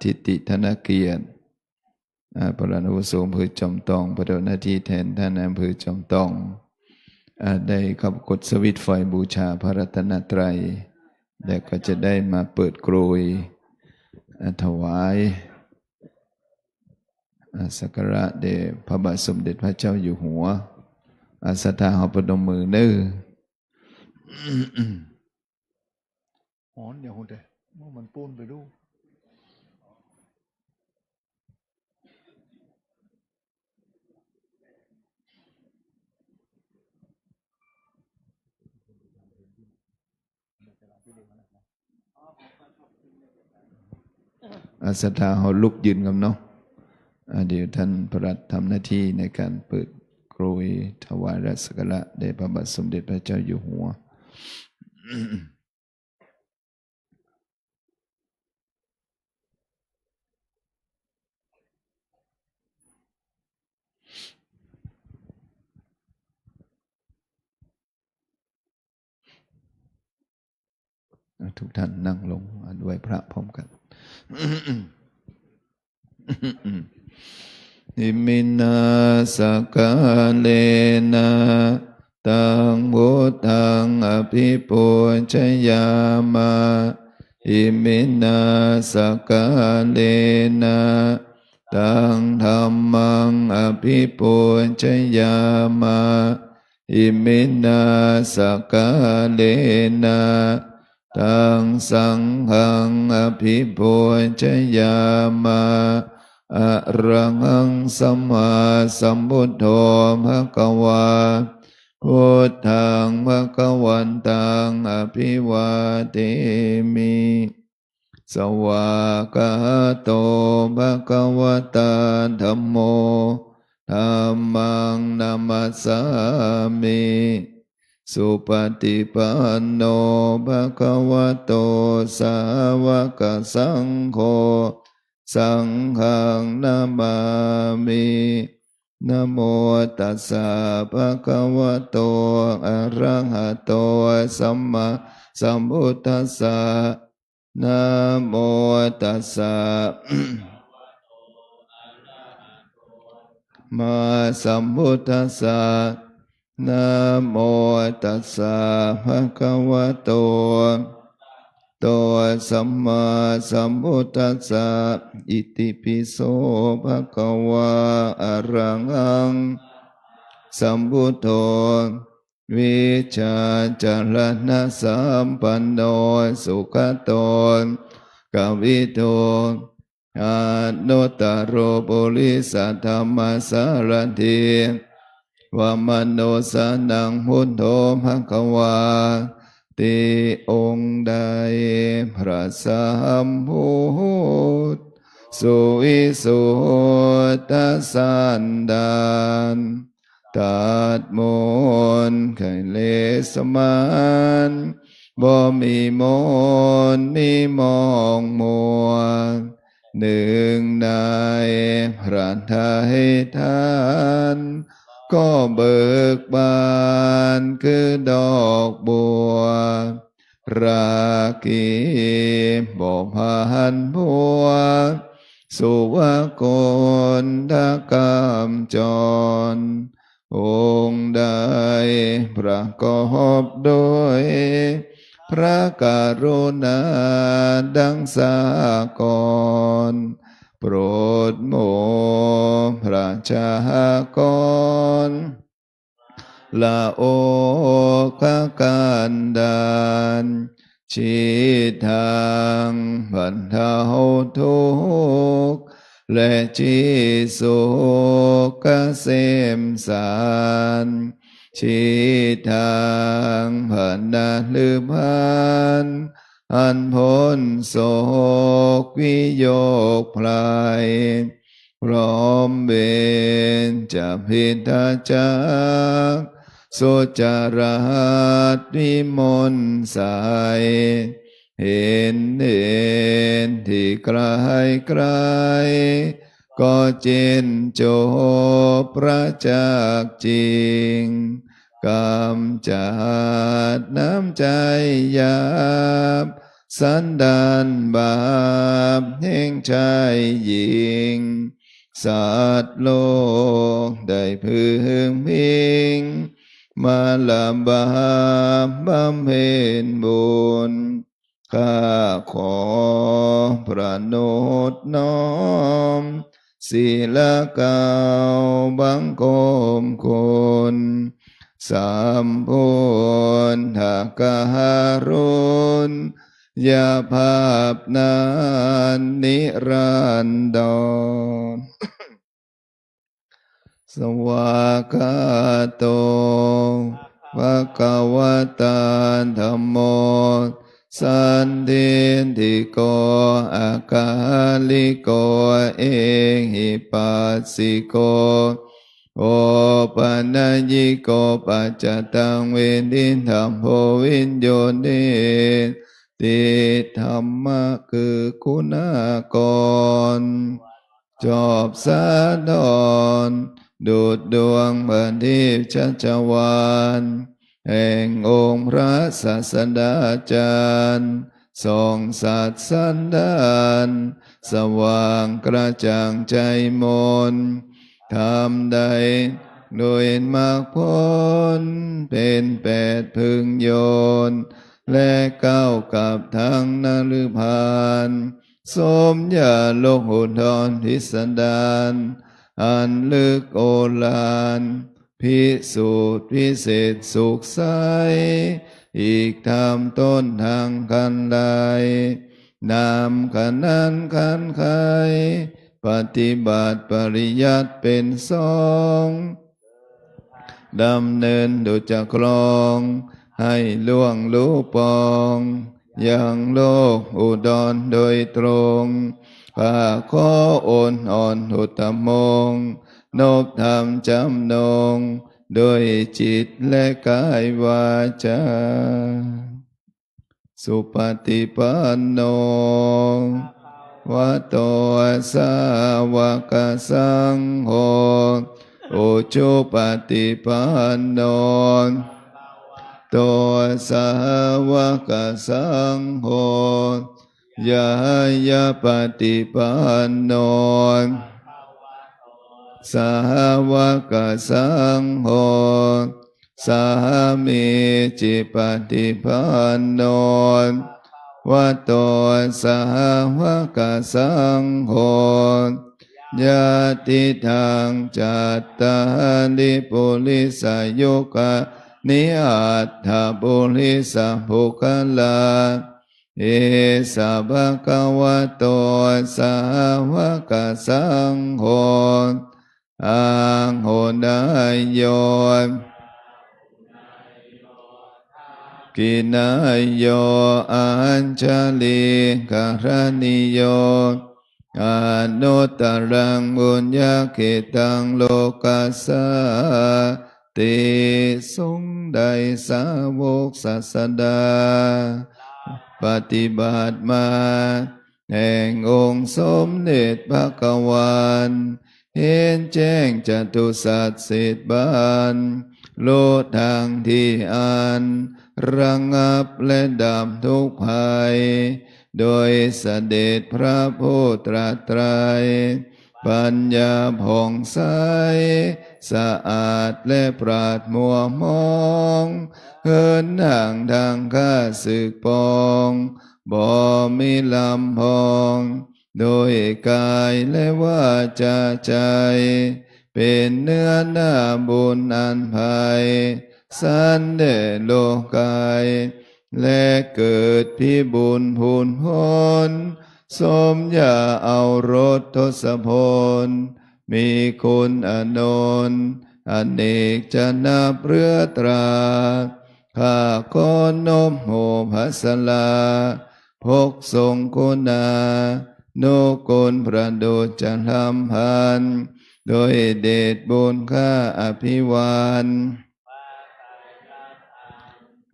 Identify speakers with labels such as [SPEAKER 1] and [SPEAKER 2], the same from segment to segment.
[SPEAKER 1] ทิติธนเกียรติปลัดอาวุโสอำเภอจอมทองปฏิบัติหน้าที่แทนท่านอำเภอจอมทองได้ขับกดสวิตไฟบูชาพระรัตนตรัยและก็จะได้มาเปิดโกรยถวายสักการะแด่พระบาทสมเด็จพระเจ้าอยู่หัวศรัทธาเอาประดมมือเน้อหอนอย่าหุ่นเด้มันปูนไปดูศรัทธาเขาลุกยืนกันเนาะเดี๋ยวท่านพระรัตน์ทำหน้าที่ในการเปิดโกรยถวายสักการะแด่พระบาทสมเด็จพระเจ้าอยู่หัวทุกท่านนั่งลงด้วยพระพร้อมกันอิมินาสกาเลนะตังพุทธังอภิปูชยามาอิมินาสกาเลนะตังธัมมังอภิปูชยามาอิมินาสกาเลนะตังสังฆังอภิปูชยามาอะระหังสัมมาสัมพุทโธภควาพุทธังภควันตังอภิวาเทมิสวากขาโตภควตาธัมโมธัมมังนามัสสามิสุปฏิปันโนภควโตสาวกสังโฆสังฆังนามามินะโมตัสสะภะคะวะโตอะระหะโตสัมมาสัมพุทธัสสะนะโมตัสสะมาสัมพุทธัสสะนะโมตัสสะภะคะวะโตสัมมาสัมพุทธัสสะอิติปิโสภะคะวะอะระหังสัมพุทโธวิชาจารณะสัมปันโนสุขโตกวิโตอนุตตโรปุริสธรรมสารถิวมโนสนังพุทโธภควาติองค์ใดพระสัมพุทธสุวิสุทธสันดานตัดมนต์ไขเลสมานบ่มีมนต์มีมองมัวหนึ่งในพระทัยทานก็เบิกบานคือดอกบัวราคีบ่ผ่านพัวสุวโกนทกามจรองค์ใดประกอบด้วยพระกรุณาดังสากรโปรดโมพระชากรละโอคกันดานชีทางบรรเทาทุกข์และชีสุขเกษมสารชีทางพันนาลืมพันอันพ้นโศกวิโยคพลายพร้อมเบญจะพิทาจักสุจารัตวิมลใสเห็นที่ไกลไกลก็เจนโจประจักษ์จริงกำจัดน้ำใจหยาบ สันดานบาปแห่งชายหญิงสัตว์โลกได้พึงพิงมาลาบาปบำเพ็ญบุญข้าขอประโนทน้อมศีลเก่าบังคมคุณสามพุทธการุณยาภาพนานนิรันดรสวากขาโตภะคะวะตาธัมโมสันทิติโกอากาลิโกเอหิปัสสิโกโอปัญญิโกปัจจตังเวทิธัมโพวิญโยนิติธรรมะคือคุณากรจอบสะดอนดูดดวงบัณฑิตชัชวานแห่งองค์พระศาสดาจารย์ส่องสัตว์สันดานสว่างกระจ่างใจมนทำใดโดยมรรคผลเป็นแปดพึงโยนและก้าวกับทางนฤพานสมญาโลกอุทธรพิสดารอันลึกโอฬารพิสูจน์พิเศษสุขใสอีกทำต้นทางกันใดนามขันนั้นขันไขปฏิบัติปริยัติเป็นสองดำเนินดุจครองให้ล่วงรู้ปองยังโลกอุดรโดยตรงข้าขอโอนอ่อนหุตมงนบธรรมจำนงโดยจิตและกายวาจาสุปฏิปันโนวะโตสาวกสังโฆโอจุปฏิปันโนตัวสาวกสังโฆยายาปฏิปันโนสาวกสังโฆสามีจิปฏิปันโนวัตโตสาวกสังโฆญาติทางจัตตานิปุริสายุกะนิอัตถปุริสภุคลาเอสะภะคะวะโตสาวกสังโฆอังโหนายโยกินายโยอัญชลีกรณิโยอนุตตรังบุญญาเขตังโลกัสสะติสงฆ์ใดสาวกศาสดาปฏิบัติมาแห่งองค์สมเด็จพระกวานเห็นแจ้งจตุสัจสิทบานโลดทางที่อันระงับและดับทุกภัยโดยเสด็จพระผู้ตรัสไตรปัญญาผ่องใสสะอาดและปราดมัวมองเหินห่างทางข้าศึกปองบ่มีลำพองโดยกายและวาจาใจเป็นเนื้อหน้าบุญอันภัยสันเดชโลกายและเกิดพิบูลพูนพ้นสมญาเอารสทศพลมีคุณอนนท์อเนกจะนับเรือตราข้าขอนมโหภัสลาพกทรงคุณาโนกุลประดุจจะลำพันโดยเดชบุญข้าอภิวาน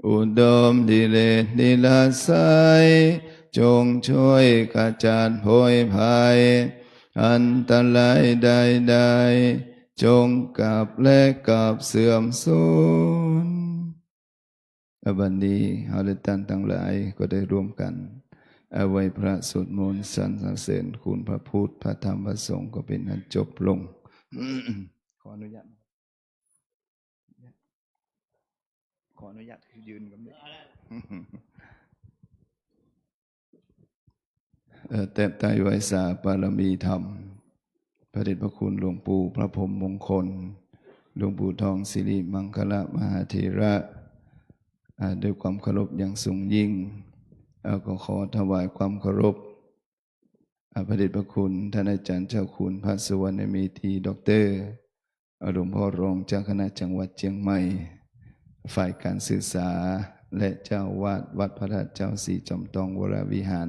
[SPEAKER 1] อุดมดิเลศดิลาไสจงช่วยขจัดโพยภัยอันตรายใดๆจงกลับและกลับเสื่อมสูญบัดนี้เฮาได้ท่านทั้งหลายก็ได้ร่วมกัน เอาไว้พระสวดมนต์สรรเสริญคุณพระพุทธพระธรรมพระสงฆ์ก็เป็นอันจบลง ขออนุญาตยืนกับนี้แต่ใต้ไว้สาบารมีธรรมพระเดชพระคุณหลวงปู่พระพรหมมงคลหลวงปู่ทองสิริมังคละมหาเถระด้วยความเคารพอย่างสูงยิ่งก็ขอถวายความเคารพพระเดชพระคุณท่านอาจารย์เจ้าคุณพระสุวรรณเมธีด็อกเตอร์หลวงพ่อรองเจ้าคณะจังหวัดเชียงใหม่ฝ่ายการศึกษาและเจ้าวาดวัดพระธาตุเจ้าศรีจอมทองวรวิหาร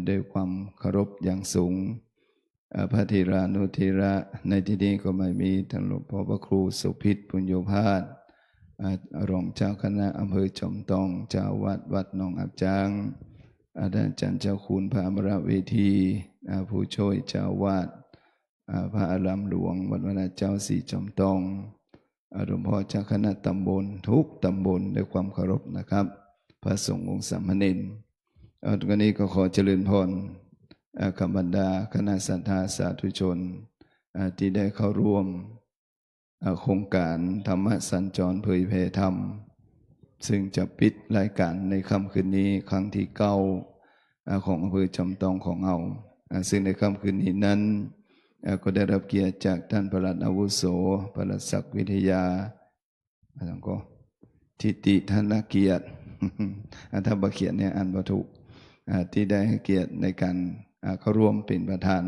[SPEAKER 1] ด้วยความเคารพอย่างสูงพระธีรานุธีระในที่นี้ก็ไม่มีท่านหลวงพ่อพระครูสุพิษปุญโญภาสรองเจ้าคณะอำเภอจอมทองเจ้าวาดวัดหนองอับจางอาจารย์เจ้าคุณพระอมรเวทีผู้ช่วยเจ้าวาดพระอารามหลวงวัดวนาเจ้าศรีจอมทองหลวงพ่อเจ้าคณะตำบลทุกตำบลด้วยความเคารพนะครับพระสงฆ์องค์สามเณรตรงนี้ก็ขอเจริญพรคำบรรดาคณะศรัทธาสาธุชนที่ได้เข้าร่วมโครงการธรรมสัญจรเผยแผ่ธรรมซึ่งจะปิดรายการในค่ำคืนนี้ครั้งที่9ของอำเภอจอมทองของเราซึ่งในค่ำคืนนี้นั้นก็ได้รับเกียรติจากท่านปลัดอาวุโสปลัดศักดิ์วิทยาแล้วก็ทิติธนเกียรติ ถ้าบาเขียนเนี่ยอ่านบ่ถูกที่ได้ให้เกียรติในการเข้าร่วมเป็นประธาน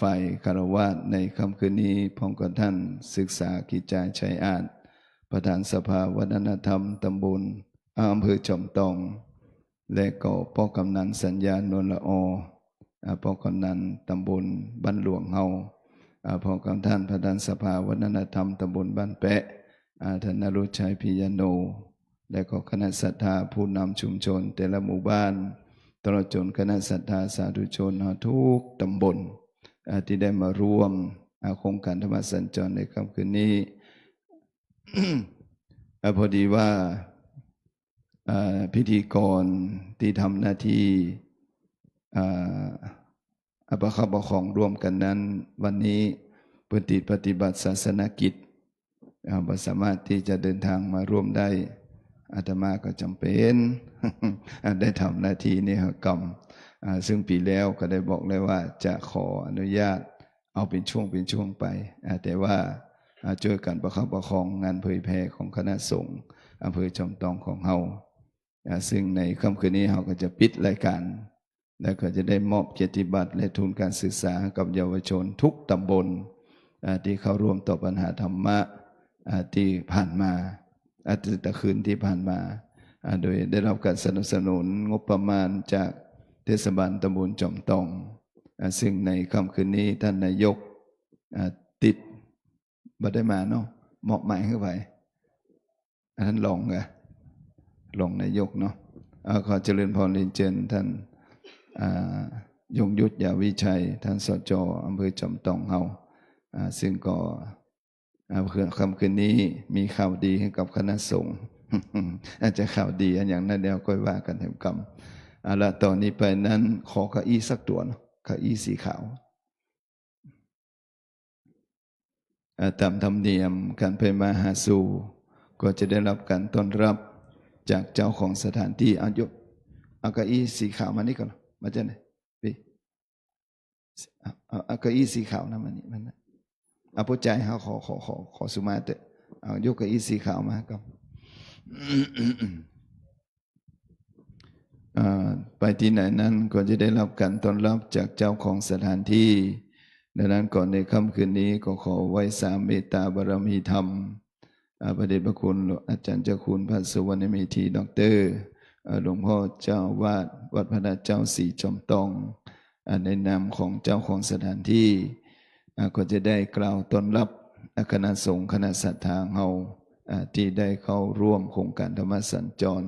[SPEAKER 1] ฝ่ายคารวะในค่ำคืนนี้พร้อมกับท่านศึกษากิจจาชัยอาจประธานสภาวัฒนธรรมตำบลอำเภอจอมทองและก็พ่อกำนันสัญญานนละอพ่อกำนันตำบลบ้านหลวงเฮาพ่อกำท่านประธานสภาวัฒนธรรมตำบลบ้านแปะท่านนรุชัยพิยโนและก็คณะศรัทธาผู้นำชุมชนแต่ละหมู่บ้านตลอดจนคณะศรัทธาสาธุชนทุกตำบลที่ได้มาร่วมโครงการธรรมสัญจรในค่ำคืนนี้ พอดีว่าพิธีกรที่ทำหน้าที่ประคับประคองร่วมกันนั้นวันนี้ปฏิบัติศาสนกิจบ่สามารถที่จะเดินทางมาร่วมได้อาตมาก็จำเป็น ได้ทำหน้าที่นิหกรรมซึ่งปีแล้วก็ได้บอกเลยว่าจะขออนุญาตเอาเป็นช่วงไปแต่ว่าช่วยกันประคับประคองงานเผยแผ่ของคณะสงฆ์อำเภอจอมทองของเฮาซึ่งในค่ำคืนนี้เฮาก็จะปิดรายการแล้วก็จะได้มอบเกียรติบัตรและทุนการศึกษากับเยาวชนทุกตำบลที่เข้าร่วมต่อปัญหาธรรมะที่ผ่านมาแต่คืนที่ผ่านมาโดยได้รับการสนับสนุนงบประมาณจากเทศบาลตำบลจอมทองซึ่งในค่ำคืนนี้ท่านนายกติดบ่ได้มาเนาะเหมาะหมายเข้าไปท่านรองนายกเนาะขอเจริญพรเรียนเชิญท่านยงยุทธยาวิชัยท่านสจ.อำเภอจอมทองเฮาซึ่งก็ค่ำคืนนี้มีข่าวดีให้กับคณะสงฆ์ อาจจะข่าวดีอันอย่างนั้นเดียวก็ว่ากันเต็มกำละตอนนี้ไปนั้นขอเก้าอี้สักตัวเนาะเก้าอี้สีขาวตามธรรมเนียมการไปมาหาสู่ก็จะได้รับการต้อนรับจากเจ้าของสถานที่เอาเก้าอี้สีขาวมานี่ก่อนมาเจ้าไหนพี่เอาเก้าอี้สีขาวนะมันนี่มันเอาผู้ใจเขาขอสุมาเตะเอายกเก้าอี้สีขาวมาครับไปที่ไหนนั้นก็จะได้รับการต้อนรับจากเจ้าของสถานที่ดังนั้นก่อนในค่ำคืนนี้ก็ขอไว้สามเมตตาบารมีธรรมพระเดชพระคุณอาจารย์เจ้าคุณพระสุวรรณเมธีด็อกเตอร์หลวงพ่อเจ้าวาดวัดพระธาตุเจ้าศรีจอมทองในนามของเจ้าของสถานที่ก็จะได้กล่าวต้อนรับคณะสงฆ์คณะศรัทธาเฮาที่ได้เข้าร่วมโครงการธรรมสัญจร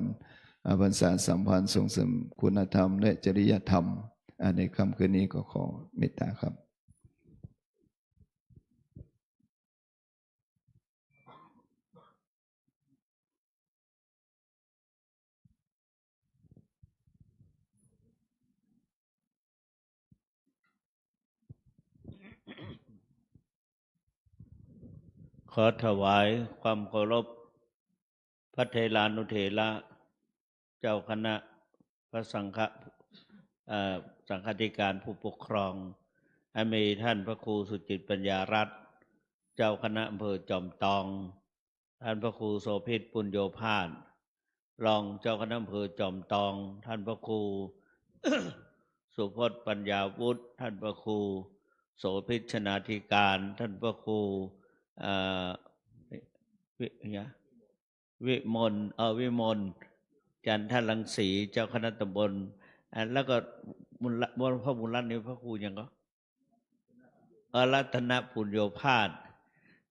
[SPEAKER 1] พรรษาสัมพันธ์ส่งเสริมคุณธรรมและจริยธรรมในค่ำคืนนี้ก็ขอเมตตาครับ
[SPEAKER 2] ขอถวายความเคารพพระเถรานุเถระเจ้าคณะพระสังฆสังฆาธิการผู้ปกครองมีท่านพระครูสุจิตปัญญารัตน์เจ้าคณะอำเภอจอมตองท่านพระครูโสภิตปุญโญภาสรองเจ้าคณะอำเภอจอมตองท่านพระครู สุพจน์ปัญญาวุฒิท่านพระครูโสภิตชนาธิการท่านพระครูวิมลจันทรังสีเจ้าคณะตำบลแล้วก็พระมูลรัตน์นี่พระครูยังก็รัตนปุญโญภาส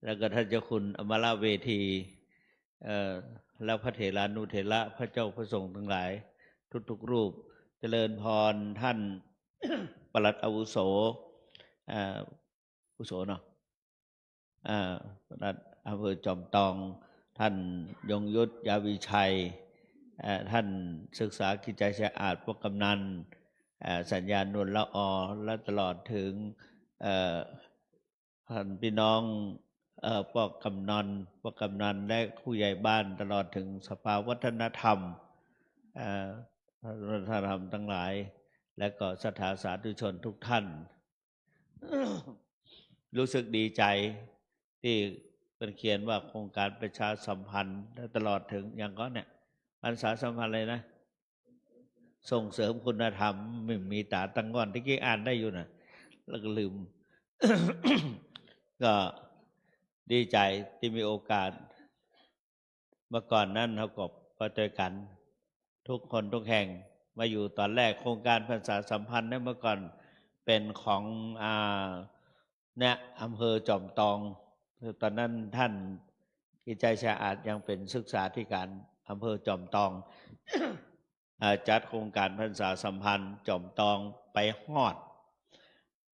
[SPEAKER 2] แล้วก็ท่านเจ้าคุณอมราเวทีแล้วพระเถรานุเถระพระเจ้าพระสงฆ์ทั้งหลายทุกๆรูปเจริญพรท่าน ปลัดอาวุโสอาวุโสเนาะปลัดอำเภอจอมตองท่านยงยุทธยาวิชัยท่านศึกษากิจใจสะอาดพวกกำนันสัญญาณนวลละอและตลอดถึงท่านพี่น้องพวกกำนันและผู้ใหญ่บ้านตลอดถึงสภาวัฒนธรรมวัฒนธรรมทั้งหลายและก็สถาสาธุชนทุกท่าน รู้สึกดีใจที่เป็นเขียนว่าโครงการประชาสัมพันธ์และตลอดถึงอย่างก็เนี่ยประชาสัมพันธ์เลยนะส่งเสริมคุณธรรมไม่มีตาตั้งก้อนที่กี้อ่านได้อยู่นะแล้วก็ลืม ก็ดีใจที่มีโอกาสเมื่อก่อนนั้นเราก็ประเจอกันทุกคนทุกแห่งมาอยู่ตอนแรกโครงการประชาสัมพันธ์นั้นเมื่อก่อนเป็นของเนี่ยอำเภอจอมตองตอนนั้นท่านกิจใจสะอาดยังเป็นศึกษาธิการอำเภอจอมตอง จัดโครงการประชาสัมพันธ์จอมตองไปฮอด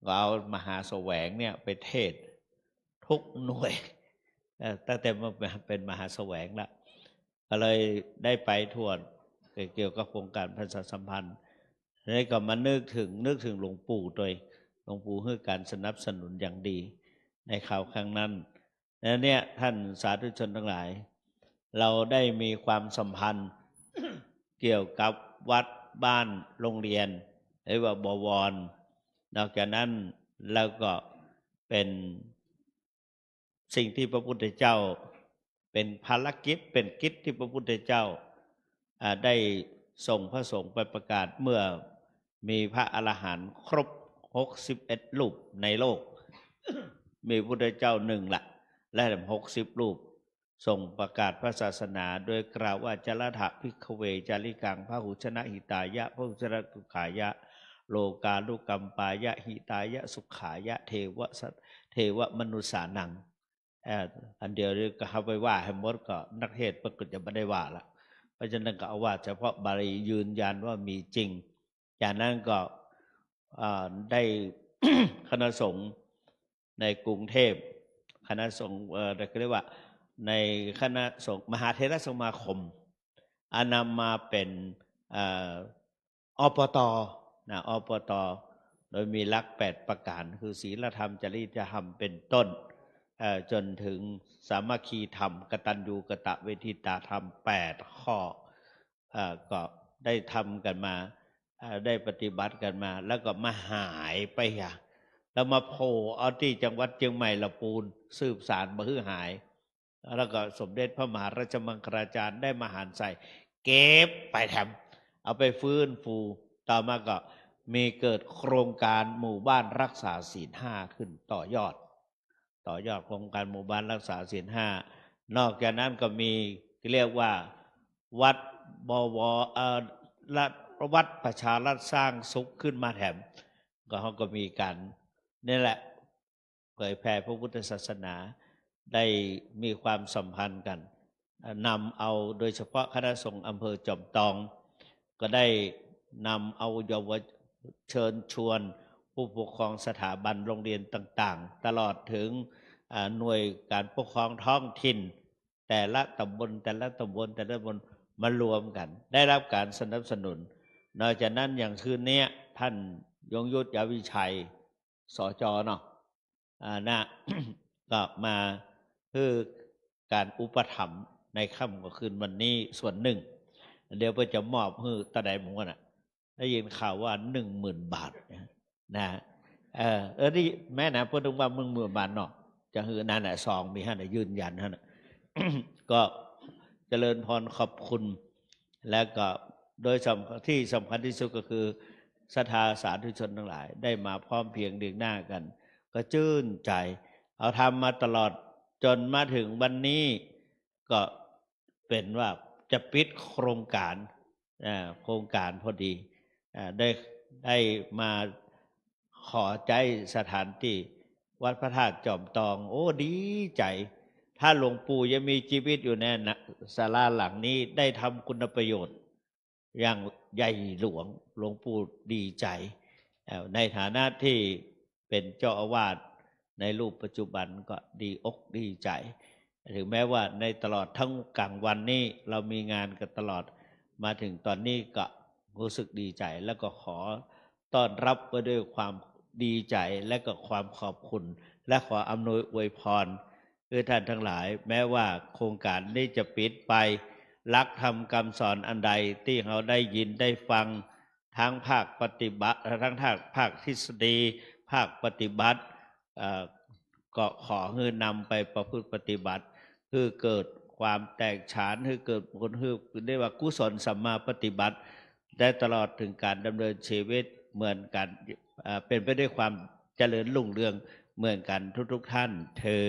[SPEAKER 2] ก็เอามหาแสวงเนี่ยไปเทศทุกหน่วยตั้งแต่มาเป็นมหาแสวงแล้วก็เลยได้ไปทั่วเกี่ยวกับโครงการประชาสัมพันธ์นี่ก็มานึกถึงหลวงปู่โดยหลวงปู่ให้การสนับสนุนอย่างดีในข่าวครั้งนั้นและเนี่ยท่านสาธุชนทั้งหลายเราได้มีความสัมพันธ์ เกี่ยวกับวัดบ้านโรงเรียนหรือว่าบวรนอกจากนั้นแล้วก็เป็นสิ่งที่พระพุทธเจ้าเป็นภารกิจเป็นกิจที่พระพุทธเจ้าได้ส่งพระสงฆ์ไปประกาศเมื่อมีพระอรหันต์ครบ61รูปในโลก มีพระพุทธเจ้าหนึ่งละและ60รูปส่งประกาศพระศาสนาโดยกล่าวว่าจรถะภิกขเวจาริกังพหุชนะหิตายะพหุชนะสุขายะโลกาลุกัมปายะหิตายะสุขายะเทวมนุษานังอันเดียวก็เอาไปว่าให้หมดก็นักเทศน์ก็จะไม่ได้ว่าละเพราะฉะนั้นก็เอาว่าเฉพาะบาลียืนยันว่ามีจริงจากนั้นก็ได้ คณะสงฆ์ในกรุงเทพคณะสงฆ์เรียกว่าในคณะสงฆ์มหาเถรสมาคมนำมาเป็นอปตนะอปตโดยมีหลัก8ประการคือศีลธรรมจริยธรรมเป็นต้นจนถึงสามัคคีธรรมกตัญญูกตเวทิตาธรรม8ข้อก็ได้ทำกันมาได้ปฏิบัติกันมาแล้วก็มาหายไปแล้วมาโผล่เอาที่จังหวัดเชียงใหม่ละปูนสืบสารมาฮือหายแล้วก็สมเด็จพระมหาราชมังคลาจารย์ได้มาหารใส่เก็บไปแถมเอาไปฟื้นฟูต่อมาก็มีเกิดโครงการหมู่บ้านรักษาศีล5ขึ้นต่อยอดโครงการหมู่บ้านรักษาศีล5นอกจากนั้นก็มีเรียกว่าวัดบววัดประชารัฐสร้างสุขขึ้นมาแถมก็เขาก็มีการนี่แหละเผยแผ่พระพุทธศาสนาได้มีความสัมพันธ์กันนำเอาโดยเฉพาะคณะสงฆ์อำเภอจอมตองก็ได้นำเอาเยาวชนเชิญชวนผู้ปกครองสถาบันโรงเรียนต่างๆตลอดถึงหน่วยการปกครองท้องถิ่นแต่ละตำบลมารวมกันได้รับการสนับสนุนนอกจากนั้นอย่างคืนนี้ท่านยงยุทธยาวิชัยสจเนาะนะ ก็มา คือการอุปถัมภ์ในค่ำก็คืนวันนี้ส่วนหนึ่ง เดี๋ยวเพื่อจะมอบให้ตาใดหมงกันอ่ะได้ยินข่าวว่า10,000 บาทนะนี่แม่นะพูดถึงว่า10,000 บาทเนาะจะหือนั่นแหละซองมีให้ยืนยันฮะ ก็เจริญพรขอบคุณ แล้วก็โดยที่สำคัญที่สุดก็คือศรัทธาสาธุชนทั้งหลาย ได้มาพร้อมเพียงเรียงหน้ากัน ก็ชื่นใจ เอาทำมาตลอดจนมาถึงวันนี้ก็เป็นว่าจะปิดโครงการพอดีได้มาขอใจสถานที่วัดพระธาตุจอมตอง โอ้ดีใจ ถ้าหลวงปู่ยังมีชีวิตอยู่ในศาลาหลังนี้ได้ทำคุณประโยชน์อย่างใหญ่หลวงหลวงปู่ดีใจในฐานะที่เป็นเจ้าอาวาสในรูปปัจจุบันก็ดีอกดีใจถึงแม้ว่าในตลอดทั้งกลางวันนี้เรามีงานกันตลอดมาถึงตอนนี้ก็รู้สึกดีใจแล้วก็ขอต้อนรับไปด้วยความดีใจและก็ความขอบคุณและขออำนวยอวยพรคือท่านทั้งหลายแม้ว่าโครงการนี้จะปิดไปลักธรรมคำสอนอันใดที่เราได้ยินได้ฟังทั้งภาคปฏิบัติทั้งภาคทฤษฎีภาคปฏิบัติก็ขอให้นำไปประพฤติปฏิบัติคือเกิดความแตกฉานคือเกิดผลคือเรียกว่ากุศลสัมมาปฏิบัติได้ตลอดถึงการดำเนินชีวิตเหมือนกันเป็นไปด้วยความเจริญรุ่งเรืองเหมือนกันทุกท่านเทิ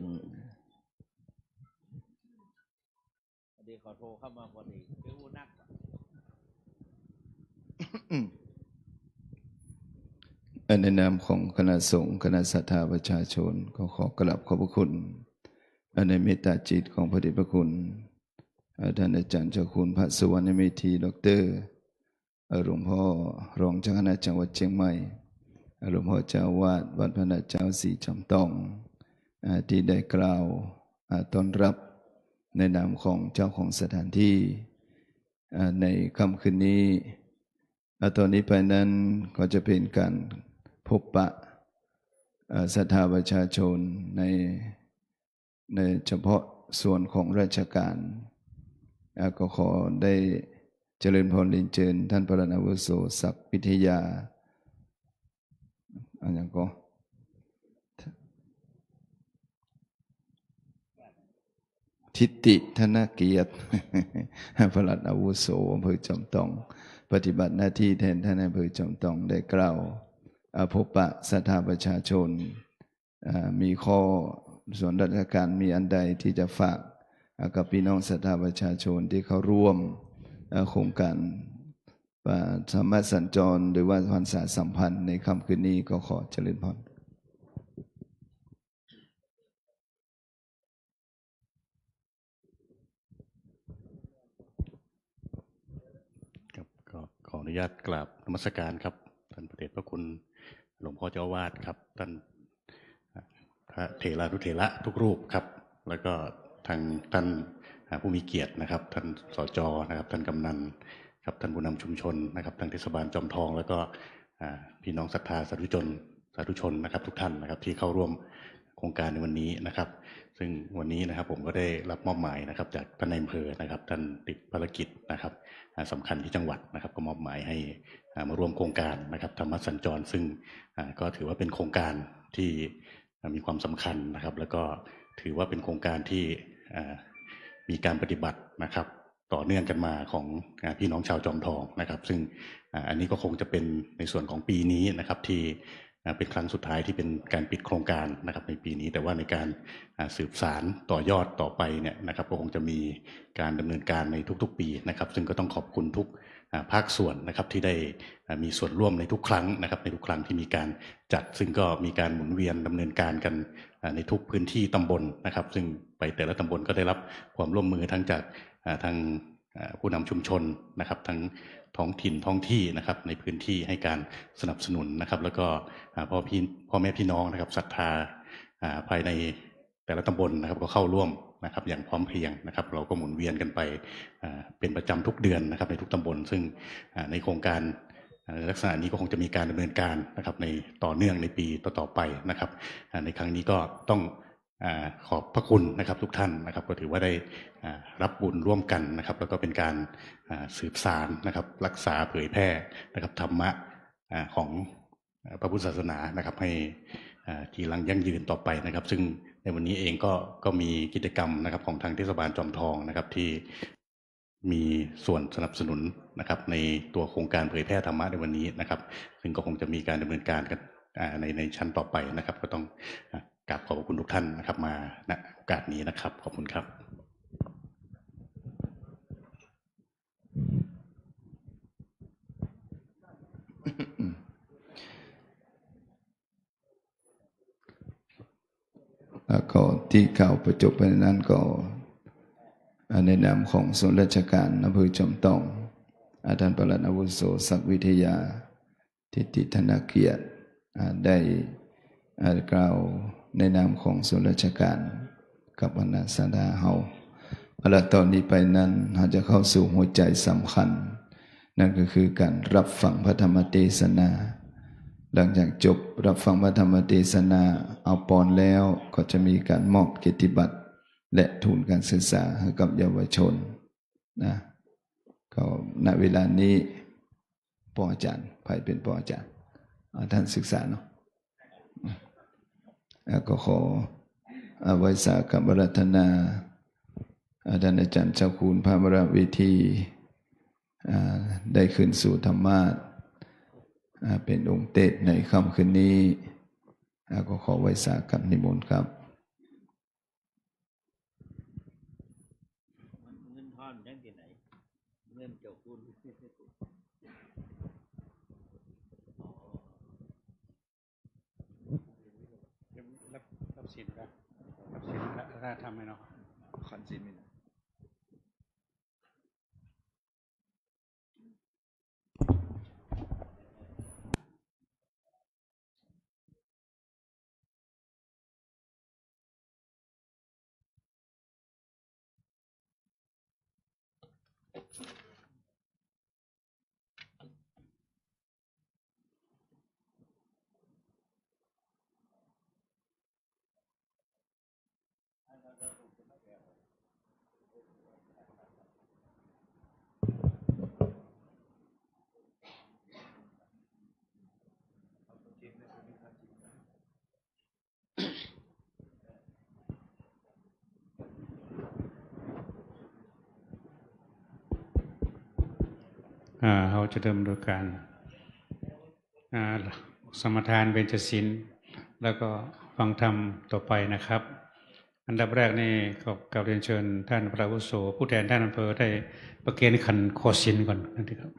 [SPEAKER 2] นดีขอโทรเข้ามาพอดีคือหูนัก
[SPEAKER 1] ในนามของคณะสงฆ์คณะศรัทธาประชาชนก็ขอกราบขอบพระคุณในเมตตาจิตของพระเดชพระคุณท่านอาจารย์เจ้าคุณพระสุวรรณเมธีดร.หลวงพ่อรองเจ้าคณะจังหวัดเชียงใหม่หลวงพ่อเจ้าวาดวัดพระนาเจ้าศรีจอมทองที่ได้กล่าวต้อนรับในนามของเจ้าของสถานที่ในค่ำคืนนี้ตอนนี้ไปนั้นก็จะเป็นการพบปะศรัทธาประชาชนในเฉพาะส่วนของราชการก็ขอได้เจริญพรเรียนเชิญท่านประธานอาวุโสศักดิ์วิทยาอย่างก็ทิติธนเกียรติประหลัดอาวุโสอำเภอจอมทองปฏิบัติหน้าที่แทนท่านอำเภอจอมทองได้กล่าวพบปะศรัทธาประชาชนมีข้อส่วนราชการมีอันใดที่จะฝากกับพี่น้องศรัทธาประชาชนที่เขาร่วมโครงการธรรมสัญจรหรือว่าพรรษาสัมพันธ์ในค่ำคืนนี้ก็ขอเจริญพร
[SPEAKER 3] ครับก็ขออนุญาตกราบนมัสการครับท่านพระเดชพระคุณหลวงพ่อเจ้าวาดครับท่านพระเถรานุเถระทุกรูปครับแล้วก็ทางท่านผู้มีเกียรตินะครับท่านสจนะครับท่านกำนันครับท่านผู้นำชุมชนนะครับทางเทศบาลจอมทองแล้วก็พี่น้องศรัทธาสาธุชนนะครับทุกท่านนะครับที่เข้าร่วมโครงการในวันนี้นะครับซึ่งวันนี้นะครับผมก็ได้รับมอบหมายนะครับจากท่านนายอำเภอนะครับท่านติดภารกิจนะครับสำคัญที่จังหวัดนะครับก็มอบหมายให้มาร่วมโครงการนะครับธรรมสัญจรซึ่งก็ถือว่าเป็นโครงการที่มีความสำคัญนะครับแล้วก็ถือว่าเป็นโครงการที่มีการปฏิบัตินะครับต่อเนื่องกันมาของพี่น้องชาวจอมทองนะครับซึ่งอันนี้ก็คงจะเป็นในส่วนของปีนี้นะครับที่เป็นครั้งสุดท้ายที่เป็นการปิดโครงการนะครับในปีนี้แต่ว่าในการสืบสารต่อยอดต่อไปเนี่ยนะครับก็คงจะมีการดำเนินการในทุกๆปีนะครับซึ่งก็ต้องขอบคุณทุกภาคส่วนนะครับที่ได้มีส่วนร่วมในทุกครั้งนะครับในทุกครั้งที่มีการจัดซึ่งก็มีการหมุนเวียนดำเนินการกันในทุกพื้นที่ตำบลนะครับซึ่งไปแต่ละตำบลก็ได้รับความร่วมมือทั้งจากทางผู้นำชุมชนนะครับทั้งท้องถิ่นท้องที่นะครับในพื้นที่ให้การสนับสนุนนะครับแล้วก็พ่อแม่พี่น้องนะครับศรัทธาภายในแต่ละตำบลนะครับก็เข้าร่วมนะครับอย่างพร้อมเพรียงนะครับเราก็หมุนเวียนกันไปเป็นประจำทุกเดือนนะครับในทุกตำบลซึ่งในโครงการลักษณะนี้ก็คงจะมีการดำเนินการนะครับในต่อเนื่องในปีต่อๆไปนะครับในครั้งนี้ก็ต้อง ขอบพระคุณนะครับทุกท่านนะครับก็ถือว่าได้รับบุญร่วมกันนะครับแล้วก็เป็นการสืบสานนะครับรักษาเผยแพร่นะครับธรรมะของพระพุทธศาสนานะครับให้จีรังยั่งยืนต่อไปนะครับซึ่งในวันนี้เองก็มีกิจกรรมนะครับของทางเทศบาลจอมทองนะครับที่มีส่วนสนับสนุนนะครับในตัวโครงการเผยแพร่ธรรมะในวันนี้นะครับซึ่งก็คงจะมีการดำเนินการกันในชั้นต่อไปนะครับก็ต้องกราบขอบคุณทุกท่านนะครับมาณโอกาสนี้นะครับขอบคุณครับ
[SPEAKER 1] แล้วก็ที่กล่าวประจบไปนั้นก็ในนามของส่วนราชการอำเภอจอมทองอาจารย์ปลัดอาวุโสศักดิ์วิทยาทิติธนเกียรติได้กล่าวในนามของส่วนราชการกับคณะสัตยาเฮาและตอนนี้ไปนั้นเราจะเข้าสู่หัวใจสำคัญนั่นก็คือการรับฟังพระธรรมเทศนาหลังจากจบรับฟังพระธรรมเทศนาเอาปอนแล้วก็จะมีการมอบเกียรติบัตรและทุนการศึกษาให้กับเยาวชนนะก็ณเวลานี้ปออาจารย์ใครเป็นปออาจารย์ท่านศึกษาเนาะก็ขอไว้สากับบรัตนาท่านอาจารย์เจ้าคุณพระวรเวทีได้ขึ้นสู่ธรรมาสเป็นองค์เตศในค่ำคืนนี้ก็ขอไว้สากับนิมนต์ครับ
[SPEAKER 2] เงินทอนยังที่ไหนเงินเจ้าคุณ
[SPEAKER 4] รับสินครับรับสินถ้าทำให้เนาะ
[SPEAKER 1] ขันสิน
[SPEAKER 4] เราจะเริ่มโดยการสมทานเบญจศีลแล้วก็ฟังธรรมต่อไปนะครับ อันดับแรกนี่ก็กราบเรียนเชิญท่านพระอาวุโสผู้แทนท่านอำเภอได้ประเคนขันขอศีลก่อนนะครับ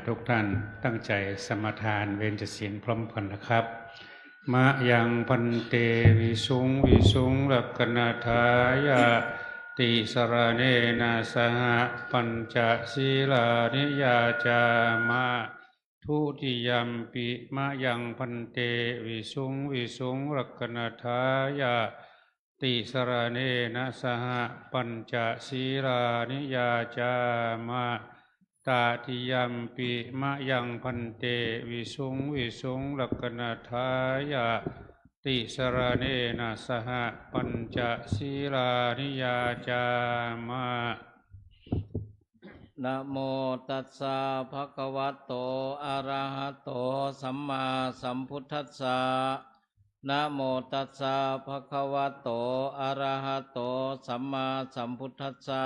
[SPEAKER 4] ทุกท่านตั้งใจสมาทานเวรศีลพร้อมกันนะครับมะยังพันเตวิสุงวิสุงลักขณาทายาติสรเนนะสหปัญจศีลานิยาจามะทุติยัมปิมะยังพันเตวิสุงวิสุงลักขณาทายาติสรเนนะสหปัญจศีลานิยาจามะตาติยัมปิมะยังพันเตวิสุงวิสุงลักขณาทายาติสรเนนะสหปัญจศีลานิยาจามะ
[SPEAKER 2] นะโมตัสสะภะคะวะโตอะระหะโตสัมมาสัมพุทธัสสะนะโมตัสสะภะคะวะโตอะระหะโตสัมมาสัมพุทธัสสะ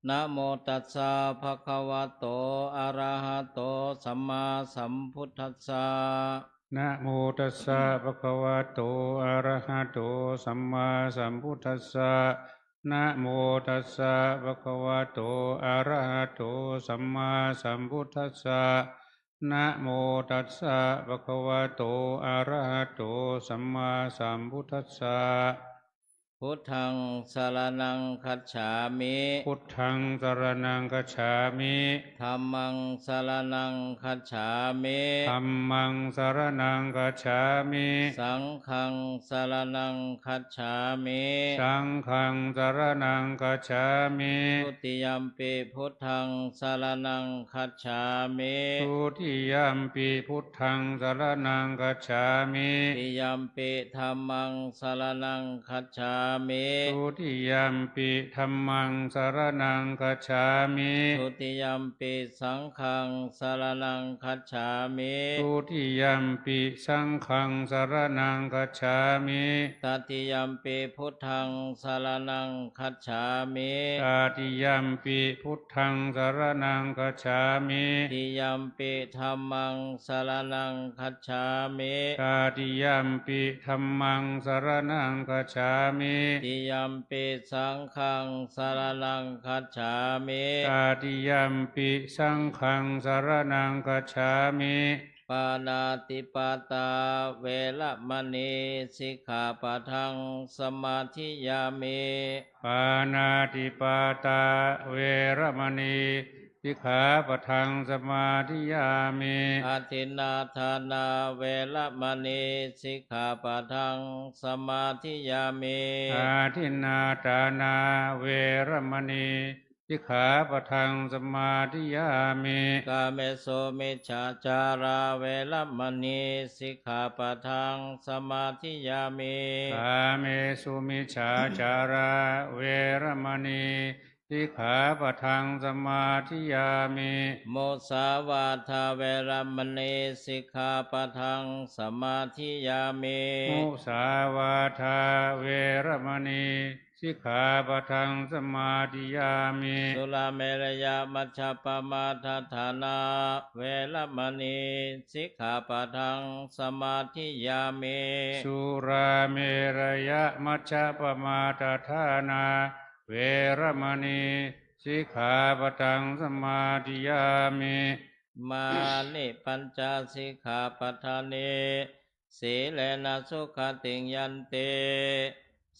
[SPEAKER 2] นะโมตัสสะภะคะวะโตอะระหะโตสัมมาสัมพุทธัสสะ
[SPEAKER 4] นะโมตัสสะภะคะวะโตอะระหะโตสัมมาสัมพุทธัสสะนะโมตัสสะภะคะวะโตอะระหะโตสัมมาสัมพุทธัสสะนะโมตัสสะภะคะวะโตอะระหะโตสัมมาสัมพุทธัสสะ
[SPEAKER 2] พุทธังสารนังคัจฉามิ
[SPEAKER 4] พุทธังสรณังคัจฉามิ
[SPEAKER 2] ธัมมังสารนังคัจฉามิ
[SPEAKER 4] ธัมมังสรณังคัจฉามิ
[SPEAKER 2] สังฆังสารนังคัจฉามิ
[SPEAKER 4] สังฆังสรณังคัจฉามิ
[SPEAKER 2] ทุติยัมปิพุทธังสารนังคัจฉามิ
[SPEAKER 4] ทุติยัมปิพุทธังสรณังคัจฉามิ
[SPEAKER 2] ติยัมปิธัมมังสารนังคัจฉามิ
[SPEAKER 4] ทุติยัมปิธัมมังสรณังคัจฉามิ
[SPEAKER 2] ทุติยัมปิสังฆังสารนังคัจฉามิ
[SPEAKER 4] ทุติยัมปิสังฆังสรณังคัจฉามิ
[SPEAKER 2] ตติยัมปิพุทธังสารนังคัจฉามิ
[SPEAKER 4] ตาติยัมปิพุทธังสรณังคัจฉามิ
[SPEAKER 2] ติยัมปิธัมมังสารนังคัจฉามิ
[SPEAKER 4] ตาติยัมปิธัมมังสรณังคัจฉามิ
[SPEAKER 2] ติยัมปิสังฆังสารนังคัจฉามิ
[SPEAKER 4] ตาติยัมปิสังฆังสรณังคัจฉามิ
[SPEAKER 2] ปานาติปาตาเวระมณีสิกขาปะทังสมาธิยามิ
[SPEAKER 4] ปานาติปาตาเวระมณีสิกขาปะทังสมาธิยามิ
[SPEAKER 2] อาทินนาทานาเวระมณีสิกขาปะทังสมาธิยามิ
[SPEAKER 4] อาทินนาตานาเวระมณีสิกขาปะทังสมาธิยามิ
[SPEAKER 2] กาเมโสมิจฉาจาราเวระมณีสิกขาปะทังสมาธิยามิ
[SPEAKER 4] กาเมสุมิจฉาจาราเวระมณีสิกขาปะทังสมาธิยามิ
[SPEAKER 2] โมสาวาทาเวระมณีสิกขาปะทังสมาธิยามิ
[SPEAKER 4] มุสาวาทาเวระมณีสิกขาปะทังสมาธิยามิ
[SPEAKER 2] สุลาเมรยามัชฌปมาทัฏฐานาเวระมณีสิกขาปะทังสมาธิยามิ
[SPEAKER 4] สุราเมรยะมัชฌปมาทฐานาเวระมณีสิกขาปะทังสมาธิยามิ
[SPEAKER 2] มานิปัญจสิกขาปทานิสีเลนะสุขติงยันเต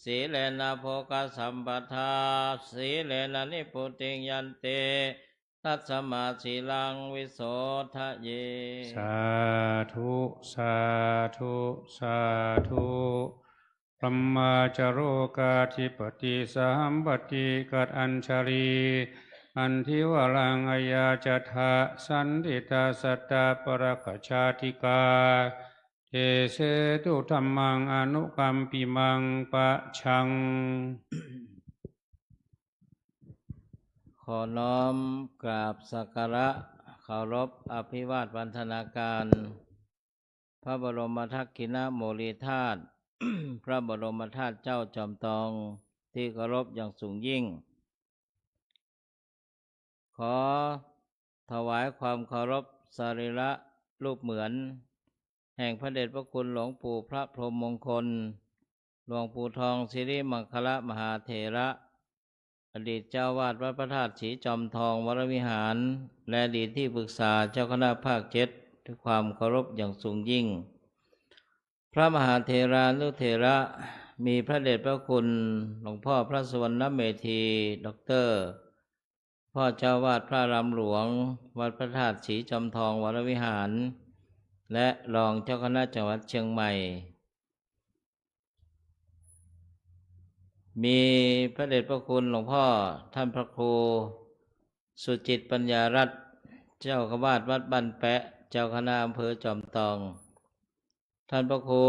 [SPEAKER 2] สีเลนะโภคสัมปทาสีเลนะนิพุติงยันเตตัสสมาสีลังวิโสทะเย
[SPEAKER 4] สาธุสาธุสาธุพรหมาจโรกาธิปติสัมปติกัดอัญชลีอันทิวรังอายาจทะสันติตาสัตตาปรคชาติกาเทเสตุธรรมังอนุกัมปิมังปะชัง
[SPEAKER 2] ขอน้อมกราบสักการะเคารพอภิวาทวันธนาการ พระบรมทักขิณโมลีธาตุ พระบรมธาตุเจ้าจอมทองที่เคารพอย่างสูงยิ่ง ขอถวายความเคารพสรีระรูปเหมือน แห่งพระเดชพระคุณหลวงปู่พระพรหมมงคล หลวงปู่ทองสิริมังคละมหาเถระ อดีตเจ้าวาดวัดพระธาตุศรีจอมทองวรวิหาร และอดีตที่ปรึกษาเจ้าคณะภาค7ด้วยความเคารพอย่างสูงยิ่ง พระมหาเถรานุเถระมีพระเดชพระคุณหลวงพ่อพระสุวรรณเมธีด็อกเตอร์พ่อเจ้าวาดพระรามหลวงวัดพระธาตุศรีจอมทองวรวิหาร และรองเจ้าคณะจังหวัดเชียงใหม่ มีพระเดชพระคุณหลวงพ่อท่านพระครูสุจิตปัญญารัตน์เจ้าคณะวัดบ้านแปะเจ้าคณะอำเภอจอมทอง ท่านพระครู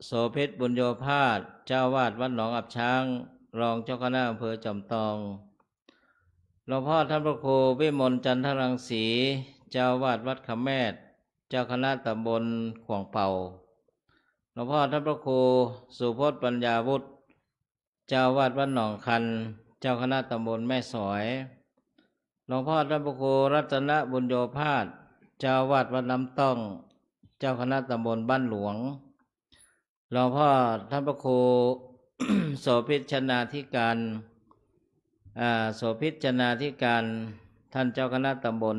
[SPEAKER 2] โสภิตบุญโยภาสเจ้าวาดวัดหนองอับช้างรองเจ้าคณะอำเภอจอมทอง หลวงพ่อท่านพระครูวิมลจันทรังสีเจ้าวาดวัดขแมดเจ้าคณะตำบลขวางเป่า หลวงพ่อท่านพระครูสุพจน์ปัญญาวุฒิเจ้าวาดวัดหนองคันเจ้าคณะตำบลแม่สอย หลวงพ่อท่านพระครูรัตนบุญโยภาสเจ้าวาดวัดน้ำต้องเจ้าคณะตำบลบ้านหลวง หลวงพ่อท่านพระครู โสภิตชนาธิการโสภิตชนาธิการท่านเจ้าคณะตำบล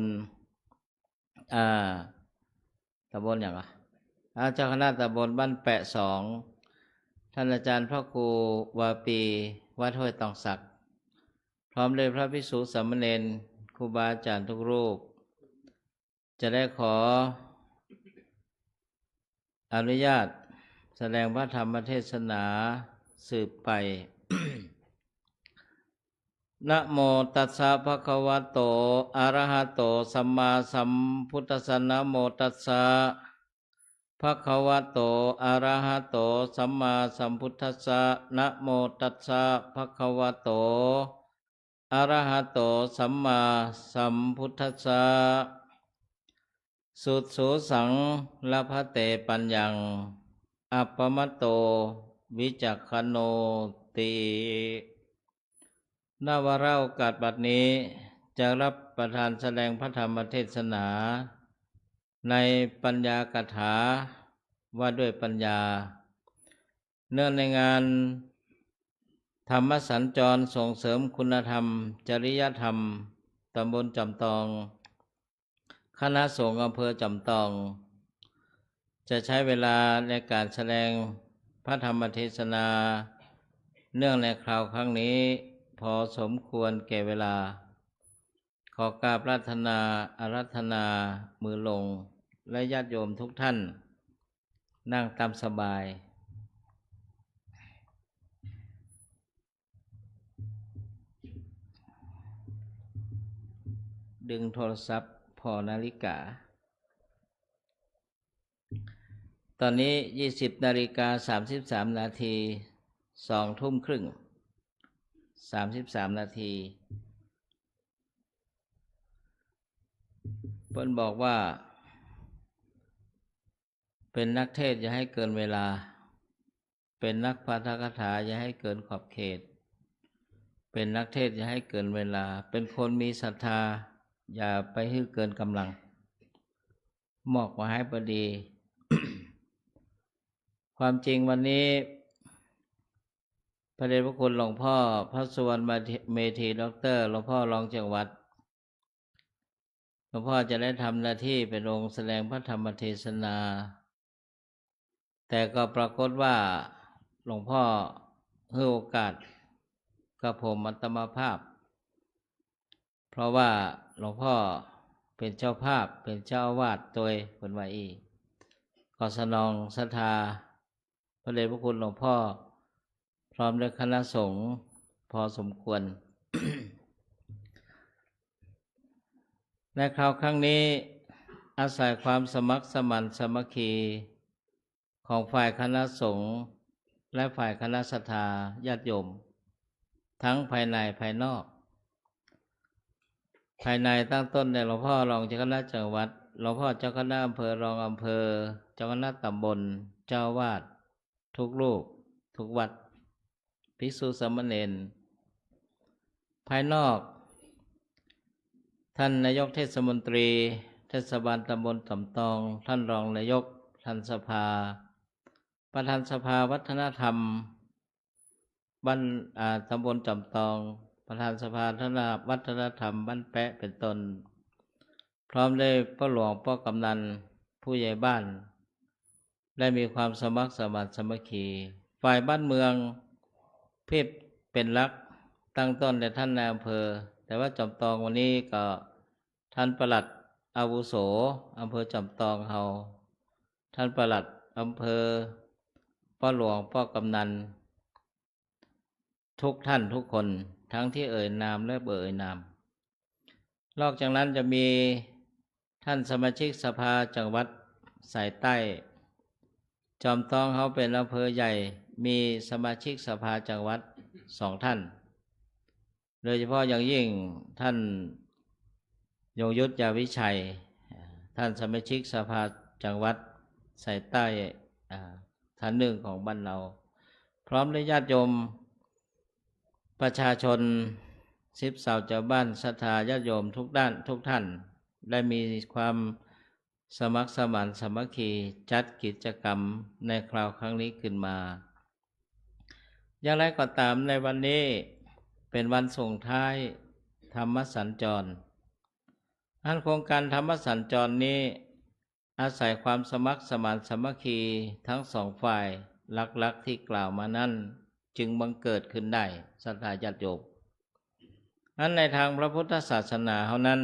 [SPEAKER 2] ตำบลอย่างไรเจ้าคณะตำบลบ้านแปะ2
[SPEAKER 5] ท่านอาจารย์พระครูวาปีวัดห้วยตองศักดิ์พร้อมด้วยพระภิกษุสามเณรครูบาอาจารย์ทุกรูป จะได้ขออนุญาตแสดงพระธรรมเทศนาสืบไป นะโมตัสสะภะคะวะโตอะระหะโตสัมมาสัมพุทธัสสะนะโมตัสสะภะคะวะโตอะระหะโตสัมมาสัมพุทธัสสะนะโมตัสสะภะคะวะโตอะระหะโตสัมมาสัมพุทธัสสะสุดสูสังละพะเตปัญญังอัปปมัตโตวิจักขโนติณวาระโอกาสบัดนี้จะรับประทานแสดงพระธรรมเทศนาในปัญญากถาว่าด้วยปัญญาเนื่องในงานธรรมสัญจรส่งเสริมคุณธรรมจริยธรรมตำบลจำตองคณะสงฆ์อำเภอจำตองจะใช้เวลาในการแสดงพระธรรมเทศนาเนื่องในคราวครั้งนี้พอสมควรแก่เวลาขอกราบราธนาอาราธนามือลงและญาติโยมทุกท่านนั่งตามสบายดึงโทรศัพท์พอนาฬิกาตอนนี้20:33 นาที2 ทุ่มครึ่ง33 นาทีเพิ่นบอกว่าเป็นนักเทศอย่าให้เกินเวลาเป็นนักปาฐกถาอย่าให้เกินขอบเขตเป็นนักเทศอย่าให้เกินเวลาเป็นคนมีศรัทธาอย่าไปให้เกินกำลังมอกมาให้พอดี ความจริงวันนี้พระเดชพระคุณหลวงพ่อพระสุวรรณเมธีด็อกเตอร์หลวงพ่อรองจังหวัดหลวงพ่อจะได้ทำหน้าที่เป็นองค์แสดงพระธรรมเทศนาแต่ก็ปรากฏว่าหลวงพ่อให้โอกาสกับผมอัตมาภาพเพราะว่าหลวงพ่อเป็นเจ้าภาพเป็นเจ้าอาวาสโดยคนว่าอีก็สนองศรัทธาพระเดชพระคุณหลวงพ่อพร้อมด้วยคณะสงฆ์พอสมควร ในคราวครั้งนี้อาศัยความสมัครสมานสามัคคีของฝ่ายคณะสงฆ์และฝ่ายคณะศรัทธาญาติโยมทั้งภายในภายนอกภายในตั้งต้นในหลวงพ่อรองเจ้าคณะจังหวัดหลวงพ่อเจ้าคณะอำเภอรองอำเภอเจ้าคณะตำบลเจ้าวาดทุกรูปทุกวัดภิกษุสามเณรภายนอกท่านนายกเทศมนตรีเทศบาลตำบลตำตองท่านรองนายกท่านสภาประธานสภาวัฒนธรรมบ้านตำบลจำตองประธานสภาวัฒนธรรมบ้านแปะเป็นต้นพร้อมด้วยพ่อหลวงพ่อกำนันผู้ใหญ่บ้านได้มีความสมัครสมานสามัคคีฝ่ายบ้านเมืองเพียบเป็นหลักตั้งต้นในท่านนายอำเภอแต่ว่าจำตองวันนี้ก็ท่านปลัดอาวุโสอำเภอจำตองเฮาท่านปลัดอำเภอพ่อหลวงพ่อกำนันทุกท่านทุกคนทั้งที่เอ่ยนามและเอ่ยนามนอกจากนั้นจะมีท่านสมาชิกสภาจังหวัดสายใต้จอมทองเขาเป็นอำเภอใหญ่มีสมาชิกสภาจังหวัด2 ท่านโดยเฉพาะอย่างยิ่งท่านยงยุทธยาวิชัยท่านสมาชิกสภาจังหวัดสายใต้ท่านหนึ่งของบ้านเราพร้อมด้วยญาติโยมประชาชน10 สาวชาวบ้านศรัทธาญาติโยมทุกด้านทุกท่านได้มีความสมัครสมานสามัคคีจัดกิจกรรมในคราวครั้งนี้ขึ้นมาอย่างไรก็ตามในวันนี้เป็นวันส่งท้ายธรรมสัญจรโครงการธรรมสัญจรนี้อาศัยความสมัครสมานสามัคคีทั้ง2 ฝ่าย หลักๆที่กล่าวมานั้นจึงบังเกิดขึ้นได้ศรัทธาญาติโยมอันในทางพระพุทธศาสนาเท่านั้น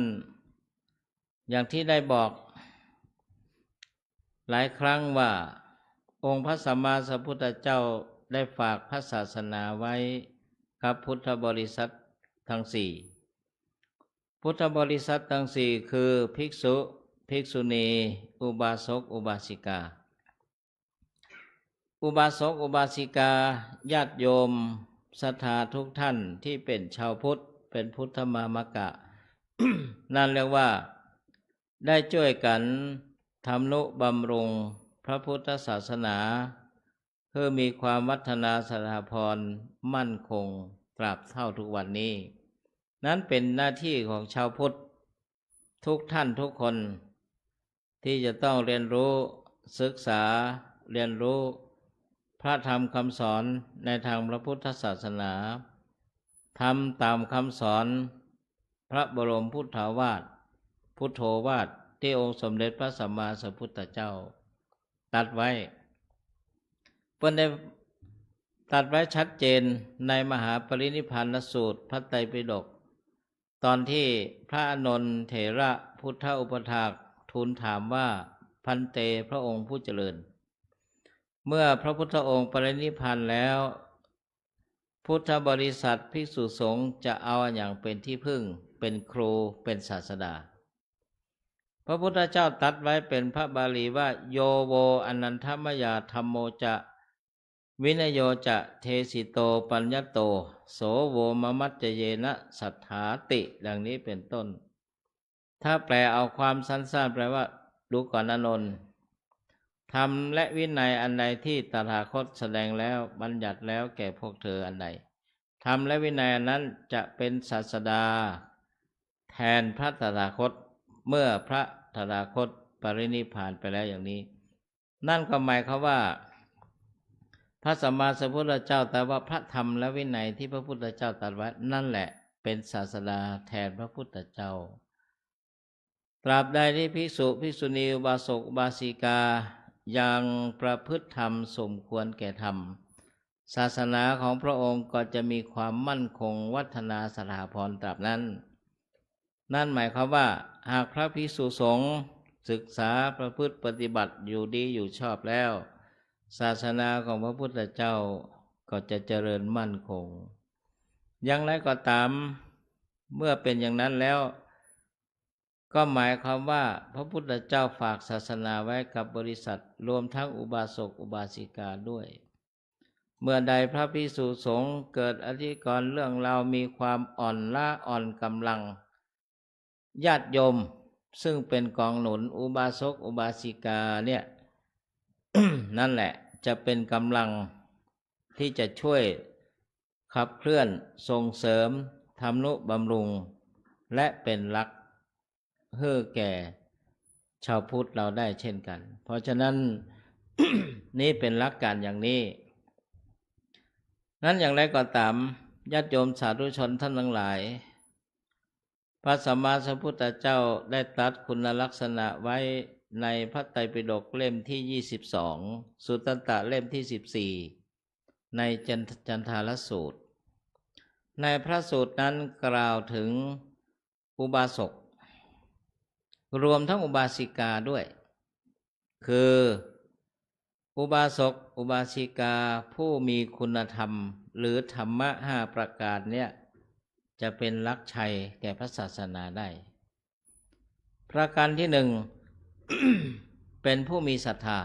[SPEAKER 5] อย่างที่ได้บอกหลายครั้งว่าองค์พระสัมมาสัมพุทธเจ้าได้ฝากพระศาสนาไว้กับพุทธบริษัททั้งสี่พุทธบริษัททั้งสี่คือภิกษุภิกษุณีอุบาสกอุบาสิกาอุบาสกอุบาสิกาญาติโยมศรัทธาทุกท่านที่เป็นชาวพุทธเป็นพุทธมามกะ นั่นเรียกว่าได้ช่วยกันทำนุบำรุงพระพุทธศาสนาเพื่อมีความวัฒนาสถาพรมั่นคงตราบเท่าทุกวันนี้นั้นเป็นหน้าที่ของชาวพุทธทุกท่านทุกคนที่จะต้องเรียนรู้ศึกษาเรียนรู้พระธรรมคำสอนในทางพระพุทธศาสนาทำตามคำสอนพระบรมพุทธาวาทพุทโธวาทที่องค์สมเด็จพระสัมมาสัมพุทธเจ้าตรัสไว้เพิ่นได้ตรัสไว้ชัดเจนในมหาปรินิพพานสูตรพระไตรปิฎกตอนที่พระอานนท์เถระพุทธอุปถากทูลถามว่าพันเตพระองค์ผู้เจริญเมื่อพระพุทธองค์ปรินิพพานแล้วพุทธบริษัทภิกษุสงฆ์จะเอาอย่างเป็นที่พึ่งเป็นครูเป็นศาสดาพระพุทธเจ้าตรัสไว้เป็นพระบาลีว่าโยโวอนันทมยาธัมโมจะวินโยจะเทสิโตปัญญโตโสโวมมัจเจเยนะสัทธาติดังนี้เป็นต้นถ้าแปลเอาความสั้นๆแปลว่าดูก่อนอานนท์ธรรมและวินัยอันใดที่ตถาคตแสดงแล้วบัญญัติแล้วแก่พวกเธออันใดธรรมและวินัยอันนั้นจะเป็นศาสดาแทนพระตถาคตเมื่อพระตถาคตปรินิพพานไปแล้วอย่างนี้นั่นก็หมายความว่าพระสัมมาสัมพุทธเจ้าแต่ว่าพระธรรมและวินัยที่พระพุทธเจ้าตรัสไว้นั่นแหละเป็นศาสดาแทนพระพุทธเจ้าตราบใดที่ภิกษุภิกษุณีอุบาสกอุบาสิกายังประพฤติธรรมสมควรแก่ธรรมศาสนาของพระองค์ก็จะมีความมั่นคงวัฒนาสถาพรตราบนั้นนั่นหมายความว่าหากพระภิกษุสงฆ์ศึกษาประพฤติปฏิบัติอยู่ดีอยู่ชอบแล้วศาสนาของพระพุทธเจ้าก็จะเจริญมั่นคงอย่างไรก็ตามเมื่อเป็นอย่างนั้นแล้วก็หมายความว่าพระพุทธเจ้าฝากศาสนาไว้กับบริษัทรวมทั้งอุบาสกอุบาสิกาด้วยเมื่อใดพระภิกษุสงฆ์เกิดอธิกรณ์เรื่องราวมีความอ่อนล้าอ่อนกำลังญาติโยมซึ่งเป็นกองหนุนอุบาสกอุบาสิกาเนี่ย นั่นแหละจะเป็นกำลังที่จะช่วยขับเคลื่อนส่งเสริมทำนุบำรุงและเป็นหลักเพื่อแก่ชาวพุทธเราได้เช่นกันเพราะฉะนั้น นี่เป็นหลักการอย่างนี้นั้นอย่างไรก็ตามญาติโยมสาธุชนท่านทั้งหลายพระสัมมาสัมพุทธเจ้าได้ตรัสคุณลักษณะไว้ในพระไตรปิฎกเล่มที่22สุตตันตเล่มที่14ในจันทารสูตรในพระสูตรนั้นกล่าวถึงอุบาสกรวมทั้งอุบาสิกาด้วยคืออุบาสกอุบาสิกาผู้มีคุณธรรมหรือธรรมะ5ประการเนี่ยจะเป็นลักชัยแก่พระศาสนาได้ประการที่1 เป็นผู้มีศรัทธา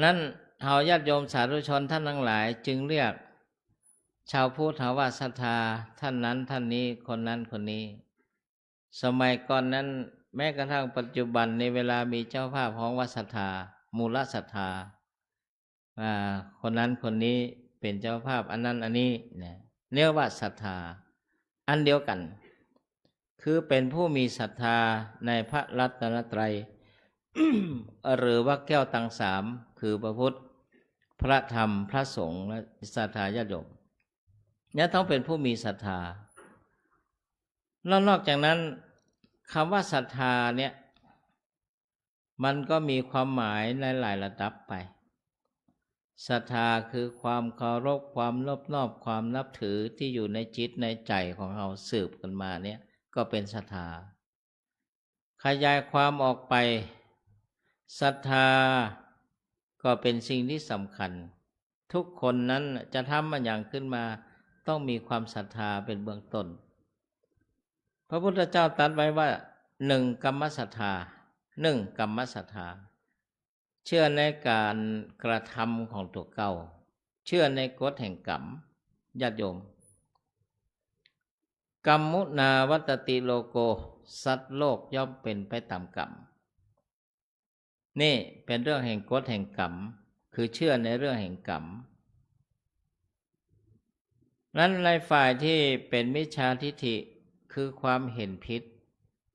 [SPEAKER 5] นั้นเฮาญาติโยมสาธุชนท่านทั้งหลายจึงเรียกชาวพุทธว่าศรัทธาท่านนั้นท่านนี้คนนั้นคนนี้สมัยก่อนนั้นแม้กระทั่งปัจจุบันในเวลามีเจ้าภาพของวัดศรัทธามูลศรัทธาคนนั้นคนนี้เป็นเจ้าภาพอันนั้นอันนี้เนี่ยเรียกว่าศรัทธาอันเดียวกันคือเป็นผู้มีศรัทธาในพระรัตนตรัย หรือว่าแก้วตังสามคือพระพุทธพระธรรมพระสงฆ์และศรัทธาญาติโยมเนี่ยต้องเป็นผู้มีศรัทธาแล้วนอกจากนั้นคำว่าศรัทธาเนี่ย มันก็มีความหมายในหลายระดับไปศรัทธาคือความเคารพความนอบน้อมความนับถือที่อยู่ในจิตในใจของเราสืบกันมาเนี่ยก็เป็นศรัทธาขยายความออกไปศรัทธาก็เป็นสิ่งที่สำคัญทุกคนนั้นจะทำมันอย่างขึ้นมาต้องมีความศรัทธาเป็นเบื้องต้นพระพุทธเจ้าตรัสไว้ว่า1กัมมศรัทธา1กัมมศรัทธาเชื่อในการกระทำของตัวเก่าเชื่อในกฎแห่งกรรมญาติโยมกรรมุนาวัตติโลโกสัตว์โลกย่อมเป็นไปตามกรรมนี่เป็นเรื่องแห่งกฎแห่งกรรมคือเชื่อในเรื่องแห่งกรรมนั้นในฝ่ายที่เป็นมิจฉาทิฏฐิคือความเห็นผิด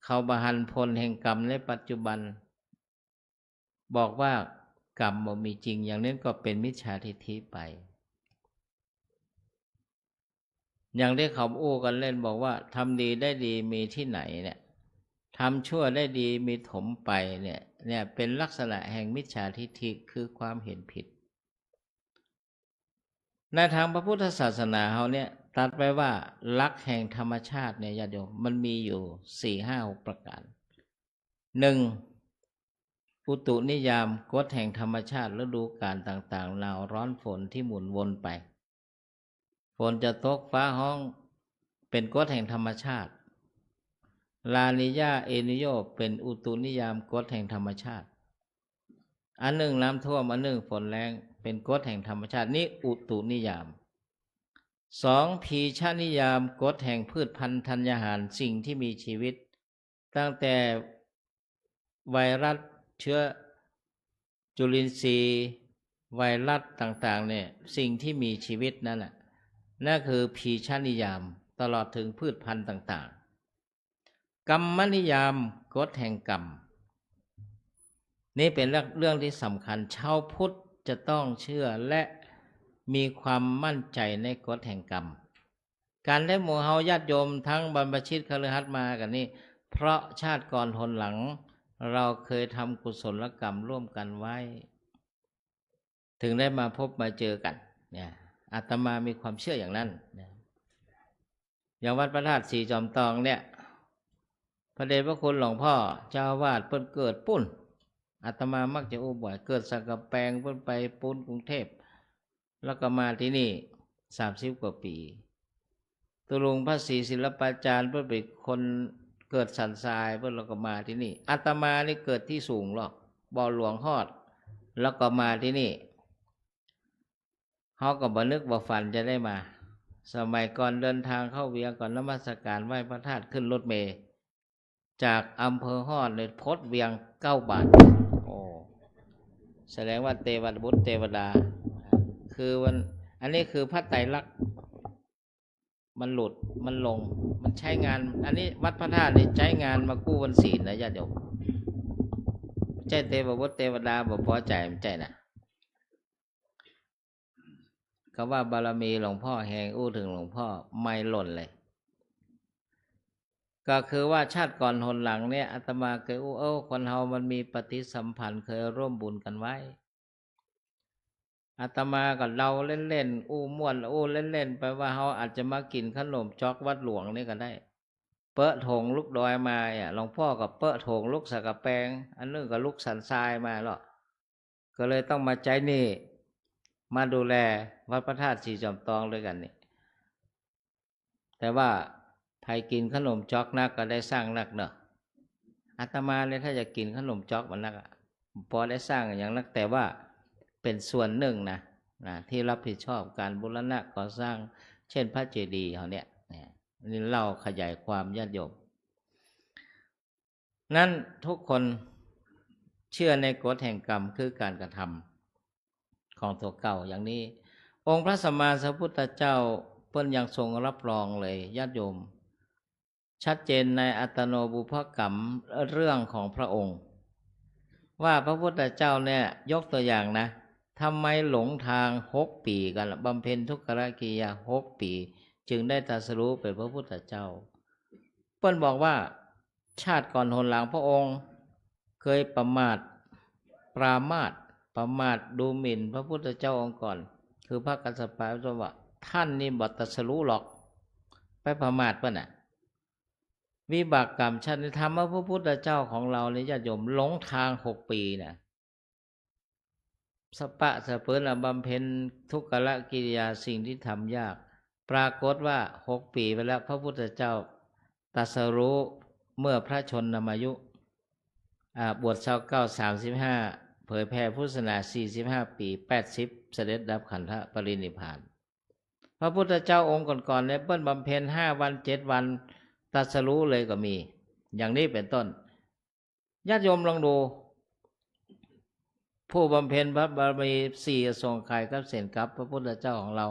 [SPEAKER 5] เขาบหันผลแห่งกรรมในปัจจุบันบอกว่ากรรมบ่มีจริงอย่างนั้นก็เป็นมิจฉาทิฏฐิไปอย่างที่เขาอู้กันเล่นบอกว่าทำดีได้ดีมีที่ไหนเนี่ยทำชั่วได้ดีมีถมไปเนี่ยเป็นลักษณะแห่งมิจฉาทิฏฐิคือความเห็นผิดในทางพระพุทธศาสนาเขาเนี่ยตรัสไว้ว่าลักษณ์แห่งธรรมชาติเนี่ยญาติโยมมันมีอยู่ 4-5-6 ประการ 1. อุตุนิยามกฎแห่งธรรมชาติฤดูกาลต่างๆหนาวร้อนฝนที่หมุนวนไปฝนจะตกฟ้าห้องเป็นกฎแห่งธรรมชาติลานิยาเอนิโยเป็นอุตุนิยามกฎแห่งธรรมชาติอันหนึ่งน้ำท่วมอันหนึ่งฝนแรงเป็นกฎแห่งธรรมชาตินี่อุตุนิยาม 2. พีชนิยามกฎแห่งพืชพันธุ์ธัญญาหารสิ่งที่มีชีวิตตั้งแต่ไวรัสเชื้อจุลินทรีย์ไวรัสต่างๆเนี่ยสิ่งที่มีชีวิตนั่นแหละนั่นคือพีชนิยามตลอดถึงพืชพันธุ์ต่างๆกรรมนิยามกฎแห่งกรรมนี่เป็นเรื่องที่สำคัญชาวพุทธจะต้องเชื่อและมีความมั่นใจในกฎแห่งกรรมการได้หมู่เฮาญาติโยมทั้งบรรพชิตคฤหัสถ์มากันนี่เพราะชาติก่อนหนหลังเราเคยทำกุศลกรรมร่วมกันไว้ถึงได้มาพบมาเจอกันเนี่ยอาตมามีความเชื่ออย่างนั้นอย่างวัดพระธาตุสีจอมทองเนี่ยพระเดชพระคุณหลวงพ่อเจ้าอาวาสเพิ่นเกิดปุ้นอาตมามักจะอู้บ่อยเกิดสักกะแปงเพิ่นไปปุ้นกรุงเทพแล้วก็มาที่นี่30 กว่าปีตุลุงพระศรีศิลปาจารย์เพิ่นเป็นคนเกิดสันทรายเพิ่นแล้วก็มาที่นี่อาตมานี่เกิดที่สูงหรอกบ่อหลวงฮอดแล้วก็มาที่นี่เฮาก็บ่นึกบ่ฝันจะได้มาสมัยก่อนเดินทางเข้าเวียงก่อนนมัสการไหว้พระธาตุขึ้นรถเมล์จากอำเภอฮอดเลยพดเวียง9 บาทโอ้แสดงว่าเทวบุตรเทวดาคืออันนี้คือพระไตรลักษณ์มันหลุดมันลงมันใช้งานอันนี้วัดพระธาตุนี่ใช้งานมากู้วันศีลนะญาติโยมใช่เทวบุตรเทวดาบ่พอใจมันใจนะคำว่าบารมีหลวงพ่อแหงอู้ถึงหลวงพ่อไม่หล่นเลยก็คือว่าชาติก่อนหนหลังเนี่ยอาตมาเคยอู้คนเฮามันมีปฏิสัมพันธ์เคยร่วมบุญกันไว้อาตมากับเราเล่นๆอู้ม่วนอู้เล่นๆไปว่าเฮาอาจจะมากินขนมจ๊อกวัดหลวงนี่ก็ได้เปอะถงลูกดอยมาหลวงพ่อกับเปอะถงลูกสักกะแปงอันนึงกับลูกสันทรายมาหรอกก็เลยต้องมาใจนี่มาดูแลวัดพระธาตุสีจอมทองด้วยกันนี่แต่ว่าใครกินขนมจ๊อกนักก็ได้สร้างนักเนอะอาตมาเลยถ้าจะกินขนมจ๊อกมันนักพอได้สร้างอย่างนักแต่ว่าเป็นส่วนหนึ่งนะที่รับผิดชอบการบูรณะก่อสร้างเช่นพระเจดีย์เขาเนี่ยนี่เล่าขยายความญาติโยมนั้นทุกคนเชื่อในกฎแห่งกรรมคือการกระทำของตัวเก่าอย่างนี้องค์พระสัมมาสัมพุทธเจ้าเพิ่นยังทรงรับรองเลยญาติโยมชัดเจนในอัตโนบุพกรรมเรื่องของพระองค์ว่าพระพุทธเจ้าเนี่ยยกตัวอย่างนะทำไมหลงทาง6 ปีกันบำเพ็ญทุกขกิริยา6 ปีจึงได้ตรัสรู้เป็นพระพุทธเจ้าเพิ่นบอกว่าชาติก่อนหนหลังพระองค์เคยประมาท ปรามาสประมาทดูหมิ่นพระพุทธเจ้าองค์ก่อนคือพระกัสสปะว่าท่านนี่บ่ตรัสรู้หรอกไปประมาทเพิ่นน่ะวิบากกรรมชาติธรรมว่าพระพุทธเจ้าของเราเนี่ยญาติโยมหลงทาง6 ปีน่ะสปะสะเปิ้นบำเพ็ญทุกขละกิริยาสิ่งที่ทำยากปรากฏว่า6 ปีไปแล้วพระพุทธเจ้าตรัสรู้เมื่อพระชนมายุบวช29 35เผยแผ่พุทธศาสนา45 ปี80เสด็จดับขันธปรินิพพานพระพุทธเจ้าองค์ก่อนๆเนี่ยเปิ้นบำเพ็ญ5 วัน7 วันตรัสรู้เลยก็มีอย่างนี้เป็นต้นญาติโยมลองดูผู้บำเพ็ญพระบารมี4อสงไขยกับเส้นกับพระพุทธเจ้าของเรา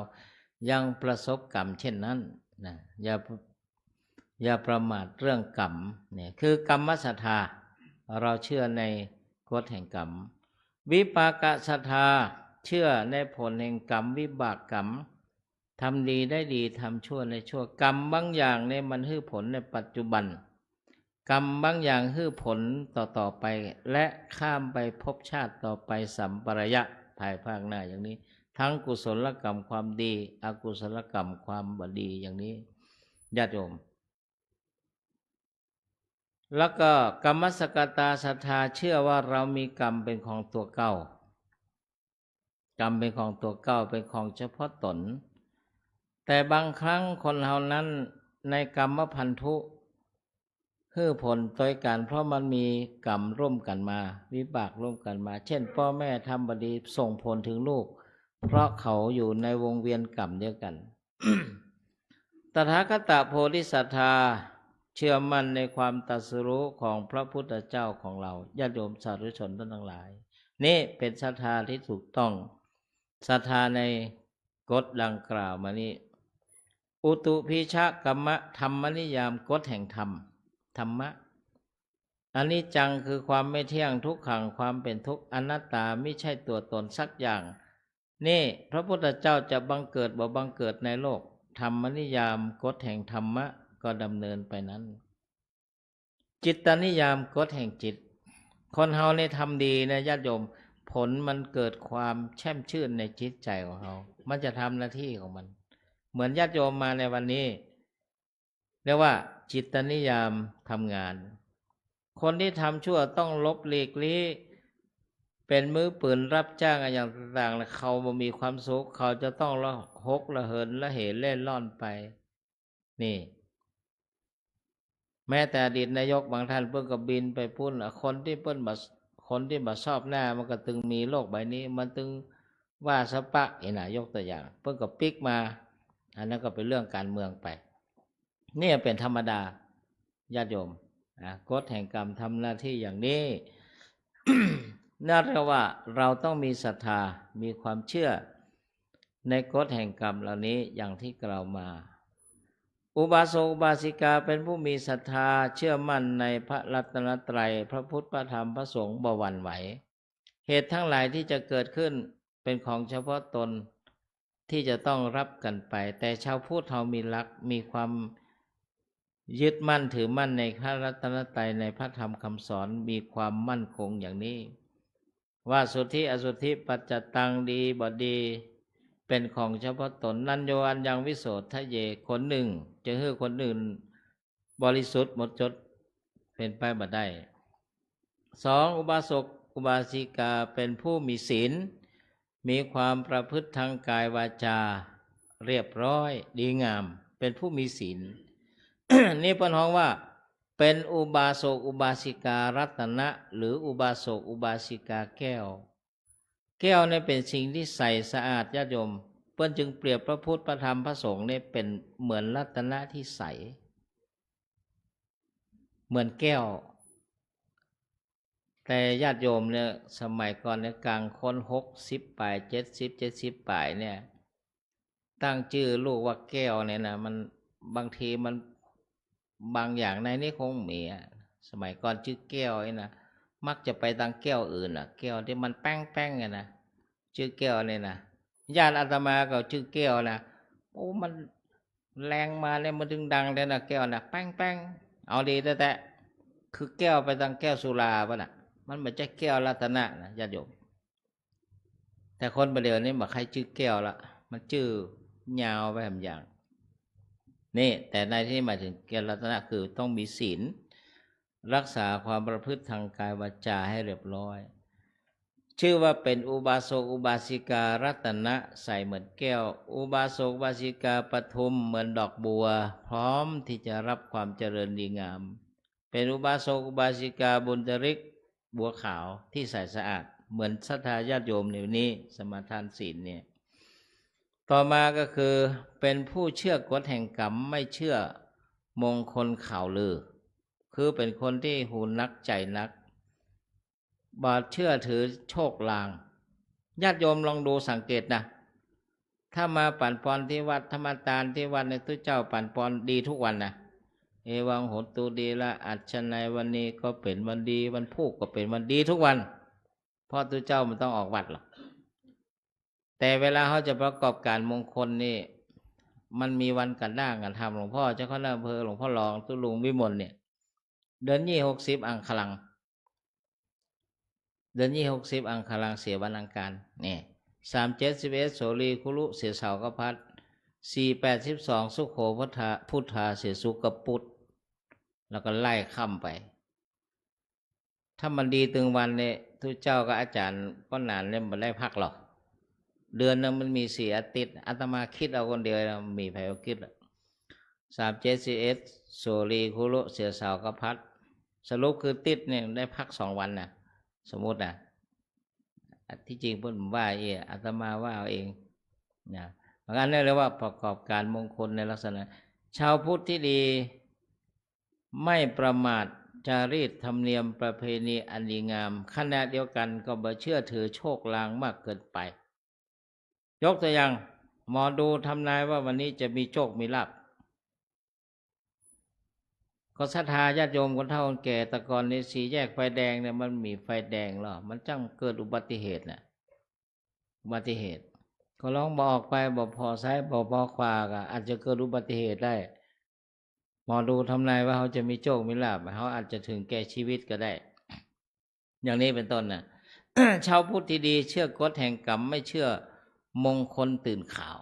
[SPEAKER 5] ยังประสบกรรมเช่นนั้นนะอย่าประมาทเรื่องกรรมเนี่ยคือกรรมศรัทธาเราเชื่อในกฎแห่งกรรมวิปากศรัทธาเชื่อในผลแห่งกรรมวิบากกรรมทำดีได้ดีทำชั่วในชั่วกรรมบางอย่างเนี่ยมันให้ผลในปัจจุบันกรรมบางอย่างให้ผลต่อไปและข้ามไปภพชาติต่อไปสัมปรายะภายภาคหน้าอย่างนี้ทั้งกุศลกรรมความดีอกุศลกรรมความบดีอย่างนี้ญาติโยมแล้วก็กรรมสกตาศรัทธาเชื่อว่าเรามีกรรมเป็นของตัวเก่ากรรมเป็นของตัวเก่าเป็นของเฉพาะตนแต่บางครั้งคนเรานั้นในกรรมพันธุคือผลโดยกันเพราะมันมีกรรมร่วมกันมาวิบากร่วมกันมาเช่นพ่อแม่ทำบดีส่งผลถึงลูกเพราะเขาอยู่ในวงเวียนกรรมเดียวกัน ตถาคตโพธิศรัทธาเชื่อมั่นในความตรัสรู้ของพระพุทธเจ้าของเราญาติโยมสาธุชนท่านทั้งหลายนี่เป็นศรัทธาที่ถูกต้องศรัทธาในกฎดังกล่าวมานี้อุตุพิชะกัมมะธรรมนิยามกฎแห่งธรรมธรรมะอนิจจังคือความไม่เที่ยงทุกขังความเป็นทุกข์อนัตตาไม่ใช่ตัวตนสักอย่างนี่พระพุทธเจ้าจะบังเกิดบ่บังเกิดในโลกธรรมนิยามกฎแห่งธรรมะก็ดำเนินไปนั้นจิตตนิยามกฎแห่งจิตคนเฮาในทำดีนะญาติโยมผลมันเกิดความแช่มชื่นในจิตใจของเฮามันจะทำหน้าที่ของมันเหมือนญาติโยมมาในวันนี้เรียกว่าจิตตนิยามทำงานคนที่ทำชั่วต้องลบหลีกลี้เป็นมือปืนรับจ้างอย่างต่างๆเขาบ่มีความสุขเขาจะต้องละหกละเหินละเหเล่นล่อนไปนี่แม้แต่อดีตนายกบางท่านเพิ่นก็บินไปพุ่นคนที่เพิ่นคนที่บ่ชอบหน้ามันก็ตึงมีโลกใบนี้มันตึงว่าสปะนี่นะยกตัวอย่างเพิ่นก็ปิกมาอันนั้นก็เป็นเรื่องการเมืองไปนี่เป็นธรรมดาญาติโยมกฎแห่งกรรมทำหน้าที่อย่างนี้ นั่นแปลว่าเราต้องมีศรัทธามีความเชื่อในกฎแห่งกรรมเหล่านี้อย่างที่กล่าวมาอุบาสกอุบาสิกาเป็นผู้มีศรัทธาเชื่อมั่นในพระรัตนตรัยพระพุทธพระธรรมพระสงฆ์บ่หวั่นไหวเหตุทั้งหลายที่จะเกิดขึ้นเป็นของเฉพาะตนที่จะต้องรับกันไปแต่ชาวพุทธเรามีหลักมีความยึดมั่นถือมั่นในพระรัตนตรัยในพระธรรมคำสอนมีความมั่นคงอย่างนี้ว่าสุทธิอสุทธิปัจจตังดีบ่ดีเป็นของเฉพาะตนนันโยอันยังวิโสทะเยคนหนึ่งจะให้คนอื่นบริสุทธิ์หมดจดเป็นไปบ่ได้สองอุบาสกอุบาสิกาเป็นผู้มีศีลมีความประพฤติทางกายวาจาเรียบร้อยดีงามเป็นผู้มีศีล นี่เพิ่นฮ้องว่าเป็นอุบาสกอุบาสิการัตนะหรืออุบาสกอุบาสิกาแก้วแก้วนี่เป็นสิ่งที่ใสสะอาดญาติโยมเพิ่นจึงเปรียบพระพุทธพระธรรมพระสงฆ์นี่เป็นเหมือนรัตนะที่ใสเหมือนแก้วแต่ญาติโยมเนี่ยสมัยก่อนเนี่ยกลางคน60ปลาย70ปลายเนี่ยตั้งชื่อลูกว่าแก้วเนี่ยนะมันบางทีมันบางอย่างในนี้คงมีสมัยก่อนชื่อแก้วนี่นะมักจะไปทางแก้วอื่นแก้วที่มันแป้งๆนะชื่อแก้วนี่นะญาติอาตมาก็ชื่อแก้วนะโอ้มันแรงมาเนี่ยมันถึงดังเลยนะแก้วนะแป้งๆเอาดีแต่คือแก้วไปทางแก้วสุราป่ะน่ะ มันเหมือนจะแก้วรัตนะนะญาติโยมแต่คนประเดี๋ยวนี้บอกใครชื่อแก้วละมันชื่อยาวไปแบบอย่างนี่แต่ในที่หมายถึงแก้วรัตนะคือต้องมีศีลรักษาความประพฤติทางกายวาจาให้เรียบร้อยชื่อว่าเป็นอุบาสกอุบาสิการัตนะใส่เหมือนแก้วอุบาสกอุบาสิกาปทุมเหมือนดอกบัวพร้อมที่จะรับความเจริญดีงามเป็นอุบาสกอุบาสิกาบุญจริกบัวขาวที่ใสสะอาดเหมือนศรัทธาญาติโยมในวันนี้สมาทานศีลเนี่ยต่อมาก็คือเป็นผู้เชื่อกฎแห่งกรรมไม่เชื่อมงคลข่าวลือคือเป็นคนที่หูนักใจนักบาดเชื่อถือโชคลางญาติโยมลองดูสังเกตนะถ้ามาปั่นปอนที่วัดธรรมทานที่วัดในทุกเจ้าปั่นปอนดีทุกวันนะเอวังโหตุดีละอัจฉนัยวันนี้ก็เป็นวันดีวันพุธก็เป็นวันดีทุกวันเพราะทุกเจ้ามันต้องออกวัดหรอกแต่เวลาเขาจะประกอบการมงคลนี่มันมีวันกันด่างกันทำหลวงพ่อเจ้าคณะอำเภอหลวงพ่อรองตุลุงวิมลเนี่ยเดือน60อังคลังเดือน60อังคลังเสียวันอังคารเนี่ย37 11โสรีคุรุเสียเสากพัด482สุโขพุทธาเสียสุกปุตแล้วก็ไล่ค่ำไปถ้ามันดีตึงวันเนี่ยทุกเจ้ากับอาจารย์ก็นานเนี่ยมันได้พักหรอกเดือนนึงมันมี4อาทิตย์อาตมาคิดเอาคนเดียวแล้วมีใครเอาคิด37 11โสรีคุรุเสียเสากพัดสรุปคือติดเนี่ยได้พัก2 วันนะสมมตินะที่จริงเพิ่นว่าอาตมาว่าเอาเองนะเพราะงั้นเรียกว่าประกอบการมงคลในลักษณะชาวพุทธที่ดีไม่ประมาทจารีตธรรมเนียมประเพณีอันดีงามขณะเดียวกันก็บ่เชื่อถือโชคลางมากเกินไปยกตัวอย่างหมอดูทำนายว่าวันนี้จะมีโชคมีลาภก็ศรัทธาญาติโยมคนเฒ่าคนแก่แต่ก่อนใน4แยกไฟแดงเนี่ยมันมีไฟแดงหรอมันจังเกิดอุบัติเหตุน่ะอุบัติเหตุก็ลองบอกไปบอกพอซ้ายบอกพอขวาก็อาจจะเกิดอุบัติเหตุได้หมอดูทำนายว่าเขาจะมีโชคมีลาภเขาอาจจะถึงแก่ชีวิตก็ได้อย่างนี้เป็นต้นน่ะ ชาวพุทธที่ดีเชื่อกฎแห่งกรรมไม่เชื่อมงคลตื่นข่าว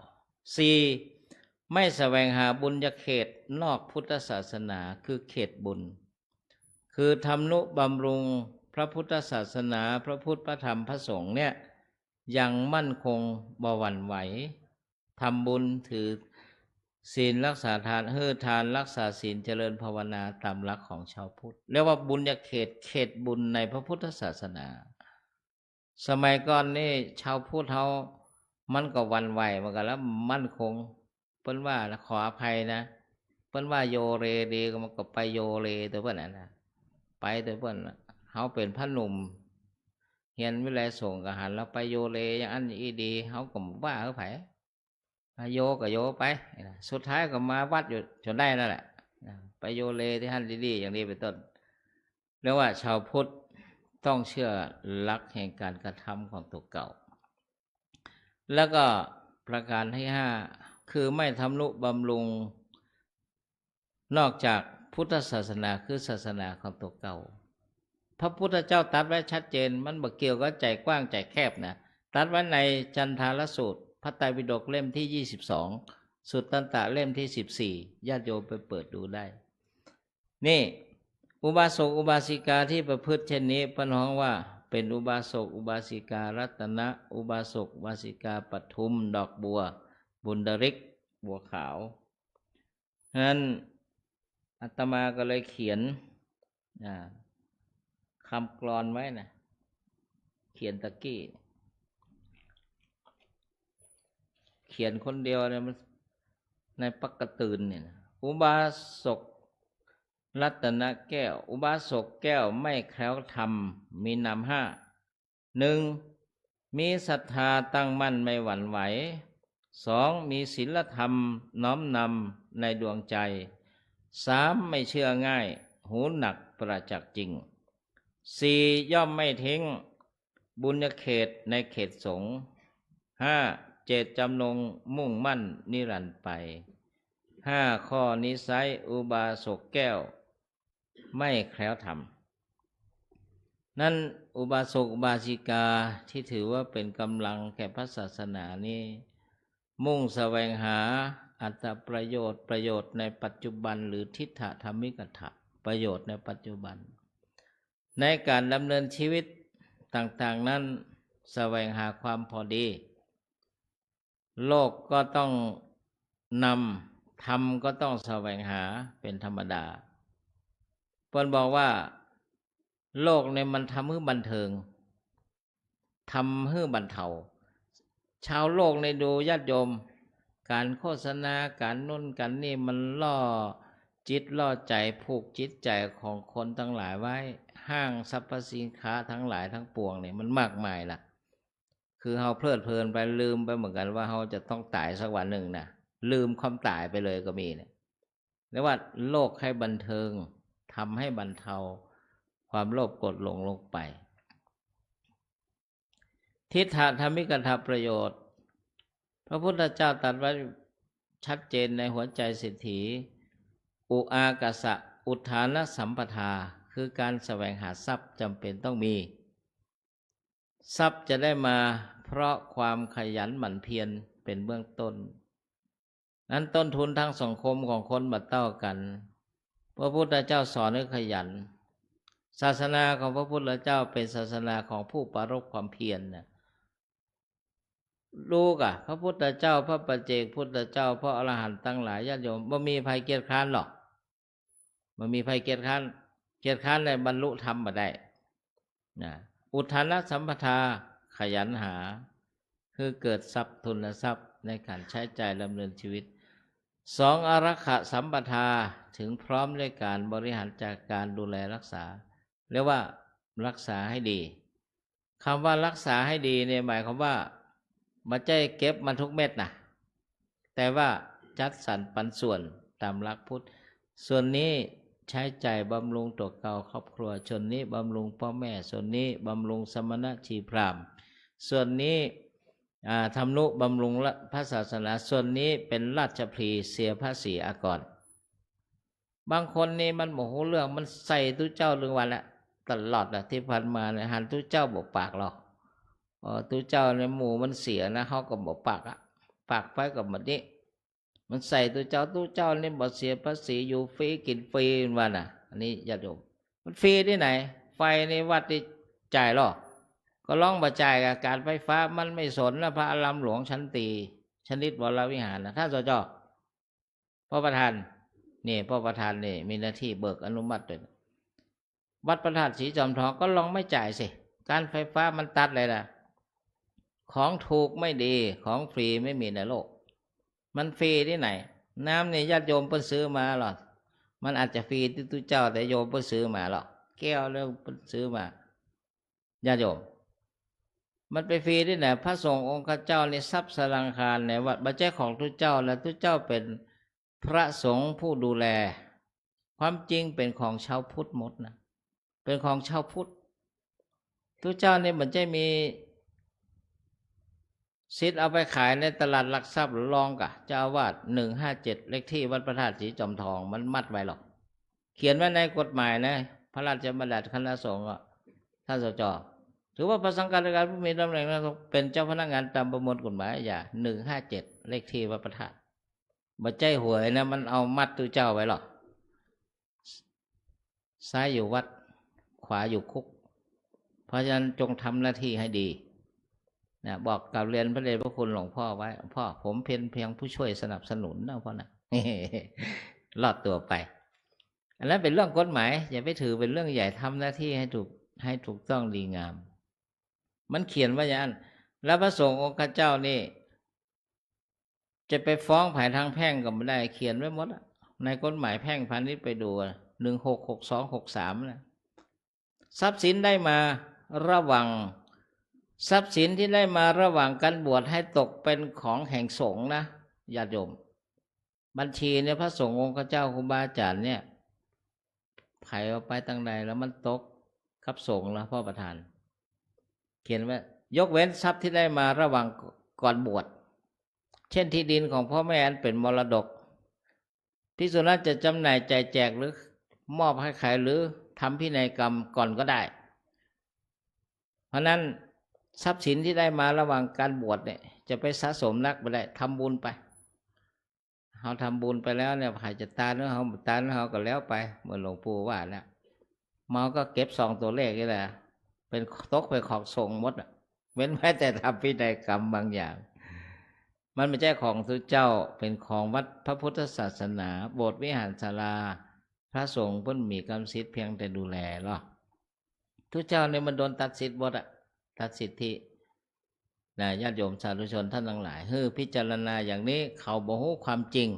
[SPEAKER 5] 4. ไม่แสวงหาบุญญาเขตนอกพุทธศาสนาคือเขตบุญคือทำนุบำรุงพระพุทธศาสนาพระพุทธพระธรรมพระสงฆ์เนี่ยยังมั่นคงบ่หวั่นไหวทำบุญถือศีลรักษาทานทานรักษาศีลเจริญภาวนาตามหลักของชาวพุทธเรียกว่าบุญญาเขตบุญในพระพุทธศาสนาสมัยก่อนนี่ชาวพุทธเขามันก็วันไหวเหมือนกันแล้วมั่นคงเพิ่นว่าขออภัยนะเพิ่นว่าโยเรดีก็มันก็ไปโยเรตัวเพิ่นนะไปตัวเพิ่นเฮาเป็นพระหนุ่มเฮียนวิไลส่งกหันแล้วไปโยเรอย่างอันอีดีเฮาก็ว่าเฮาไผโยก็โยไปสุดท้ายก็มาวัดอยู่จนได้นั่นแหละไปโยเรที่ท่านดีๆอย่างนี้เป็นต้นเรียกว่าชาวพุทธต้องเชื่อหลักแห่งการกระทำของตัวเก่าแล้วก็ประการที่5คือไม่ทำนุบำรุงนอกจากพุทธศาสนาคือศาสนาของตัวเก่าพระพุทธเจ้าตรัสไว้ชัดเจนมันบ่เกี่ยวกับใจกว้างใจแคบนะตรัสไว้ในจันทารสูตรพระไตรปิฎกเล่มที่22สุตตันตะเล่มที่14ญาติโยมไปเปิดดูได้นี่อุบาสกอุบาสิกาที่ประพฤติเช่นนี้ปนห้องว่าเป็นอุบาสกอุบาสิการัตนะอุบาสกอุบาสิกาปทุมดอกบัวบุญดริกบัวขาวฉะนั้นอาตมาก็เลยเขียนคำกลอนไว้นะเขียนตะกี้เขียนคนเดียวเนี่ยมันในปักกระตืนเนี่ยอุบาสกรัตนแก้วอุบาสกแก้วไม่แคล้วธรรมมีนาม5 1. มีศรัทธาตั้งมั่นไม่หวั่นไหว 2. มีศีลธรรมน้อมนำในดวงใจ 3. ไม่เชื่อง่ายหูหนักประจักษ์จริง 4. ย่อมไม่ทิ้งบุญญาเขตในเขตสงฆ์ 5. เจตจำนงมุ่งมั่นนิรันดร์ไป 5. ข้อนิสัยอุบาสกแก้วไม่แคล้วธรรม นั่นอุบาสกอุบาสิกาที่ถือว่าเป็นกำลังแก่พระศาสนานี้มุ่งแสวงหาอัตประโยชน์ในปัจจุบันหรือทิฏฐธรรมิกถะประโยชน์ในปัจจุบันในการดำเนินชีวิตต่างๆนั้นแสวงหาความพอดีโลกก็ต้องนำธรรมก็ต้องแสวงหาเป็นธรรมดาเพิ่นบอกว่าโลกเนี่ยมันทำให้บันเทิงทำให้บันเทาชาวโลกในดูญาติโยมการโฆษณาการนุ่นกันนี่มันล่อจิตล่อใจผูกจิตใจของคนทั้งหลายไว้ห้างสรรพสินค้าทั้งหลายทั้งปวงเนี่ยมันมากมายล่ะคือเฮาเพลิดเพลินไปลืมไปเหมือนกันว่าเฮาจะต้องตายสักวันหนึ่งนะลืมความตายไปเลยก็มีเนี่ยเรียกว่าโลกให้บันเทิงทำให้บรรเทาความโลภโกรธหลงลงไปทิฏฐธรรมิกถะประโยชน์พระพุทธเจ้าตรัสไว้ชัดเจนในหัวใจเศรษฐีอุอากสะอุทานสัมปทาคือการแสวงหาทรัพย์จำเป็นต้องมีทรัพย์จะได้มาเพราะความขยันหมั่นเพียรเป็นเบื้องต้นนั้นต้นทุนทางสังคมของคนบัดเท่ากันพระพุทธเจ้าสอนให้ขยันศาสนาของพระพุทธเจ้าเป็นศาสนาของผู้ปรารภความเพียรนะดูกะพระพุทธเจ้าพระปัจเจกพุทธเจ้าพระอรหันต์ทั้งหลายญาติโยมบ่มีภัยเกียจคร้านหรอกบ่มีภัยเกียจคร้านในบรรลุธรรมบ่ได้นะอุทานสัมปทาขยันหาคือเกิดทรัพย์ทุนทรัพย์ในการใช้จ่ายดำเนินชีวิตสองอารักขสัมปทาถึงพร้อมในการบริหารจัดการดูแลรักษาเรียกว่ารักษาให้ดีคำว่ารักษาให้ดีเนี่ยหมายความว่าไม่ใช่เก็บมันทุกเม็ดนะแต่ว่าจัดสรรปันส่วนตามหลักพุทธส่วนนี้ใช้จ่ายบำรุงตัวเก่าครอบครัวส่วนนี้บำรุงพ่อแม่ส่วนนี้บำรุงสมณชีพราหมณ์ส่วนนี้ทำนุบำรุงพระศาสนาส่วนนี้เป็นราชพลีเสียภาษีอากรบางคนนี่มันโมโหเรื่องมันใส่ตู้เจ้าเรื่องวันละตลอดนะที่ผ่านมาเนี่ยหันตู้เจ้าบอกปากหรอกตู้เจ้าในหมู่มันเสียนะเขาก็บอกปากปากไปกับมันนี้มันใส่ตู้เจ้านี่บอกเสียภาษีอยู่ฟรีกินฟรีวันน่ะอันนี้ญาติโยมมันฟรีที่ไหนไฟในวัดที่จ่ายหรอก็ร้องบ่จ่ายกับการไฟฟ้ามันไม่สนนะพระอารามหลวงชั้นตีชนิดวรวิหารนะท่านสจ.พ่อประธานนี่พ่อประธานนี่มีหน้าที่เบิกอนุมัติด้วยวัดพระธาตุศรีจอมทองก็ลองไม่จ่ายสิการไฟฟ้ามันตัดเลยนะของถูกไม่ดีของฟรีไม่มีในโลกมันฟรีที่ไหนน้ำนี่ญาติโยมเพิ่นซื้อมาหรอมันอาจจะฟรีที่ตู้เจ้าแต่โยมเพิ่นซื้อมาหรอกแก้วแล้วเพิ่นซื้อมาญาติโยมมันไปฟรีที่ไหนพระสงฆ์องค์เจ้าในทรัพย์สลังคารในวัดบัจเจกของทุกเจ้าและทุกเจ้าเป็นพระสงฆ์ผู้ดูแลความจริงเป็นของชาวพุทธหมดนะเป็นของชาวพุทธทุกเจ้านี่มันจะมีสิทธิ์เอาไปขายในตลาดหลักทรัพย์หรือลองกะเจ้าอาวาส157เลขที่วัดพระธาตุศรีจอมทองมันมัดไว้หรอกเขียนไว้ในกฎหมายนะพระราชบัญญัติคณะสงฆ์ท่านสจ.ถือว่าพระสังฆาธิการผู้มีตำแหน่งเป็นเจ้าพนักงานตามประมวลกฎหมายอย่า157เลขที่วัดพระธาตุบัจจัยหวยนะมันเอามัดตู้เจ้าไว้หรอกซ้ายอยู่วัดขวาอยู่คุกเพราะฉะนั้นจงทำหน้าที่ให้ดีนะบอกกับเรียนพระเดชพระคุณหลวงพ่อไว้พ่อผมเพียงผู้ช่วยสนับสนุนนะพ่อนะ รอดตัวไปอันนั้นเป็นเรื่องกฎหมายอย่าไปถือเป็นเรื่องใหญ่ทำหน้าที่ให้ถูกต้องดีงามมันเขียนว่าอย่างนั้นแล้วพระสงฆ์องค์เจ้านี่จะไปฟ้องผ่านทางแพ่งก็ไม่ได้เขียนไว้หมดในกฎหมายแพ่งพาณิชย์ไปดู166263นะทรัพย์สินได้มาระหว่างทรัพย์สินที่ได้มาระหว่างการบวชให้ตกเป็นของแห่งสงฆ์นะญาติโยมบัญชีเนี่ยพระสงฆ์องค์เจ้าครูบาอาจารย์เนี่ยไผ่เอาไปตั้งใดแล้วมันตกกับสงฆ์แล้วพ่อประธานเขียนว่ายกเว้นทรัพย์ที่ได้มาระหว่างก่อนบวชเช่นที่ดินของพ่อแม่อันเป็นมรดกภิกษุนั้นจะจำหน่ายจ่ายแจกหรือมอบให้ใครหรือทำพินัยกรรมก่อนก็ได้ เพราะนั้นทรัพย์สินที่ได้มาระหว่างการบวชเนี่ยจะไปสะสมนักไม่ได้ทำบุญไปเราทำบุญไปแล้วเนี่ยใครจะตายเนื้อเขาตายเนื้อเขาก็แล้วไปเหมือนหลวงปู่ว่าแล้วเมาก็เก็บซองตัวเลขนี่แหละเป็นตกไปขอบส่งหมดเว้นไว้แต่ทำพินัยกรรมบางอย่างมันไม่ใช่ของทุกเจ้าเป็นของวัดพระพุทธศาสนาโบสถ์วิหารศาลาพระสงฆ์เพิ่นมีกรรมสิทธิ์เพียงแต่ดูแลหรอทุกเจ้าเนี่ยมันโดนตัดสิทธิ์หมดตัดสิทธิญาติโยมสาธุชนท่านทั้งหลายพิจารณาอย่างนี้เขาบอกฮู้ความจริง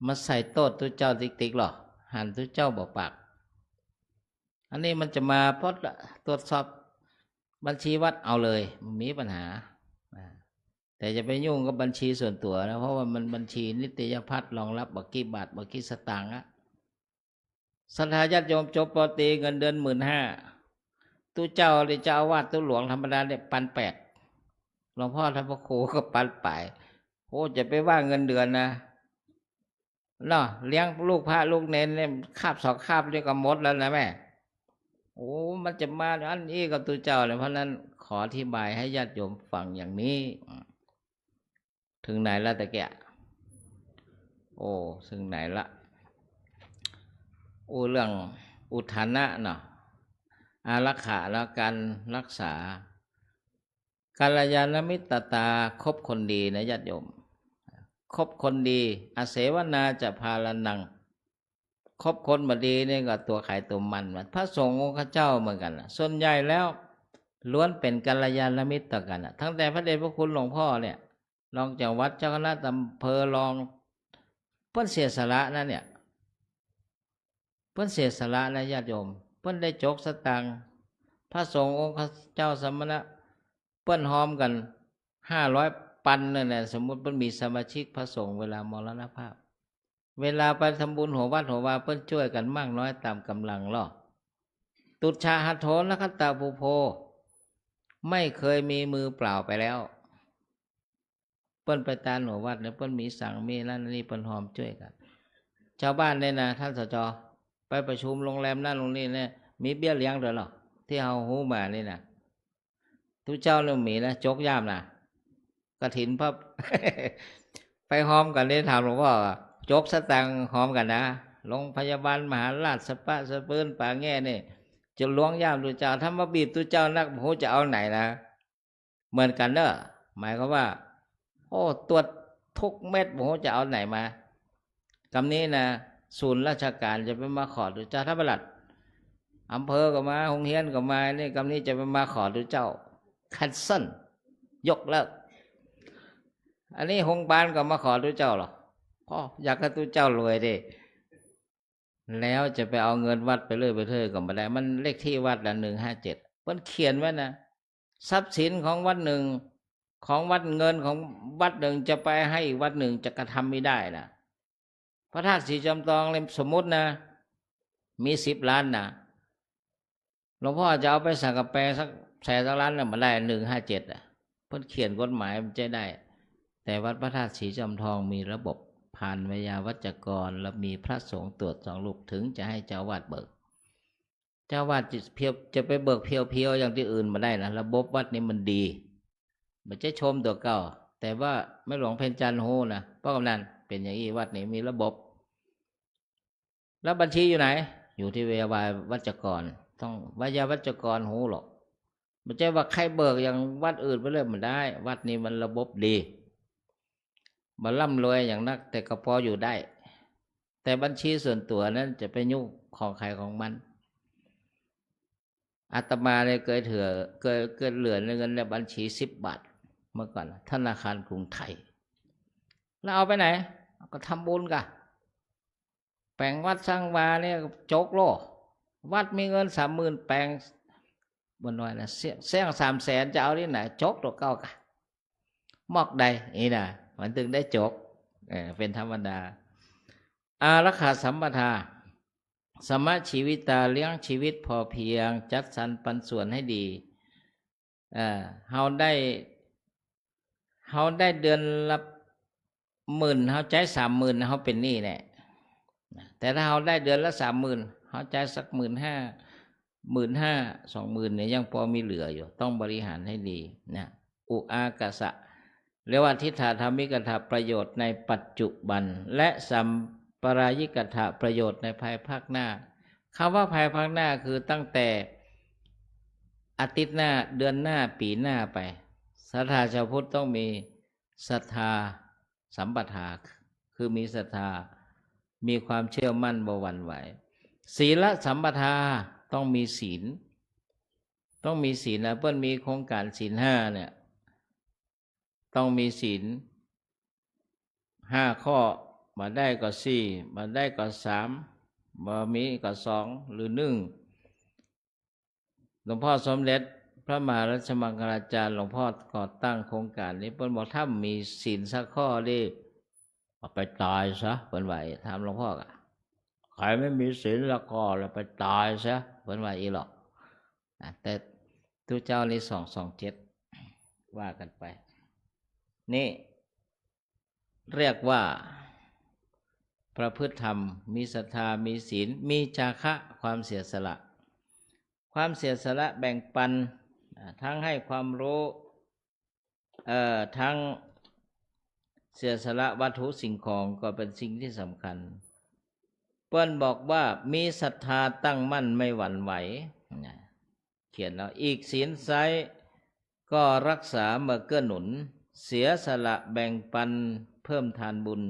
[SPEAKER 5] มาใส่โทษทุกเจ้าติ๊กๆหรอหันทุกเจ้าบอกปากอันนี้มันจะมาพอตรวจสอบบัญชีวัดเอาเลยมีปัญหาแต่จะไปยุ่งกับบัญชีส่วนตัวนะเพราะว่ามันบัญชีนิตยพัฒน์รองรับบักกี่บาทบักกี่สตางค์ศรัทธาญาติโยมจบปตรีเงินเดือน15,000ตู้เจ้าหรือเจ้าอาวาสตู้หลวงธรรมดาเนี่ย1,800หลวงพ่อท่านพระครูก็ปันไปโอ้จะไปว่าเงินเดือนนะเนาะเลี้ยงลูกพระลูกเนนเนี่ยคาบ2 คาบนี่ก็หมดแล้วนะแม่โอ้มันจะมาอันนี้กับตู้เจ้าเลยเพราะนั้นขออธิบายให้ญาติโยมฟังอย่างนี้ถึงไหนแล้วตะแกะโอ้ถึงไหนละเรื่องอุทานะเนาะอารักขาแล้วการรักษากัลยาณมิตรตาคบคนดีนะญาติโยมคบคนดีอาเสวนาจะพาลนังคบคนบดีนี่ก็ตัวไข่ตัวมันพระสงฆ์องค์เจ้าเหมือนกันส่วนใหญ่แล้วล้วนเป็นกัลยาณมิตรต่อกันทั้งแต่พระเดชพระคุณหลวงพ่อเนี่ยรองจากวัดเจ้าคณะอำเภอรองเพิ่นเสียสละนะเนี่ยเพิ่นเสียสละนะญาติโยมเพิ่นได้จกสตังค์พระสงฆ์องค์เจ้าสมณะเพิ่นหอมกัน500 ปันนั่นแหละสมมุติเพิ่นมีสมาชิกพระสงฆ์เวลามรณภาพเวลาไปทำบุญหัววัดหัววาเพิ่นช่วยกันมากน้อยตามกำลังหรอตุชาหัตโถนคตาภูโพไม่เคยมีมือเปล่าไปแล้วเปิ้นไปตามหัววัดเนี่ยเปิ้นมีสั่งมีนั่นนี่เปิ้นหอมช่วยกันชาวบ้านเนี่ยนะท่านสจ.ไปประชุมโรงแรมนั่นโรงนี้เนี่ยมีเบี้ยเลี้ยงด้วยหรอที่เฮาฮู้มานี่นะทุกเจ้าเนี่ยมีนะจกย่ามนะกฐินพับ ไปหอมกันนี่ถามหลวงพ่อจกสตังค์หอมกันนะโรงพยาบาลมหาราชสปะสะเปิ้นป่าแง่นี่จะล้วงย่ามทุกเจ้าถ้ามาบีบทุกเจ้านักโหจะเอาไหนนะเหมือนกันเด้อหมายความว่าโอ้ตรวจทุกเม็ดโหจะเอาไหนมากำนี้นะศูนย์ราชการจะไปมาขอทุกเจ้าถ้าประหลัดอำเภอก็มาโรงเรียนก็มานี่กำนี้จะไปมาขอทุกเจ้าคันเซิลยกเลิกอันนี้โรงพยาบาลก็มาขอทุกเจ้าหรอพ่ออยากให้ทุกเจ้ารวยดิแล้วจะไปเอาเงินวัดไปเลยไปเถอะก็ไม่ได้มันเลขที่วัดละ157เพิ่นเขียนไว้นะทรัพย์สินของวัดหนึ่งของวัดเงินของวัดหนึ่งจะไปให้วัดหนึ่งจะกระทำไม่ได้นะพระธาตุสีจำลองเลยสมมุตินะมี10 ล้านนะหลวงพ่อจะเอาไปสักกะแปสัก100,000 ล้านนะมันได้157เพิ่นเขียนกฎหมายมันจะได้แต่วัดพระธาตุสีจำทองมีระบบผ่านวิทยาวัจกรและมีพระสงฆ์ตรวจ2 รูปถึงจะให้เจ้าวาดเบิกเจ้าวาดจะไปเบิกเพียวๆอย่างที่อื่นมาได้นะระบบวัดนี้มันดีมันจะชมตัวเก่าแต่ว่าไม่หลวงเพ็ญจันทร์โหนะพ่อกำนันเป็นอย่างนี้วัดนี้มีระบบแล้วบัญชีอยู่ไหนอยู่ที่วิทยาวัจกรต้องวิทยาวัจกรโหหรอกมันจะว่าใครเบิกอย่างวัดอื่นไปเลยมันได้วัดนี้มันระบบดีมันร่ำรวยอย่างนักแต่ก็พออยู่ได้แต่บัญชีส่วนตัวนั้นจะไปยุ่งของใครของมันอาตมาเนี่ยเคยเหลือเงินในบัญชี10 บาทเมื่อก่อนธนาคารกรุงไทยแล้วเอาไปไหนก็ทำบุญกันแปลงวัดสร้างวาเนี่ยโจกโลวัดมีเงิน30,000แปลงบนน้อยนะเสี่ยง300,000จะเอาที่ไหนโจกตัวเก่ากันมอกใดนี่นะมันถึงได้โจกเป็นธรรมดาอารักขาสัมปทาสมะชีวิตาเลี้ยงชีวิตพอเพียงจัดสรรปันส่วนให้ดีเฮาได้เดือนละ10,000เฮาใจ30,000เฮาเป็นหนี้แน่แต่ถ้าเฮาได้เดือนละ30,000เฮาใจสัก15,000 15,000-20,000เนี่ยยังพอมีเหลืออยู่ต้องบริหารให้ดีนะอุอากาสะเรียกว่าทิฏฐธรรมิกถาประโยชน์ในปัจจุบันและสัมปรายิกถาประโยชน์ในภายภาคหน้าคำว่าภายภาคหน้าคือตั้งแต่อาทิตย์หน้าเดือนหน้าปีหน้าไปศรัทธาชาวพุทธต้องมีศรัทธาสัมปทาคือมีศรัทธามีความเชื่อมั่นบ่หวั่นไหวศีลสัมปทาต้องมีศีลต้องมีศีลนะเปิ้ลมีโครงการศีล5เนี่ยต้องมีศีล5ข้อมาได้ก็4มาได้ก็3มามีก็2หรือ1หลวงพ่อสมเด็จพระมหารัชมังคลาจารย์หลวงพ่อก่อตั้งโครงการนี้เปิ้ลบอกถ้ามีศีลสักข้อดิเอาไปตายซะเปิ้ลว่าถามหลวงพ่ออ่ะใครไม่มีศีลละข้อแล้วไปตายซะเปิ้ลว่าอีหรอกแต่ทุเจ้านี่227ว่ากันไปนี่เรียกว่าประพฤติธรรมมีศรัทธามีศีลมีจาคะความเสียสละความเสียสละแบ่งปันทั้งให้ความรู้ทั้งเสียสละวัตถุสิ่งของก็เป็นสิ่งที่สำคัญเปิ้ลบอกว่ามีศรัทธาตั้งมั่นไม่หวั่นไหวเขียนแล้วอีกศีลไซก็รักษาเมื่อเกื้อหนุนเสียสละแบ่งปันเพิ่มทานบุญ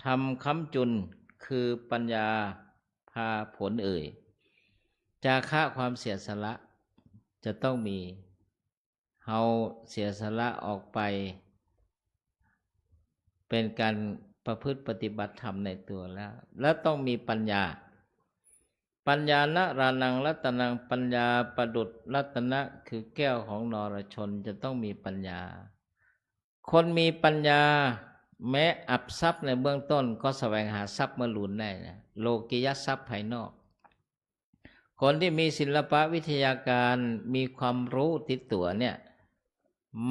[SPEAKER 5] ทำค้ำจุนคือปัญญาพาผลจาคะความเสียสละจะต้องมีเฮาเสียสละออกไปเป็นการประพฤติปฏิบัติธรรมในตัวแล้วต้องมีปัญญานะรานังรัตนังปัญญาประดุจรัตนะคือแก้วของนรชนจะต้องมีปัญญาคนมีปัญญาแม้อับทรัพย์ในเบื้องต้นก็แสวงหาทรัพย์มาหลุนได้นะโลกิยทรัพย์ภายนอกคนที่มีศิลปะวิทยาการมีความรู้ติดตัวเนี่ย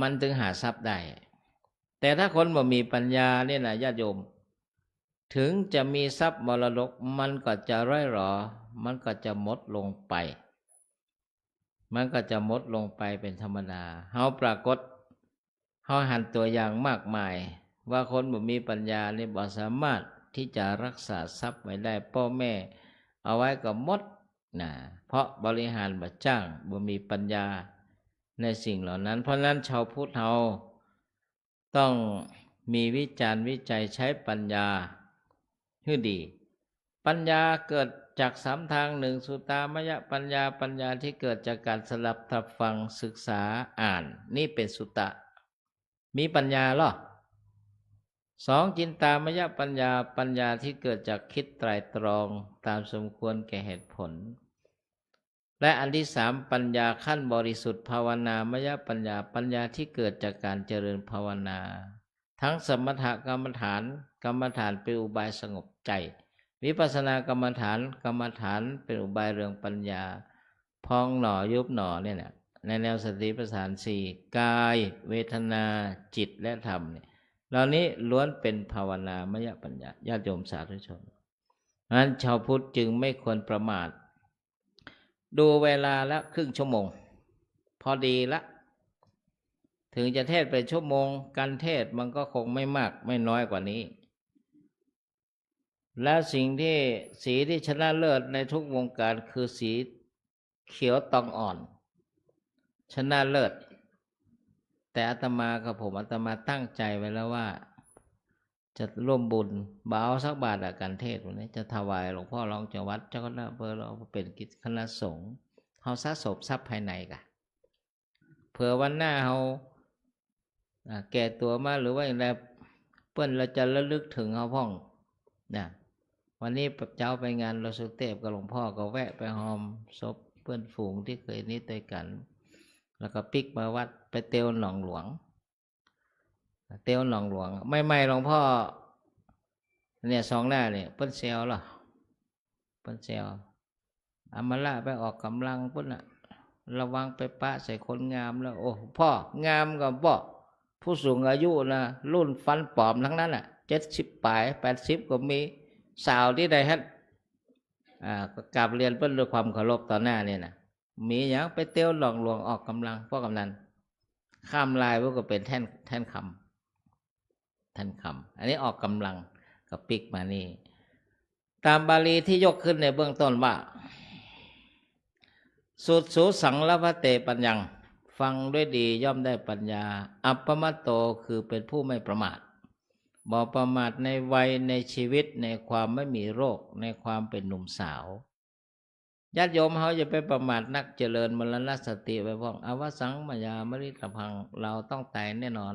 [SPEAKER 5] มันถึงหาทรัพย์ได้แต่ถ้าคนบ่มีปัญญาเนี่ยนะญาติโยมถึงจะมีทรัพย์มรดกมันก็จะร่อยหรอมันก็จะหมดลงไปเป็นธรรมดาเฮาปรากฏเฮาหันตัวอย่างมากมายว่าคนบ่มีปัญญานี่บ่สามารถที่จะรักษาทรัพย์ไว้ได้พ่อแม่เอาไว้ก็หมดเพราะบริหารบ่จ้างบ่มีปัญญาในสิ่งเหล่านั้นเพราะนั้นชาวพุทธเฮาต้องมีวิจารณ์วิจัยใช้ปัญญาให้ดีปัญญาเกิดจาก3ทาง1สุตามยปัญญาที่เกิดจากการสลับทับฟังศึกษาอ่านนี่เป็นสุตะมีปัญญาหรอ2จินตามยปัญญาที่เกิดจากคิดไตร่ตรองตามสมควรแก่เหตุผลและอันที่3ปัญญาขั้นบริสุทธิ์ภาวนามยปัญญาที่เกิดจากการเจริญภาวนาทั้งสมถกรรมฐานเป็นอุบายสงบใจวิปัสสนากรรมฐานเป็นอุบายเรื่องปัญญาพองหน่อยุบหน่อเนี่ยนะในแนวสติปัฏฐาน4กายเวทนาจิตและธรรมเนี่ยเหล่านี้ล้วนเป็นภาวนามยปัญญาญาติโยมสาธุชนงั้นชาวพุทธจึงไม่ควรประมาทดูเวลาละครึ่งชั่วโมงพอดีละถึงจะเทศไปชั่วโมงการเทศมันก็คงไม่มากไม่น้อยกว่านี้และสีที่ชนะเลิศในทุกวงการคือสีเขียวตองอ่อนชนะเลิศแต่อาตมากับผมอาตมาตั้งใจไว้แล้วว่าจะร่วมบุญบ่าวสักบาทการเทศวันนี้จะถวายหลวงพ่อรองจังหวัดเจ้าคณะอำเภอเราเป็นกิจคณะสงฆ์เฮาสะสมทรัพย์ภายในกะเผื่อวันหน้าเฮาแก่ตัวมาหรือว่าอย่างไรเปิ้นเราจะระลึกถึงเฮาพ่องนะวันนี้เจ้าไปงานเราสุเทพกับหลวงพ่อก็แวะไปหอมศพเพื่อนฝูงที่เคยนิด้วยกันแล้วก็ปิกมาวัดไปเตียวหนองหลวงไม่หลวงพ่อเนี่ย2หน้าเนี่ยเปิ้นเซลเหรอเปิ้นเซลอามาละไปออกกำลังเปิ้นน่ะระวังไปปะใส่คนงามแล้วโอ้พ่องามกับพ่อผู้สูงอายุนะรุ่นฟันปลอมทั้งนั้นน่ะ70ปลาย80ก็มีสาวที่ใดฮะ ก็กราบเรียนเพิ่นด้วยความเคารพต่อหน้าเนี่ยนะมีอย่างไปเตี้ยวหลอกลวงออกกำลังพวกกำนันข้ามลายพวกก็เป็นแท่นคำอันนี้ออกกำลังก็ปิกมานี่ตามบาลีที่ยกขึ้นในเบื้องต้นว่าสุดสูสังละพะเตปัญญังฟังด้วยดีย่อมได้ปัญญาอัปปมัตโตคือเป็นผู้ไม่ประมาทบ่ประมาทในวัยในชีวิตในความไม่มีโรคในความเป็นหนุ่มสาวญาติโยมเขาจะไปประมาทนักเจริญมรณสติไปพ้องอวสังมยามริตพังเราต้องตายแน่นอน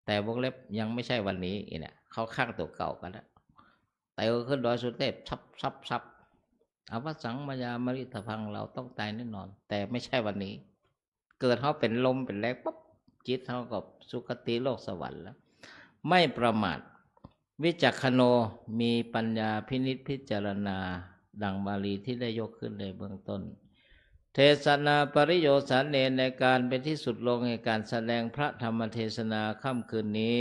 [SPEAKER 5] แต่วงเล็บยังไม่ใช่วันนี้อีเนี่ยเขาข้างตัวเก่ากันแล้วแต่ขึ้นดอยสุเทพซับอวสังมยามริตพังเราต้องตายแน่นอนแต่ไม่ใช่วันนี้เกิดเขาเป็นลมเป็นแรงปุ๊บจิตเขากับสุคติโลกสวรรค์แล้วไม่ประมาทวิจักขโนมีปัญญาพินิจพิจารณาดังบาลีที่ได้ยกขึ้นในเบื้องต้นเทศนาปริโยสานเนในการเป็นที่สุดลงในการแสดงพระธรรมเทศนาค่ำคืนนี้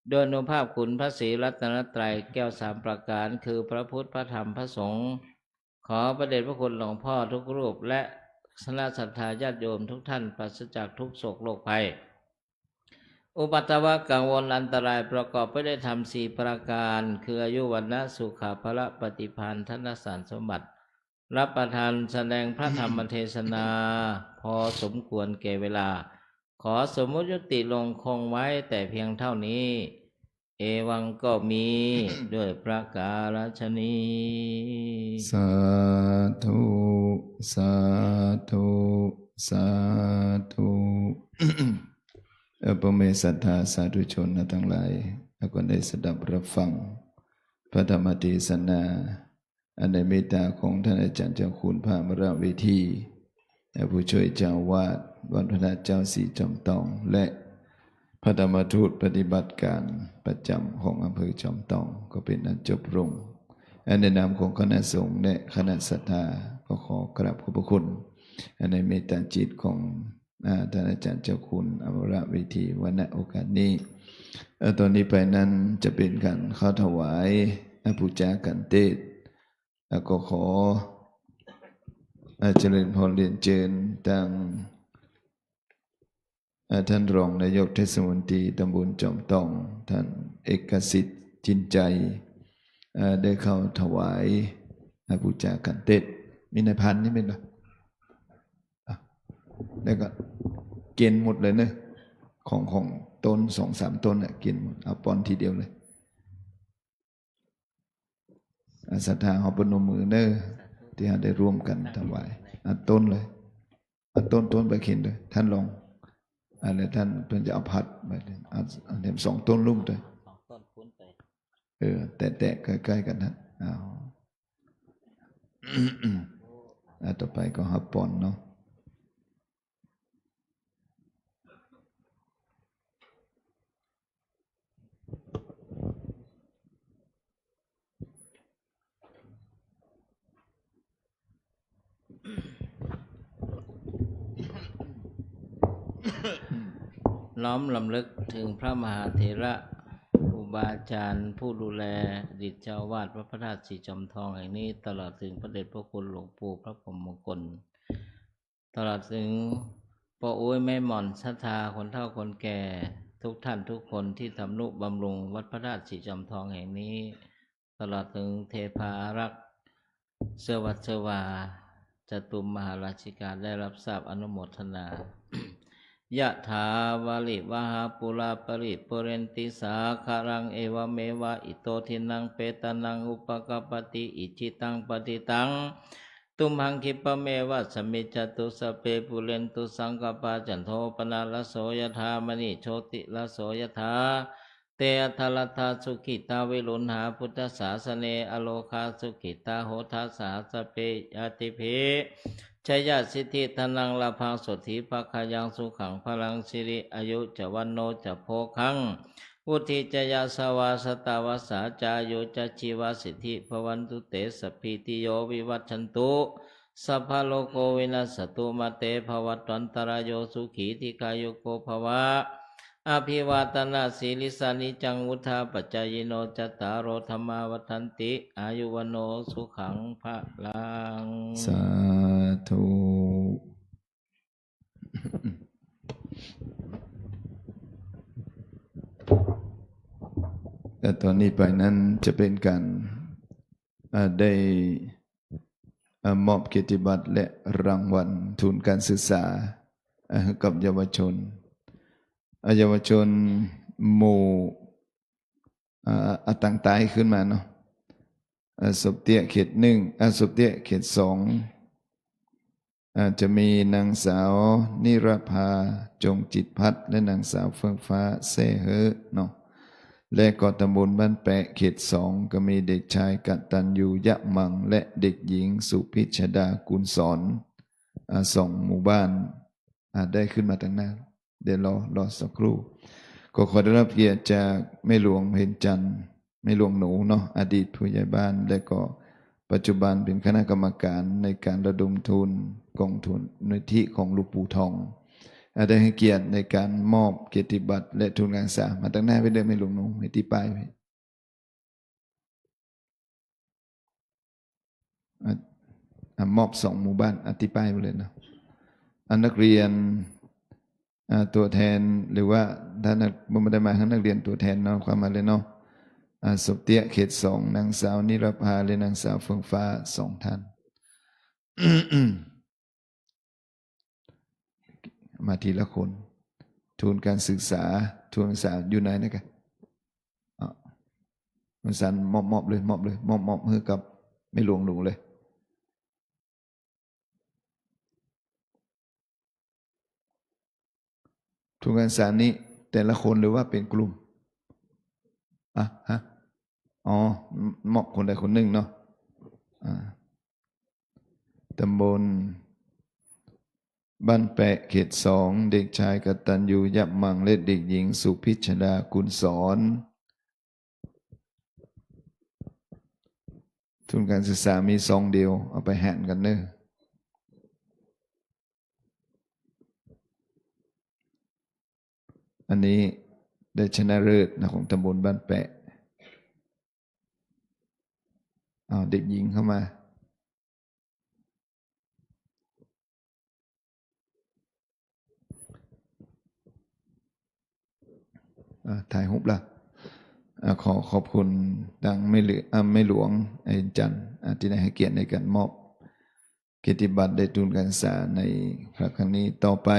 [SPEAKER 5] โดยอนุภาพคุณพระศรีรัตนตรัยแก้วสามประการคือพระพุทธพระธรรมพระสงฆ์ขอพระเดชพระคุณหลวงพ่อทุกรูปและคณะศรัทธาญาติโยมทุกท่านปราศจากทุกโศกโรคภัยอุปัตตวะกังวลอันตรายประกอบไปด้วยธรรมสี่ประการคืออายุวันนะสุขภละปฏิภาณธนสารสมบัติรับประทานแสดงพระธรรมเทศนาพอสมควรแก่เวลาขอสมมุติยุติลงคงไว้แต่เพียงเท่านี้เอวังก็มีด้วยประการฉนี้
[SPEAKER 1] สาธุสาธุสาธุ พระเมตศรัทธาสาธุชนทั้งหลายแล้วก็ได้สดับรับฟังพระธรรมเทศนาอันในเมตตาของท่านอาจารย์เจ้าคุณพระมราวิธีและผู้ช่วยเจ้าวาดวัดพระเจ้าศรีจอมทองและพระธรรมทูตปฏิบัติการประจำของอำเภอจอมทองก็เป็นอันจบลงในนามของคณะสงฆ์และคณะศรัทธาก็ขอกราบขอบพระคุณในเมตตาจิตของท่านอาจารย์เจ้าคุณอมรวิธีวันณโอกาสนี้ตอนนี้ไปนั้นจะเป็นการเข้าถวายบูชากันเทศก็ขอเจริญพรเรียนเชิญทางท่านรองนายกเทศมนตรีตำบลจอมทองท่านเอกสิทธิ์จินใจได้เข้าถวายบูชากันเทศมีนายพันนี่เป็นหรอแล้วก็เกินหมดเลยเนะของต้น2-3 ต้นเกินหมดเอาปอนทีเดียวเลยศรัทธาเอาปนมมือเนอที่ได้ร่วมกันถวายต้นเลยต้นไปเข็นเลยท่านลองอะไรท่านเพิ่นจะเอาผัดไปเอาเต็ม2 ต้นลุ่มเลยแตะใกล้ๆกันนะต่อไปก็หับปอนเนาะ
[SPEAKER 5] น้อมลำลึกถึงพระมหาเถระครูบาอาจารย์ผู้ดูแลอดีตเจ้าวาดวัดพระธาตุศรีจอมทองแห่งนี้ตลอดถึงพระเดชพระคุณหลวงปู่พระพรหมมงคลตลอดถึงพ่ออุ้ยแม่หม่อนศรัทธาคนเฒ่าคนแก่ทุกท่านทุกคนที่ทำนุบำรุงวัดพระธาตุศรีจอมทองแห่งนี้ตลอดถึงเทพาอารักษ์เสวัสวาจตุมมหาราชิกาได้รับทราบอนุโมทนายะถาวาลิวหาปุราปริปุเรนติสาคารังเอวเมวะอิโตทินังเปตานังอุปกปปติอิจิตังปฏิตังตุมหังคิปะเมวะสมิจจตุสเปปุเรนตุสังกปาจันโทปนาลโสยถามณิโชติลโสยถาเตอัทลัทธาสุขิตาวิรุณหาพุทธศาสเนอโลคาสุขิตาโหทัสสาสเปยติเพชยสิทธิธนังลาภังสถิภคายังสุขังพลังสิริอายุจวันโนจะโพคังวุธิจยาสวาสตาวสาจายุจชีวสิทธิภวันตุเตสพพิติโยวิวัชชันตุสัพพะโลกวินัสตุมาเตภวัตวันตรายโยสุขีทิกายุโกภวะ อภิวาตนาสีลิสานิจังวุธาปัจจายโนจัตตารโอธรรมาวัฏันติอายุวโนสุขังพะลัง
[SPEAKER 1] สาธุแต่ตอนนี้ไปนั้นจะเป็นการได้มอบเกียรติบัตรและรางวัลทุนการศึกษาให้กับเยาวชนเยาวชนหมู่ต่างตายขึ้นมาเนาะศพเตี้ยเขตหนึ่งศพเตี้ยเขตสองจะมีนางสาวนิรภาจงจิตพัฒน์และนางสาวเฟื่องฟ้าเซ่เฮอเนาะและก็ตำบลบ้านแปะเขตสองก็มีเด็กชายกตัญญูยะมังและเด็กหญิงสุพิชดากุลสอนสองหมู่บ้านได้ขึ้นมาตั้งหน้าเดี๋ยวรอสักครู่ก็ขอได้รับเกียรติจากแม่หลวงเพ็ญจันทร์แม่หลวงหนูเนาะอดีตผู้ใหญ่บ้านและก็ปัจจุบันเป็นคณะกรรมการในการระดมทุนกองทุนนิธิของหลวงปู่ทองได้ให้เกียรติในการมอบเกียรติบัตรและทุนการศึกษามาตั้งหน้าไปเดินแม่หลวงหนูให้ที่ป้ายไปมอบสองหมู่บ้านอธิป้ายไปเลยนะนักเรียนตัวแทนหรือว่าถ้าไม่ได้มาทั้งนักเรียนตัวแทนเนาะความมาเลยเนาะศพเตี้ยเขตสองนางสาวนิรภาและนางสาวเฟื่องฟ้าสองท่าน มาทีละคนทุนการศึกษาทุนการศึกษาอยู่ไหนนะครับมันสันมอบเลยมอบให้กับไม่หลวงหนูเลยทุนการศึกษานี้แต่ละคนหรือว่าเป็นกลุ่มมอบคนใดคนหนึ่งเนาะตำบลบ้านแปะเขตสองเด็กชายกตัญญูยะมังและเด็กหญิงสุพิชดากุลสอนทุนการศึกษามีซองเดียวเอาไปแห่กันเนอะอันนี้ได้ชนะเลิศนะของตำบลบ้านแปะเด็กหญิงเข้ามาถ่ายรูปละขอขอบคุณดังไม่หลวงไอ้จันทร์ที่ได้ให้เกียรติในการมอบเกียรติบัตรได้ทุนการศึกษาในครั้งนี้ต่อไป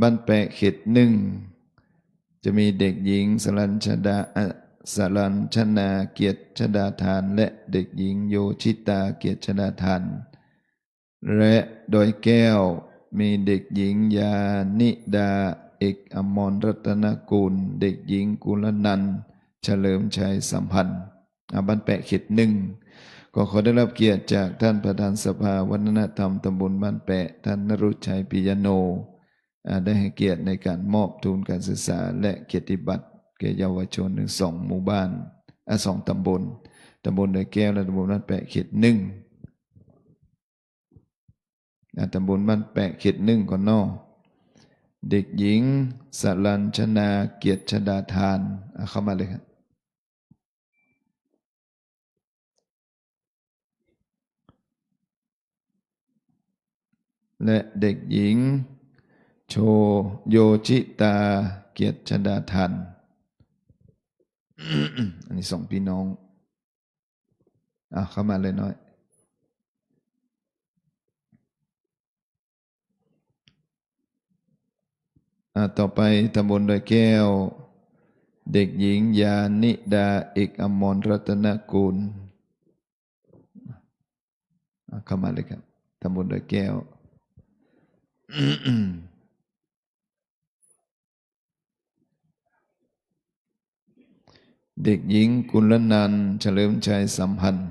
[SPEAKER 1] บ้านแปะเขตหนึ่งจะมีเด็กหญิงสรัญชนาเกียรติชดาธานและเด็กหญิงโยชิตาเกียรติชดาธานและโดยแก้วมีเด็กหญิงยานิดาเอกอมรรัตนกุลเด็กหญิงกุลนันท์เฉลิมชัยสัมพันธ์บ้านแปะเขตหนึ่งก็ขอได้รับเกียรติจากท่านประธานสภาวัฒนธรรมตำบลบ้านแปะท่านนรุชัยปิยโนได้ให้เกียรติในการมอบทุนการศึกษาและเกียรติบัตรแก่เยาวชนถึงสองหมู่บ้านสองตำบลโดยแก้วและตำบลบ้านแปะเขตหนึ่งตำบลบ้านแปะเขตหนึ่งก่อนนอกเด็กหญิงสรัญชนาเกียรติชดาธานเข้ามาเลยครับและเด็กหญิงโชโยชิตาเกียรติชดาธานอันนี้สองพี่น้องเข้ามาเลยน้อยต่อไปตำบลดอยแก้วเด็กหญิงยานิดาเอกอมรรัตนกุลเข้ามาเลยครับตำบลดอยแก้วเด็กหญิงกุลนันท์เฉลิมชัยสัมพันธ์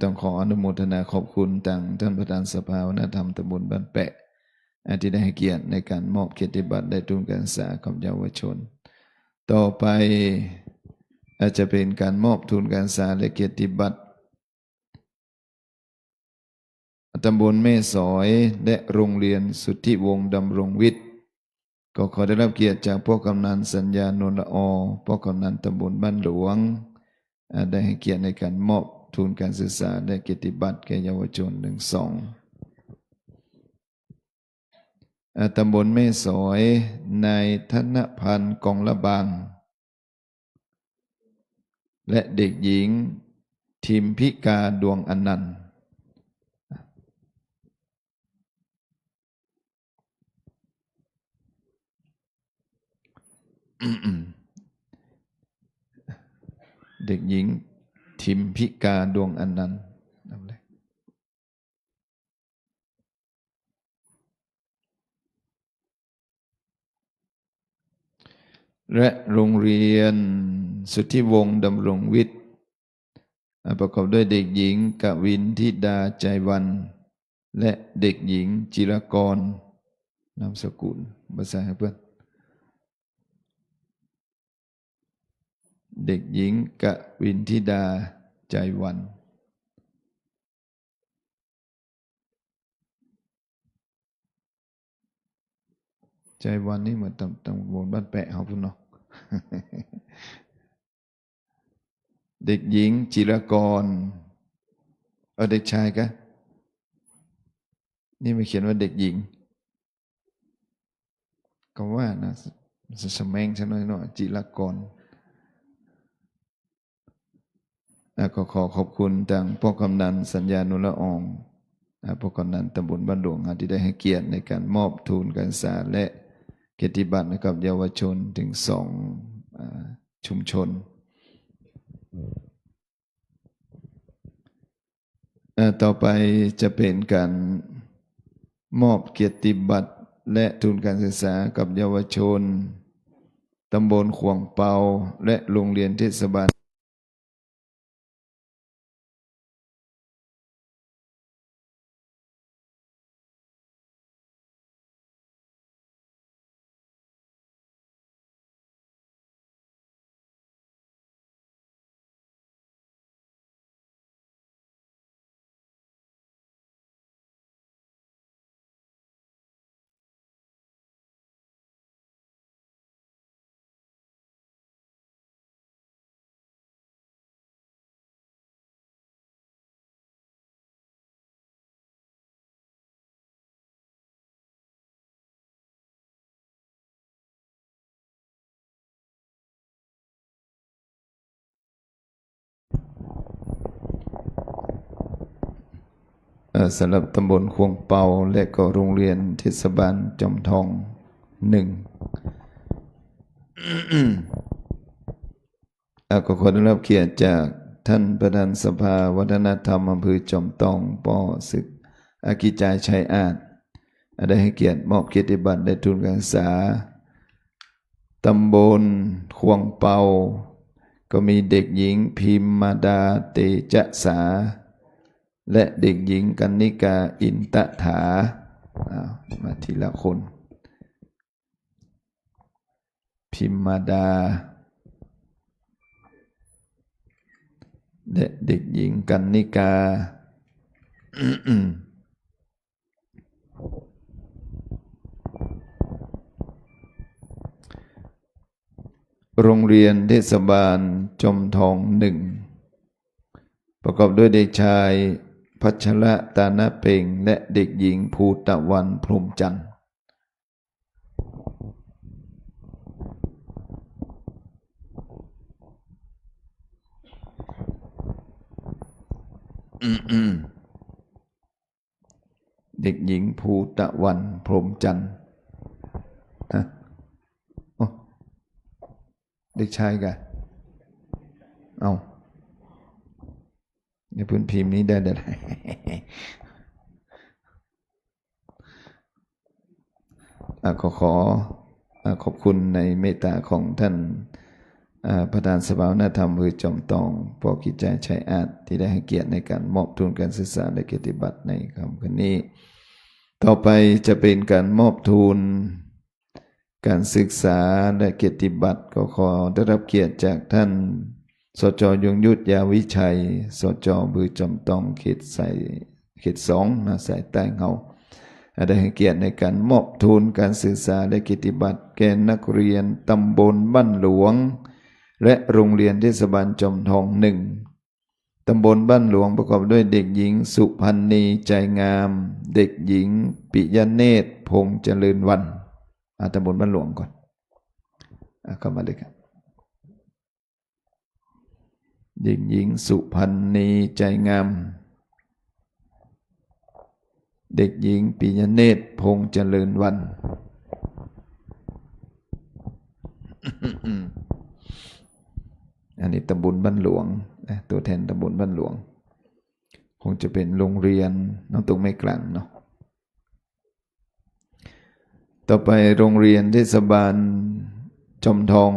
[SPEAKER 1] ต้องขออนุโมทนาขอบคุณทางท่านประธานสภาวัฒนธรรมตำบลบ้านแปะ ที่ได้ให้เกียรติในการมอบเกียรติบัตรและทุนการศึกษาของเยาวชนต่อไปอาจจะเป็นการมอบทุนการศึกษาและเกียรติบัตรตำบลแม่สอยและโรงเรียนสุทธิวงศ์ดำรงวิทย์ก็ขอได้รับเกียรติจากพ่อกำนันสัญญานนละอพ่อกำนันตำบลบ้านหลวงได้ให้เกียรติในการมอบทุนการศึกษาและเกียรติบัตรแก่เยาวชน12ตำบลแม่สอยนายธนพันธ์กองละบางและเด็กหญิงทิมพิกาดวงอนันต์เด็กหญิงทิมพิกาดวงอนันต์และโรงเรียนสุทธิวงศ์ดำรงวิทย์ประกอบด้วยเด็กหญิงกวินธิดาใจวันและเด็กหญิงจิรกรนามสกุลภาษาให้เพื่อนเด็กหญิงกวินธิดาใจวันใจวันนี่เหมือนตำบลบ้านแปะเขาพุ่นเนาะ เด็กหญิงจิรกรเด็กชายกะนี่ไม่เขียนว่าเด็กหญิงก็ว่านะสมังฉันหน่อยเนาะจิรกรก็ขอขอบคุณทางพ่อกำนันสัญญานุละอองพ่อกำนันตำบลบ้านหลวงที่ได้ให้เกียรติในการมอบทุนการศึกษาและเกียรติบัตรให้กับเยาวชนถึง2ชุมชนต่อไปจะเป็นการมอบเกียรติบัตรและทุนการศึกษากับเยาวชนตำบลขวงเปาและโรงเรียนเทศบาลสำหรับตำบลขวงเปาและก็โรงเรียนเทศบาลจอมทอง1 ก็ขอได้รับเกียรติจากท่านประธานสภาวัฒนธรรมอำเภอจอมทองป.ศึกอากิจายชัยอาจได้ให้เกียรติมอบเกียรติบัตรและทุนการศึกษาตำบลขวงเปาก็มีเด็กหญิงพิมมาดาเตจสาและเด็กหญิงกันนิกาอินตถามาทีละคนพิมมาดาและเด็กหญิงกันนิกา โรงเรียนเทศบาลจอมทอง1ประกอบด้วยเด็กชายพัชระตานะเป่งและเด็กหญิงภูตะวันพรหมจันทร์เด็กหญิงภูตะวันพรหมจันทร์เด็กชายกะเอาในพื้นพิมพ์นี้ได้แต่ขอขอบคุณในเมตตาของท่านประธานสภาวัฒนธรรมอำเภอจอมทองป.กิจจายชัยอาจที่ได้ให้เกียรติในการมอบทุนการศึกษาและเกียรติบัตรในคำนี้ ต่อไปจะเป็นการมอบทุนการศึกษาและเกียรติบัตรก็ขอได้รับเกียรติจากท่านสจ.ยงยุทธยาวิชัยสจ.บือจอมตองเขต2นะสายใต้เฮาได้ให้เกียรติในการมอบทุนการศึกษาและเกียรติบัตรแก่นักเรียนตำบลบ้านหลวงและโรงเรียนเทศบาลจอมทอง1ตำบลบ้านหลวงประกอบด้วยเด็กหญิงสุพันณีใจงามเด็กหญิงปิยเนตรพงษ์เจริญวันตำบลบ้านหลวงก่อนเข้ามาเลยครับเด็กหญิงสุพันณีใจงามเด็กหญิงปิยเนตรพงษ์เจริญวัน อันนี้ตำบลบ้านหลวงตัวแทนตำบลบ้านหลวงคงจะเป็นโรงเรียนน้องตรงไม่กลางเนาะต่อไปโรงเรียนเทศบาลจอมทอง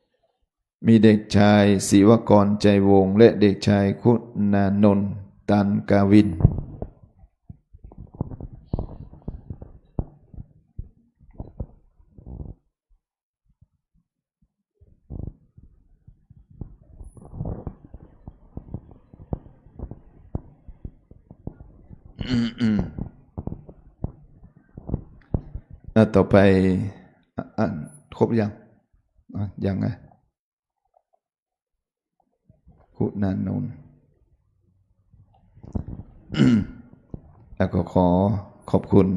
[SPEAKER 1] 1มีเด็กชายศิวกรใจวงศ์และเด็กชายคุณานนท์ตันกาวินต่อไปครบยังยังไงคุณานนท์แล้วก็ขอขอบคุณ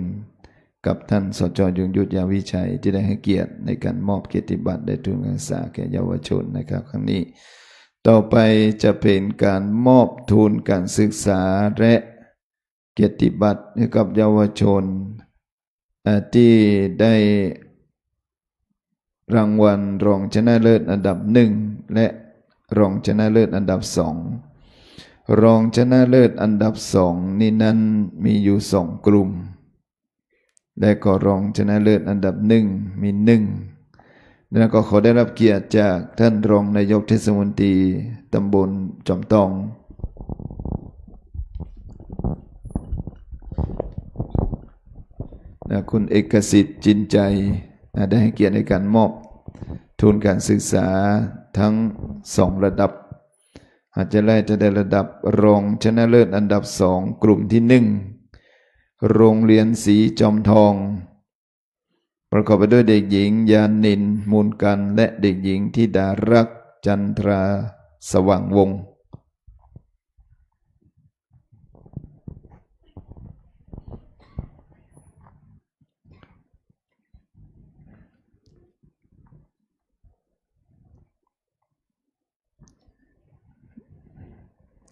[SPEAKER 1] กับท่านสจ.ยงยุทธยาวิชัยที่ได้ให้เกียรติในการมอบเกียรติบัตรได้ทุนการศึกษาแก่เยาวชนนะครับครั้งนี้ต่อไปจะเป็นการมอบทุนการศึกษาและเกียรติบัตรให้กับเยาวชนที่ได้รางวัลรองชนะเลิศอันดับ1และรองชนะเลิศอันดับ2รองชนะเลิศอันดับ2นี่นั้นมีอยู่2กลุ่มและก็รองชนะเลิศอันดับ1มี1แล้วก็ขอได้รับเกียรติจากท่านรองนายกเทศมนตรีตำบลจอมทองคุณเอกสิทธิ์จินใจได้ให้เกียรติในการมอบทุนการศึกษาทั้ง2ระดับอาจจะได้ระดับรองชนะเลิศอันดับ2กลุ่มที่1โรงเรียนศรีจอมทองประกอบไปด้วยเด็กหญิงยานินมูลกันและเด็กหญิงธิดารักษ์จันทราสว่างวงศ์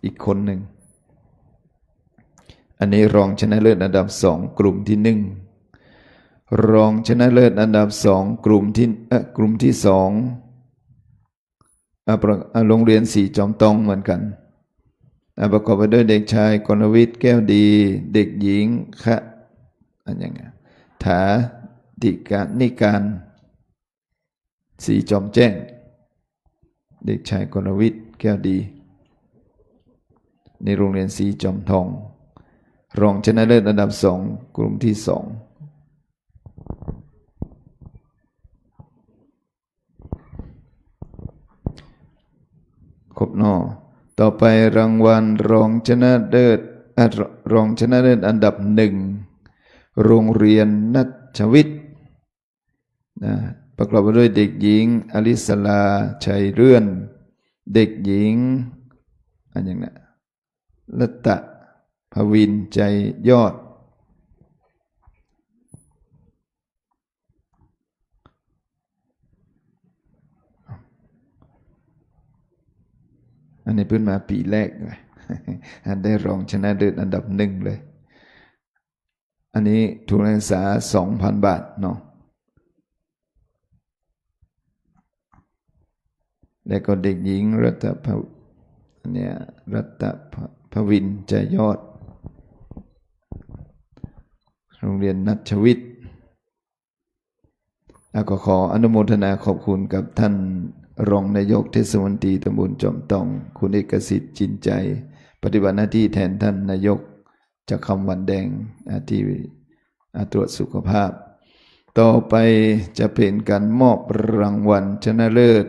[SPEAKER 1] อีกคนหนึ่งอันนี้รองชนะเลิศอันดับ2กลุ่มที่1รองชนะเลิศอันดับ2กลุ่มที่2โรงเรียนศรีจอมทองเหมือนกันประกอบไปด้วยเด็กชายกรณวิทย์แก้วดีเด็กหญิงถาดิกานิการศรีจอมแจ้งเด็กชายกรณวิทย์แก้วดีในโรงเรียนศรีจอมทองรองชนะเลิศอันดับ2กลุ่มที่2ครบนอต่อไปรางวัลรองชนะเลิศอันดับ1โรงเรียนนัชวิทย์ประกอบไปด้วยเด็กหญิงอลิสลาชัยเรื่อนเด็กหญิงรัตภวินใจยอดอันนี้เพิ่งมาปีแรกเลย ได้รองชนะเลิศอันดับ1เลยอันนี้ทุนการศึกษา 2,000 บาทเนาะแล้วก็เด็กหญิงรัตภวินใจยอดโรงเรียนนัชวิทย์ก็ขออนุโมทนาขอบคุณกับท่านรองนายกเทศมนตรีตำบลจอมทองคุณเอกสิทธิ์จินใจปฏิบัติหน้าที่แทนท่านนายก จากคำวันแดงที่ตรวจสุขภาพ ต่อไปจะเป็นการมอบรางวัลชนะเลิศ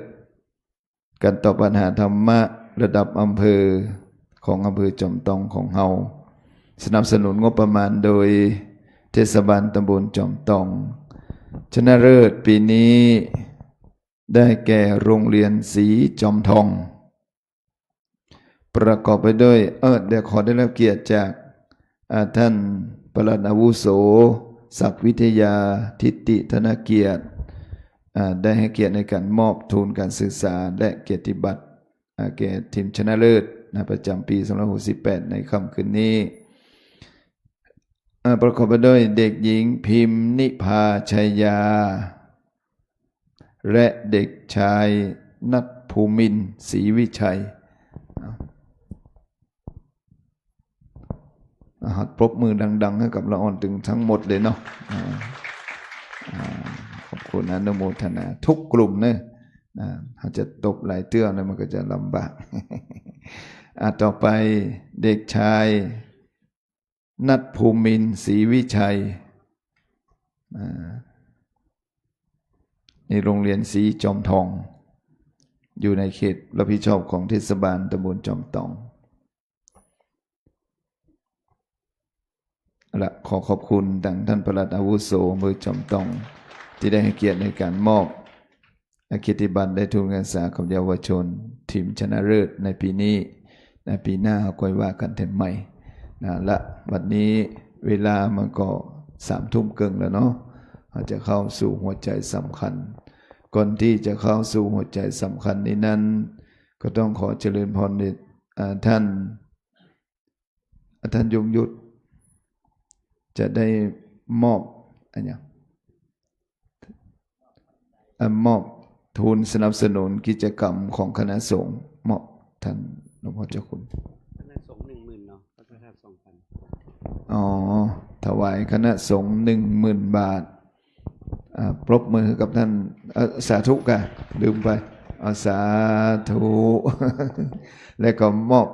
[SPEAKER 1] การตอบปัญหาธรรมะระดับอำเภอของอำเภอจอมตองของเฮาสนับสนุนงบประมาณโดยเทศบาลตำบลจอมตองชนะเลิศปีนี้ได้แก่โรงเรียนศรีจอมทองประกอบไปด้วยเดี๋ยวขอได้รับเกียรติจากท่านปลัดอาวุโสศักดิ์วิทยาทิติธนเกียรติได้ให้เกียรติในการมอบทุนการศึกษาและเกียรติบัตรแก่ทีมชนะเลิศประจำปี2568ในค่ำคืนนี้ประกอบไปด้วยเด็กหญิงพิมพ์นิพาชัยยาและเด็กชายนัทภูมินทร์ศรีวิชัยหัดปรบมือดังๆให้กับละอ่อนตึงทั้งหมดเลยเนาะขอบคุณอนุโมทนาทุกกลุ่มเนอะอาจจะตบหลายเตื้อเลยมันก็จะลำบากต่อไปเด็กชายนัทภูมินทร์ศรีวิชัยในโรงเรียนศรีจอมทองอยู่ในเขตรับผิดชอบของเทศบาลตำบลจอมทองละขอขอบคุณดังท่านปลัดอาวุโสอำเภอจอมทองที่ได้ให้เกียรติในการมอบเกียรติบัตรได้ทุนการศึกษากับเยาวชนทีมชนะเลิศในปีนี้ในปีหน้าค่อยว่ากันเต็มใหม่และวันนี้เวลามันก็21:30แล้วเนาะเราจะเข้าสู่หัวใจสำคัญก่อนที่จะเข้าสู่หัวใจสำคัญนี้นั้นก็ต้องขอเจริญพรท่านยงยุทธจะได้มอบมอบทุนสนับสนุนกิจกรรมของคณะสงฆ์มอบท่านหลวงพ่อเจ้าคุณ
[SPEAKER 6] คณะสงฆ์10,000เนาะพระธาตุ2,000
[SPEAKER 1] ถวายคณะสงฆ์10,000 บาทปรบมือกับท่านสาธุกันลืมไปสาธุ และก็มอบ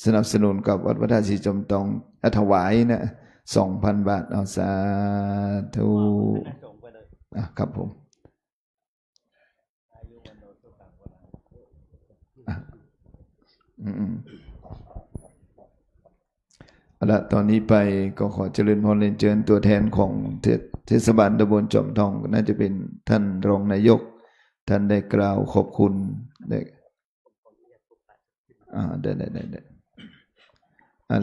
[SPEAKER 1] สนับสนุนกับวัดพระธาตุศรีจอมทองถวายนะ2,000 บาทสาธุครับผมละตอนนี้ไปก็ขอเจริญพรเรียนเชิญตัวแทนของเทศบาลตำบลจอมทองน่าจะเป็นท่านรองนายกท่านได้กล่าวขอบคุณได้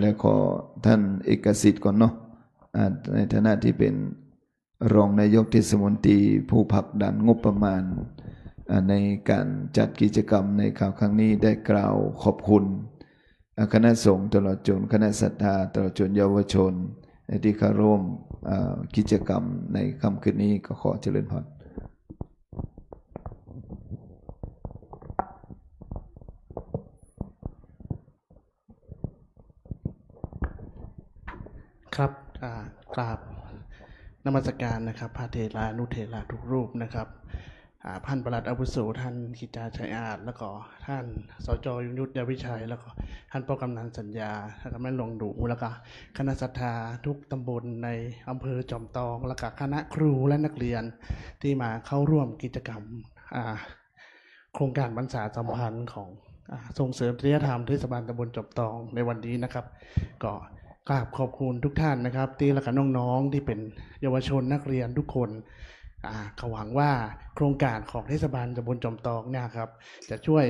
[SPEAKER 1] แล้วขอท่านเอกสิทธิ์ก่อนเนาะในฐานะที่เป็นรองนายกเทศมนตรีผู้ผลักดันงบประมาณในการจัดกิจกรรมในคราวครั้งนี้ได้กล่าวขอบคุณคณะสงฆ์ตลอดจนคณะศรัทธาตลอดจนเยาวชนที่เข้าร่วมกิจกรรมในค่ำคืนนี้ก็ขอเจริญพร
[SPEAKER 6] ครับกราบนมัสการนะครับพระเถรานุเถระทุกรูปนะครับท่านปลัดอาวุโสท่านกิจจาชัยอาจแล้วก็ท่านสจ.ยงยุทธยาวิชัยแล้วก็ท่านป้อกำนันสัญญาแล้วก็แม่หลวงดูแล้วก็คณะศรัทธาทุกตำบลในอำเภอจอมทองแล้วก็คณะครูและนักเรียนที่มาเข้าร่วมกิจกรรมโครงการบรรษาสัมพันธ์ของส่งเสริมจริยธรรมเทศบาลตำบลจอมทองในวันนี้นะครับก็กราบขอบคุณทุกท่านนะครับที่และก็น้องๆที่เป็นเยาวชนนักเรียนทุกคนเขาหวังว่าโครงการของเทศบาลตำบลจอมทองเนี่ยครับจะช่วย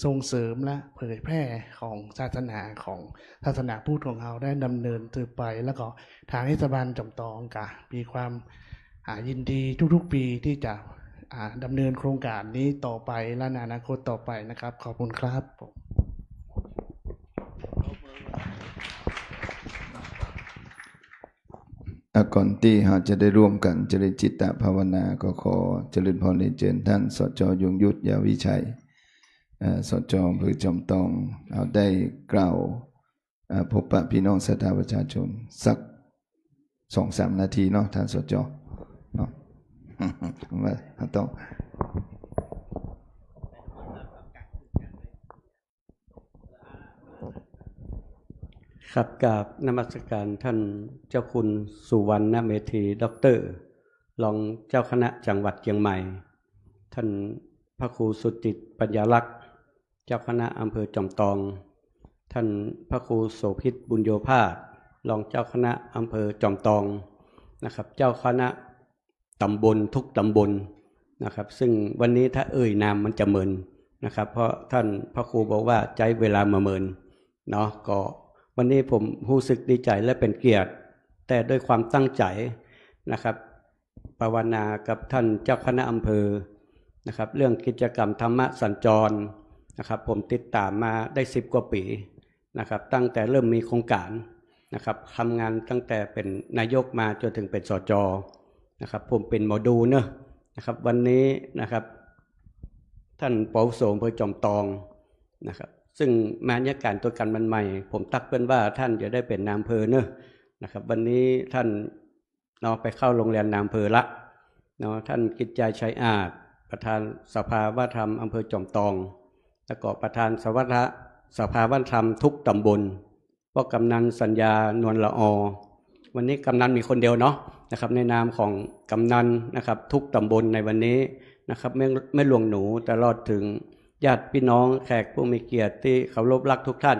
[SPEAKER 6] ส่งเสริมและเผยแพร่ของศาสนาพุทธของเราได้ดำเนินสืบไปแล้วก็ทางเทศบาลจอมทองก็มีความยินดีทุกๆปีที่จะดำเนินโครงการนี้ต่อไปและในอนาคตต่อไปนะครับขอบคุณครับ
[SPEAKER 1] ก่อนที่เราจะได้ร่วมกันเจริญจิตตภาวนาก็ขอเจริญพรเรียนเชิญท่านสจ.ยงยุทธยาวิชัยสจ.อำเภอจอมทองเอาได้กล่าวพบปะพี่น้องศรัทธาประชาชนสัก 2-3 นาทีเนาะท่านสจ.เนาะว่าต้อง
[SPEAKER 7] ครับกราบนมัสการท่านเจ้าคุณสุวรรณเมธีด็อกเตอร์รองเจ้าคณะจังหวัดเชียงใหม่ท่านพระครูสุจิตปัญญาลักษณ์เจ้าคณะอำเภอจอมตองท่านพระครูโสภิตบุญโยภาสรองเจ้าคณะอำเภอจอมตองนะครับเจ้าคณะตำบลทุกตำบลนะครับซึ่งวันนี้ถ้าเอ่ยนามมันจะเมินนะครับเพราะท่านพระครูบอกว่าใจเวลามาเมินเนาะก็วันนี้ผมรู้สึกดีใจและเป็นเกียรติแต่ด้วยความตั้งใจนะครับภาวนากับท่านเจ้าคณะอำเภอนะครับเรื่องกิจกรรมธรรมะสัญจรนะครับผมติดตามมาได้10 กว่าปีนะครับตั้งแต่เริ่มมีโครงการนะครับทำงานตั้งแต่เป็นนายกมาจนถึงเป็นสจ.นะครับผมเป็นหมอดูเนอะนะครับวันนี้นะครับท่านป.โสมอำเภอจอมตองนะครับซึ่งมาเนี่ยการตัวกันมันใหม่ผมตักเพื่อนว่าท่านจะได้เป็นนายอำเภอเนอะนะครับวันนี้ท่านไปเข้าโรงเรียนนายอำเภอละท่านกิจใจชัยอาจประธานสภาวัฒนธรรมอำเภอจอมตองแล้วก็ประธานสภาวัฒนธรรมทุกตำบลพ่อกำนันสัญญานวลละอวันนี้กำนันมีคนเดียวเนาะนะครับในนามของกำนันนะครับทุกตำบลในวันนี้นะครับไม่หลวงหนูตลอดถึงญาติพี่น้องแขกผู้มีเกียรติที่เคารพรักทุกท่าน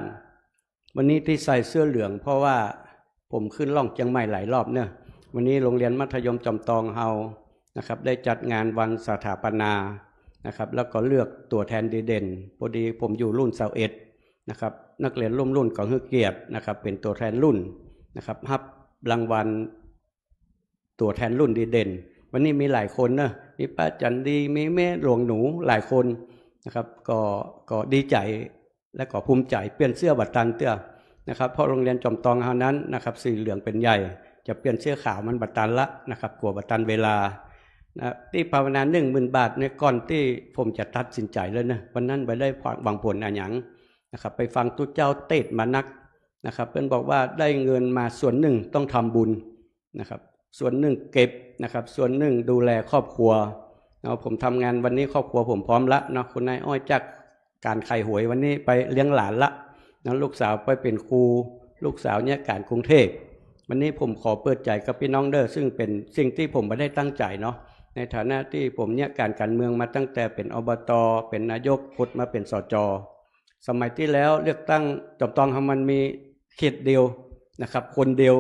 [SPEAKER 7] วันนี้ที่ใส่เสื้อเหลืองเพราะว่าผมขึ้นล่องเชียงใหม่หลายรอบเนี่ยวันนี้โรงเรียนมัธยมจอมตองเฮานะครับได้จัดงานวันสถาปนานะครับแล้วก็เลือกตัวแทนดีเด่นพอดีผมอยู่รุ่น21นะครับนักเรียนร่วมรุ่นของฮือเกียรตินะครับเป็นตัวแทนรุ่นนะครับรับรางวัลตัวแทนรุ่นดีเด่นวันนี้มีหลายคนนะมีป้าจันดีมีแม่หลวงหนูหลายคนนะครับก็ดีใจและก็ภูมิใจเปลี่ยนเสื้อบัตรตันเตื้อนะครับเพราะโรงเรียนจอมตองเฮานั้นนะครับสีเหลืองเป็นใหญ่จะเปลี่ยนเสื้อขาวมันบัตรตันละนะครับกลัวบัตรตันเวลาที่ภาวนา10,000 บาทในก่อนที่ผมจะตัดสินใจแล้วนะวันนั้นไปได้หวังผลอะไรอย่างนะครับไปฟังตุเจ้าเตศมานักนะครับเพื่อนบอกว่าได้เงินมาส่วนหนึ่งต้องทำบุญนะครับส่วนหนึ่งเก็บนะครับส่วนหนึ่งดูแลครอบครัวผมทำงานวันนี้ครอบครัวผมพร้อมละคุณนายอ้อยจากการไข่หวยวันนี้ไปเลี้ยงหลานละลูกสาวไปเป็นครูลูกสาวเนี่ยการกรุงเทพวันนี้ผมขอเปิดใจกับพี่น้องเด้อซึ่งเป็นสิ่งที่ผมไม่ได้ตั้งใจเนาะในฐานะที่ผมเนี่ยการเมืองมาตั้งแต่เป็นอบต.เป็นนายกพุทธมาเป็นสจ.สมัยที่แล้วเลือกตั้งจอมตองมันมีเขตเดียวนะครับคนเดียว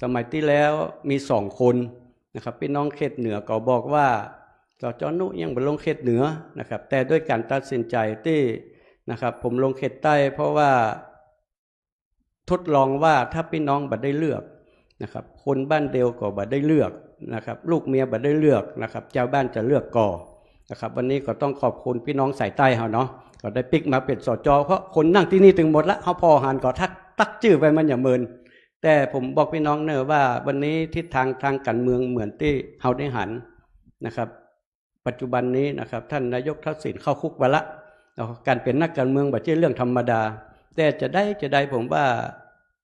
[SPEAKER 7] สมัยที่แล้วมี2 คนนะครับพี่น้องเขตเหนือก็บอกว่าสจ.นุยังไปลงเขตเหนือนะครับแต่ด้วยการตัดสินใจที่นะครับผมลงเขตใต้เพราะว่าทดลองว่าถ้าพี่น้องบัดได้เลือกนะครับคนบ้านเดียวก็บัดได้เลือกนะครับลูกเมียบัดได้เลือกนะครับเจ้าบ้านจะเลือกก่อนะครับวันนี้ก็ต้องขอบคุณพี่น้องสายใต้เฮาเนาะก็ได้ปิกมาเป็นสจ.เพราะคนนั่งที่นี่ถึงหมดละเฮาพอหันก็ตักชื่อไปมันอย่าเมินแต่ผมบอกพี่น้องเนอะว่าวันนี้ทิศทางการเมืองเหมือนที่เฮาได้หันนะครับปัจจุบันนี้นะครับท่านนายกทักษิณเข้าคุกไปละการเป็นนักการเมืองไม่ใช่เรื่องธรรมดาแต่จะได้ผมว่า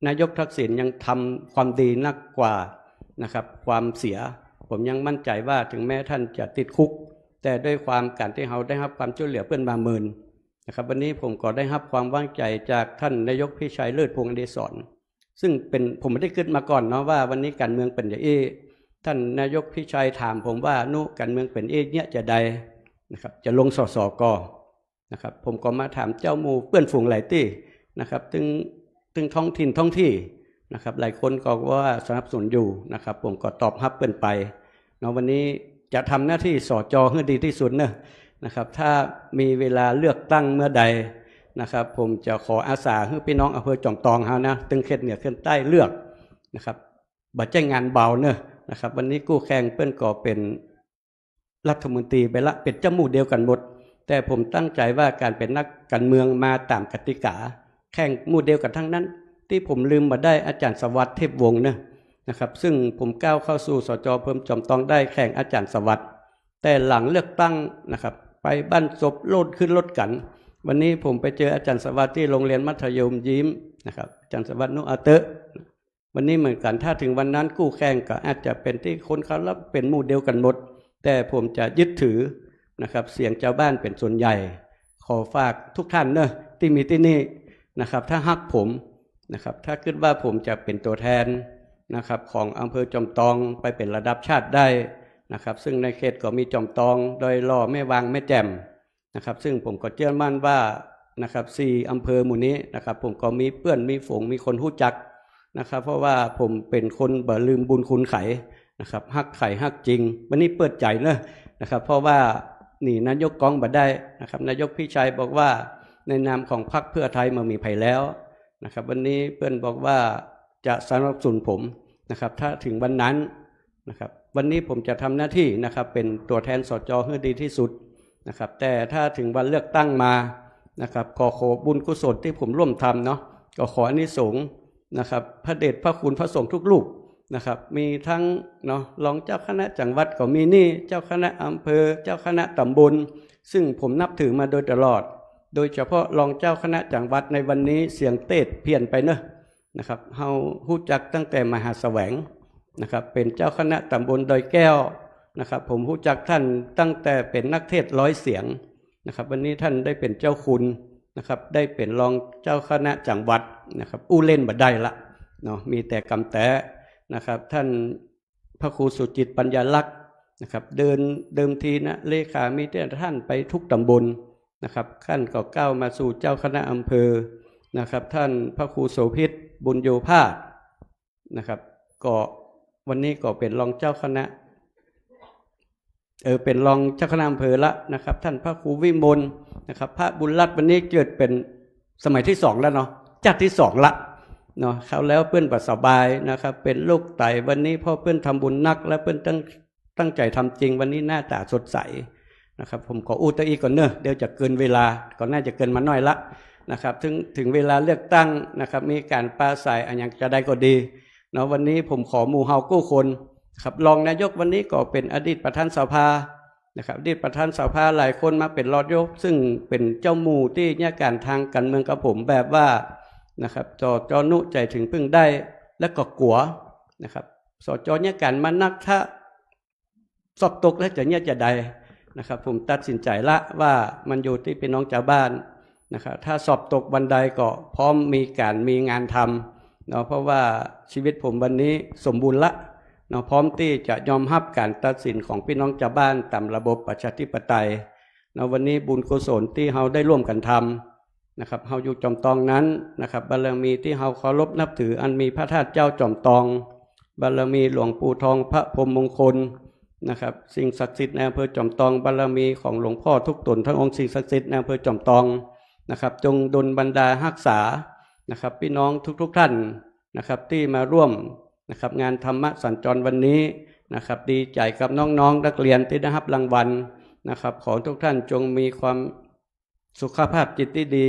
[SPEAKER 7] นายกทักษิณยังทำความดีนักกว่านะครับความเสียผมยังมั่นใจว่าถึงแม้ท่านจะติดคุกแต่ด้วยความการที่เราได้รับความช่วยเหลือเพื่อนมาเมินนะครับวันนี้ผมก็ได้รับความวางใจจากท่านนายกพิชัยเลิศพงษ์อดิศรซึ่งเป็นผมไม่ได้คิดมาก่อนเนาะว่าวันนี้การเมืองเป็นอย่างนี้ท่านนายกพิชัยถามผมว่าการเมืองเป็นเนี่ยจะใดนะครับจะลงสสกนะครับผมก็มาถามเจ้าหมู่เพื่อนฝูงหลายที่นะครับถึงท้องถิ่นท้องที่นะครับหลายคนก็ว่าสนับสนุนอยู่นะครับผมก็ตอบรับเปิ้นไปเนาะวันนี้จะทำหน้าที่สจ.ให้ดีที่สุดนะครับถ้ามีเวลาเลือกตั้งเมื่อใดนะครับผมจะขออาสาให้พี่น้องอำเภอจอมตองเฮานะตึงเขตเหนือเขตใต้เลือกนะครับบัดใจงานเบานะครับวันนี้กู้แข่งเปิ้นก็เป็นรัฐมนตรีไปละเป็นเจ้าหมู่เดียวกันหมดแต่ผมตั้งใจว่าการเป็นนักการเมืองมาตามกติกาแข่งหมู่เดียวกันทั้งนั้นที่ผมลืมมาได้อาจารย์สวัสดิ์เทพวงศ์นะครับซึ่งผมก้าวเข้าสู่สจ.เพิ่มจอมตองได้แข่งอาจารย์สวัสดิ์แต่หลังเลือกตั้งนะครับไปบ้านศพโลดขึ้นรถกันวันนี้ผมไปเจออาจารย์สวัสดิ์ที่โรงเรียนมัธยมยิ้มนะครับอาจารย์สวัสดิ์นุอาเตะวันนี้เหมือนกันถ้าถึงวันนั้นกู้แข่งก็อาจจะเป็นที่คนเขารับเป็นหมู่เดียวกันหมดแต่ผมจะยึดถือนะครับเสียงชาวบ้านเป็นส่วนใหญ่ขอฝากทุกท่านที่มีที่นี่นะครับถ้าฮักผม นะครับถ้าคิดว่าผมจะเป็นตัวแทนนะครับของอำเภอจอมตองไปเป็นระดับชาติได้นะครับซึ่งในเขตก็มีจอมตองโดยล่อแม่วางแม่แจ่มนะครับซึ่งผมก็เชื่อมั่นว่านะครับ4อำเภอหมู่นี้นะครับผมก็มีเพื่อนมีฝูงมีคนรู้จักนะครับเพราะว่าผมเป็นคนบ่ลืมบุญคุณไขนะครับฮักไข่ฮักจริงวันนี้เปิดใจเนอะนะครับเพราะว่านี่นายกกองบัดได้นะครับนายกพี่ชัยบอกว่าในนามของพรรคเพื่อไทยมามีภัยแล้วนะครับวันนี้เพื่อนบอกว่าจะสนับสนุนผมนะครับถ้าถึงวันนั้นนะครับวันนี้ผมจะทำหน้าที่นะครับเป็นตัวแทนสจให้ดีที่สุดนะครับแต่ถ้าถึงวันเลือกตั้งมานะครับขอบุญกุศลที่ผมร่วมทำเนาะก็ขออานิสงส์นะครับพระเดชพระคุณพระสงฆ์ทุกรูปนะครับมีทั้งเนาะรองเจ้าคณะจังหวัดก็มีนี่เจ้าคณะอำเภอเจ้าคณะตำบลซึ่งผมนับถือมาโดยตลอดโดยเฉพาะรองเจ้าคณะจังหวัดในวันนี้เสียงเตดเพี้ยนไปเนอะนะครับเฮาฮู้จักตั้งแต่มหาแสวงนะครับเป็นเจ้าคณะตำบลดอยแก้วนะครับผมฮู้จักท่านตั้งแต่เป็นนักเทศน์100 เสียงนะครับวันนี้ท่านได้เป็นเจ้าคุณนะครับได้เป็นรองเจ้าคณะจังหวัดนะครับอู้เล่นบ่ได้ละเนาะมีแต่กำแตนะครับท่านพระครูสุจิตปัญญาลักษณ์นะครับเดิมทีนะเลขามีแต่ท่านไปทุกตำบลนะครับท่านก็ก้าวมาสู่เจ้าคณะอำเภอนะครับท่านพระครูโสภิตบุญโยภาสนะครับก็วันนี้ก็เป็นรองเจ้าคณะเป็นรองเจ้าคณะอำเภอละนะครับท่านพระครูวิมลนะครับพระบุญรัตน์วันนี้เกิดเป็นสมัยที่2แล้วเนาะจัดที่2ละเนาะเขาแล้วเพื่อนปัสสบายนะครับเป็นโรคไตวันนี้พ่อเพื่อนทำบุญนักและเพื่อนตั้งใจทำจริงวันนี้หน้าตาสดใสนะครับผมขออุตอีก่อนเนอะเดี๋ยวจะเกินเวลาก็น่าจะเกินมาหน่อยละนะครับถึงเวลาเลือกตั้งนะครับมีการปราศัยอันยังจะได้ก็ดีเนาะวันนี้ผมขอหมู่เฮากู้คนครับรองนายกวันนี้ก็เป็นอดีตประธานสภานะครับอดีตประธานสภาหลายคนมาเป็นรองนายกซึ่งเป็นเจ้าหมู่ที่แยกการทางการเมืองกับผมแบบว่านะครับจอนุใจถึงพึ่งได้และก็กลัวนะครับสจเนี่ยการมานักถ้าสอบตกแล้วจะเนี่ยจะใดนะครับผมตัดสินใจละว่ามันอยู่ที่พี่น้องชาวบ้านนะครับถ้าสอบตกบันไดก็พร้อมมีงานทำเนาะเพราะว่าชีวิตผมวันนี้สมบูรณ์ละเนาะพร้อมที่จะยอมรับการตัดสินของพี่น้องชาวบ้านตามระบบประชาธิปไตยเนาะวันนี้บุญกุศลที่เราได้ร่วมกันทำนะครับเราอยู่จอมตองนั้นนะครับบารมีที่เราเคารพนับถืออันมีพระธาตุเจ้าจอมตองบารมีหลวงปู่ทองพระพรหมมงคลนะครับสิ่งศักดิ์สิทธิ์ในอำเภอจอมตองบารมีของหลวงพ่อทุกตนทั้งองค์สิ่งศักดิ์สิทธิ์ในอำเภอจอมตองนะครับจงดลบันดาลรักษานะครับพี่น้องทุกท่านนะครับที่มาร่วมนะครับงานธรรมะสัญจรวันนี้นะครับดีใจกับน้องๆนักเรียนที่ได้รับรางวัลนะครับขอทุกท่านจงมีความสุขภาพจิตที่ดี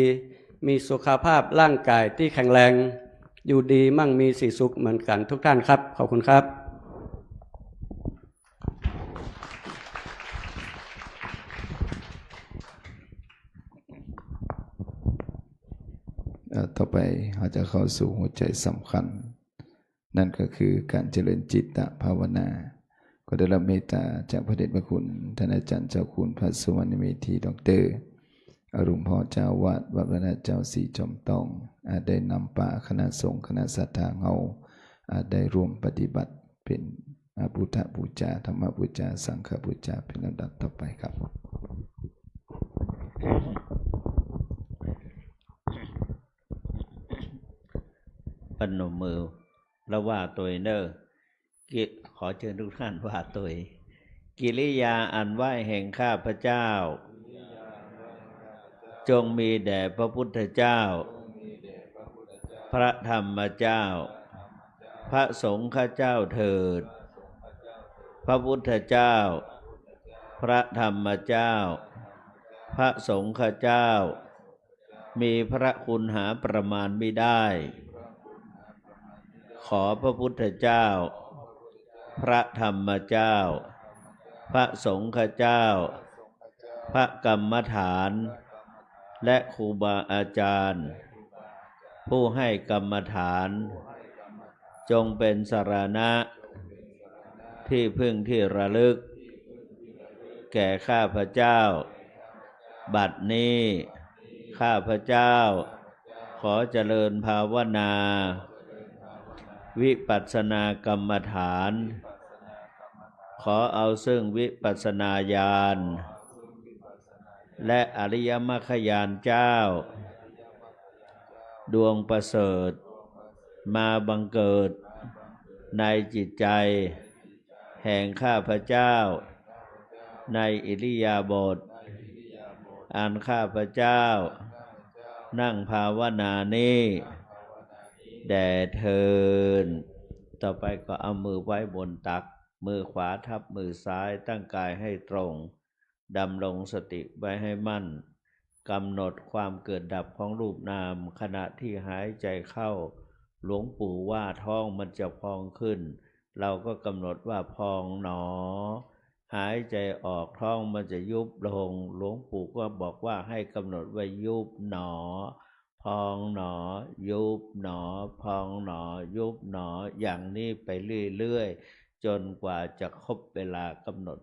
[SPEAKER 7] มีสุขภาพร่างกายที่แข็งแรงอยู่ดีมั่งมีสีสุขเหมือนกันทุกท่านครับขอบคุณครับ
[SPEAKER 1] ต่อไปเราจะเข้าสู่หัวใจสำคัญนั่นก็คือการเจริญจิตตภาวนาก็ได้รับเมตตาจากพระเดชพระคุณท่านอาจารย์เจ้าคุณพระสุวรรณเมธีดร.อรุณพ่อเจ้าวาดวัดพระนาเจ้าสีจอมตองอาจได้นำป่าคณะสงฆ์คณะศรัทธาเฮาอาจได้ร่วมปฏิบัติเป็นพุทธบูชาธรรมบูชาสังฆบูชาเป็นลำดับต่อไปครับ
[SPEAKER 2] ปนมมือแล้วว่าตัวเนอขอเชิญทุกท่านว่าตัวกิริยาอันไหวแห่งข้าพเจ้าจงมีแด่พระพุทธเจ้าพระธรรมเจ้าพระสงฆ์ข้าเจ้าเถิดพระพุทธเจ้าพระธรรมเจ้าพระสงฆ์ข้าเจ้ามีพระคุณหาประมาณไม่ได้ขอพระพุทธเจ้าพระธรรมเจ้าพระสงฆ์ข้าเจ้าพระกรรมฐานและครูบาอาจารย์ผู้ให้กรรมฐานจงเป็นสรณะที่พึ่งที่ระลึกแก่ข้าพเจ้าบัดนี้ข้าพเจ้าข อเจริญภาวนา วิปัสสนากรรมฐาน ขอเอาซึ่งวิปัสสนาญาณและอริยมรรคญาณเจ้า ดวงประเสริฐมาบังเกิดในจิตใจแห่งข้าพเจ้าในอิริยาบถอันข้าพเจ้านั่งภาวนานี้แด่เทินต่อไปก็เอามือไว้บนตักมือขวาทับมือซ้ายตั้งกายให้ตรงดำรงสติไว้ให้มั่นกำหนดความเกิดดับของรูปนามขณะที่หายใจเข้าหลวงปู่ว่าท้องมันจะพองขึ้นเราก็กำหนดว่าพองหนอหายใจออกท้องมันจะยุบลงหลวงปู่ก็บอกว่าให้กำหนดว่ายุบหนอพองหนอยุบหนอพองหนอยุบหนออย่างนี้ไปเรื่อยๆจนกว่าจะครบเวลากำหนด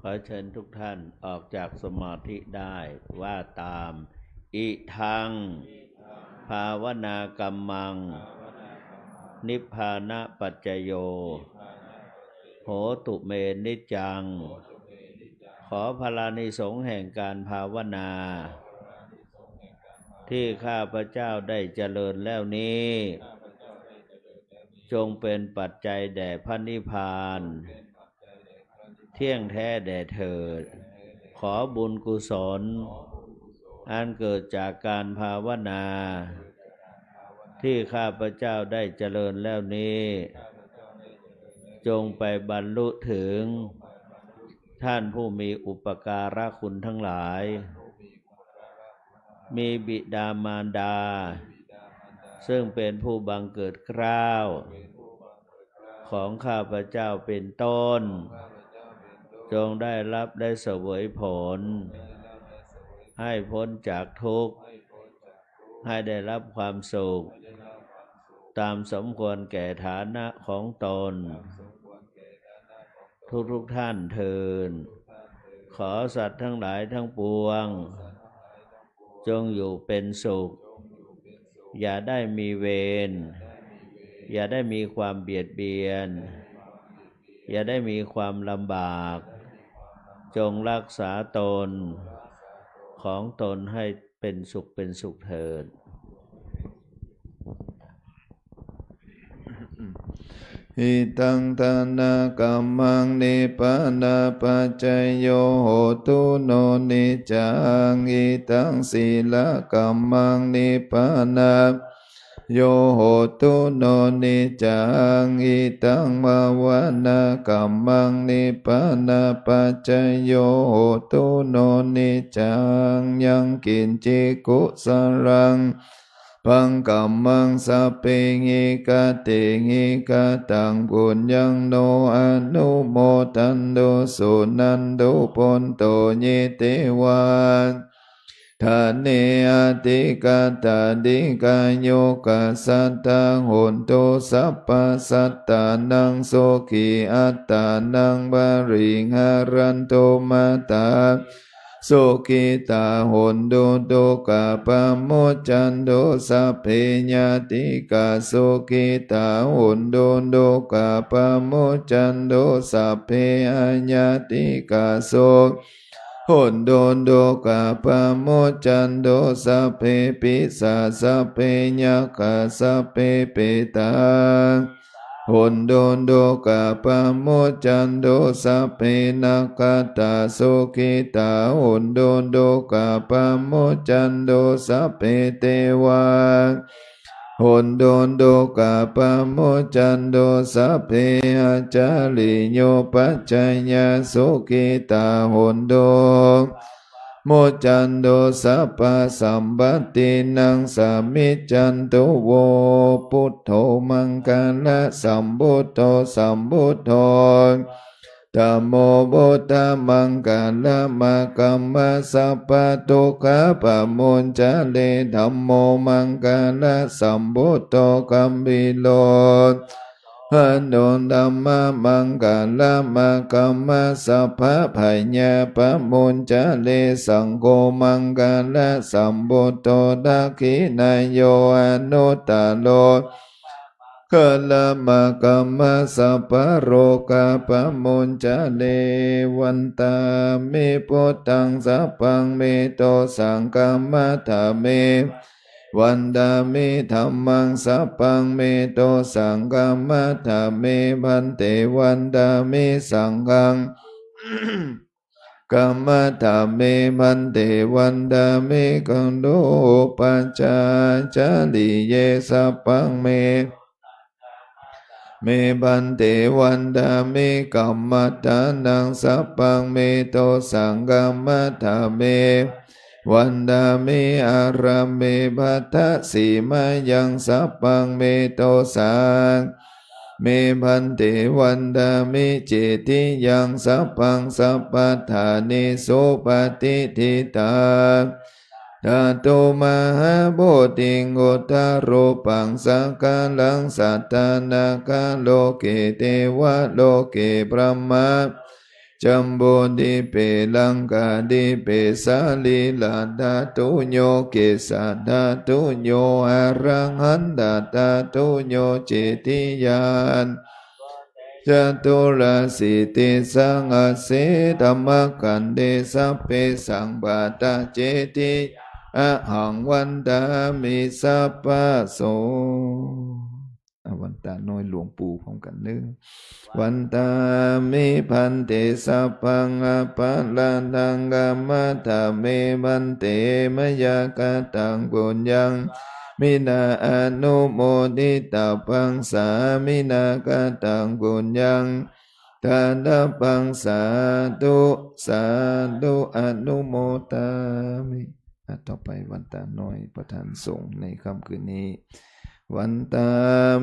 [SPEAKER 2] ขอเชิญทุกท่านออกจากสมาธิได้ว่าตามอิทังภาวนากรรมังนิพพานะปัจจโยโหตุเมนิจจังขอพลานิสงส์แห่งการภาวนาที่ข้าพเจ้าได้เจริญแล้วนี้จงเป็นปัจจัยแด่พระนิพพานเที่ยงแท้แด่เถิดขอบุญกุศลอันเกิดจากการภาวนาที่ข้าพเจ้าได้เจริญแล้วนี้จงไปบรรลุถึงท่านผู้มีอุปการะคุณทั้งหลายมีบิดามารดาซึ่งเป็นผู้บังเกิดเกล้าของข้าพเจ้าเป็นต้นจงได้รับได้เสวยผลให้พ้นจากทุกข์ให้ได้รับความสุขตามสมควรแก่ฐานะของตนทุกท่านเทินขอสัตว์ทั้งหลายทั้งปวงจงอยู่เป็นสุขอย่าได้มีเวรอย่าได้มีความเบียดเบียนอย่าได้มีความลำบากจงรักษาตนของตนให้เป็นสุขเถิด
[SPEAKER 1] อิตังทานากัมมังนิพพานาปัจจโยโหตุโนนิจังอิตังศีลกัมมังนิพพานาโยโหตุโนนิจังอิตังภาวนากัมมังนิพพานาปัจจโยโหตุโนนิจังยังกินจิกุสรังพังกัมมังสัพเพงิกะเตงิกะตังปุญญังโนอนุโมทันโดสุนันโดปนโตญิเตวาทาเนอติกาตาดิกาโยกัสสัตตาโหนโตสัพพสัตตานังโสขีอัตตานังบริหารันโตมาตาสุขิตาโหนโดโตกะปะโมจันโดสัพเพญาติกาสุขิตาโหนโดโตกะปะโมจันโดสัพเพญาติกาสุโห หุนโดนโดกาปะโมจจันโดสัพเพปิสาสัพเพญาคาสัพเพเปตาหุนโดนโดกาปะโมจจันโดสัพเพนาคาตาสุขิตาหุนโดนโดกาปะโมจจันโดสัพเพเทวาหุนโดนโดกาปะโมจจันโดสัพเพอาจาริโยปัจจยาสุขิตาหุนโดโมจจันโดสัพพะสัมปตินังสามิจจันตุโวพุทโธมังคละสัมพุทโธสัมพุทโธธัมโมพุทธมังคละมะกัมมะสัพพะทุกขะปะโมนจะเลธัมโมมังคละสัมพุทโธกัมปิโลหันโดธัมมะมังคละมะกัมมะสัพพะพญาปะโมนจะเลสังโฆมังคละสัมพุทโธทักขินายโยอนุตตโลกะละมะกัมมะสัพพะโรกะปะโมนจะเลวันตามิพุทธังสัพพังเมโตสังกัมมะทะเมวันดามิธัมมังสัพพังเมโตสังกัมมะทะเมพันเตวันดามิสังฆัง กัมมะทะเมพันเตวันดามิกังโดปัจจาจาริเยสัพพังเมบันเตวันดามิกัมมัฏฐานังสัพพังเมโตสังกัมมัฏฐาเมวันดามิอาราเมภัทธสีมายังสัพพังเมโตสังเมพันเตวันดามิเจติยังสัพพังสัพพะทานิโสปฏิทิตาธาตุมหาโพธิงุตตารูปังสังฆลังสัตตานาคาโลเกเทวะโลเกพระมะจัมโบดิเปลังกาดิเปสาลีลาดาตุโยเกสัดาตุโยอะรังหันดาตาตุโยเจติยานจตุราสิติสังอาเสธรรมกันเดสัพเพสังบาตาเจติอะหังวันดามิสัพพะโสวันตาน้อยหลวงปู่พร้อมกันเนื้อวันตามิพันเตสัพพังอภะลันตังกัมมัฏฐาเมพันเตมยากตังปุญญังมินาอนุโมทิตาปังสามินากตังปุญญังทานะปังสาธุอนุโมทามิต่อไปวันตาน้อยประธานสงฆ์ในค่ำคืนนี้วันตา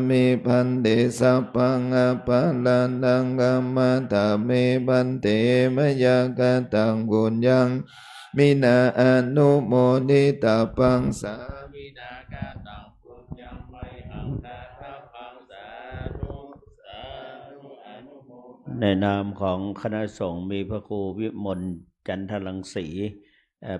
[SPEAKER 1] มิพันเตสัพพังอภะลันตังกัมมัฏฐาเมพันเตมยากตังปุญญังมินาอนุโมทิตาปังสามินากตังปุญญังไมหังทัพพังสาธุอนุโมทนา
[SPEAKER 2] ในนามของคณะสงฆ์มีพระครูวิมลจันทรังสี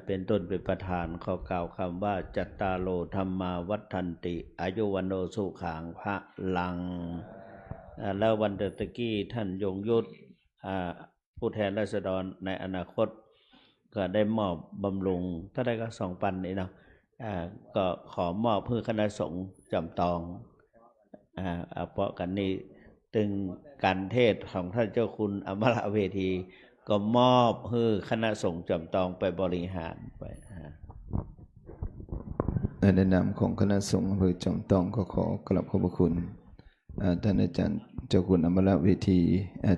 [SPEAKER 2] เป็นต้นเป็นประธานขอกล่าวคำว่าจัตตาโลธรรมาวัฏันติอายุวันโนสุขังพระลังแล้ววันเดตะกี้ท่านยงยุทธผู้แทนราษฎรในอนาคตก็ได้มอบบำรุงถ้าได้ก็2,000นี่เนาะก็ขอมอบเพื่อคณะสงฆ์จำตองเพราะกันนี้ตึงการเทศของท่านเจ้าคุณอมรเวทีก็มอบให้คณะสงฆ์จำตองไปบริหารไป
[SPEAKER 1] ในนามของคณะสงฆ์อำเภอจอมทองก็ขอกราบขอบพระคุณท่านอาจารย์เจ้าคุณอมรเวที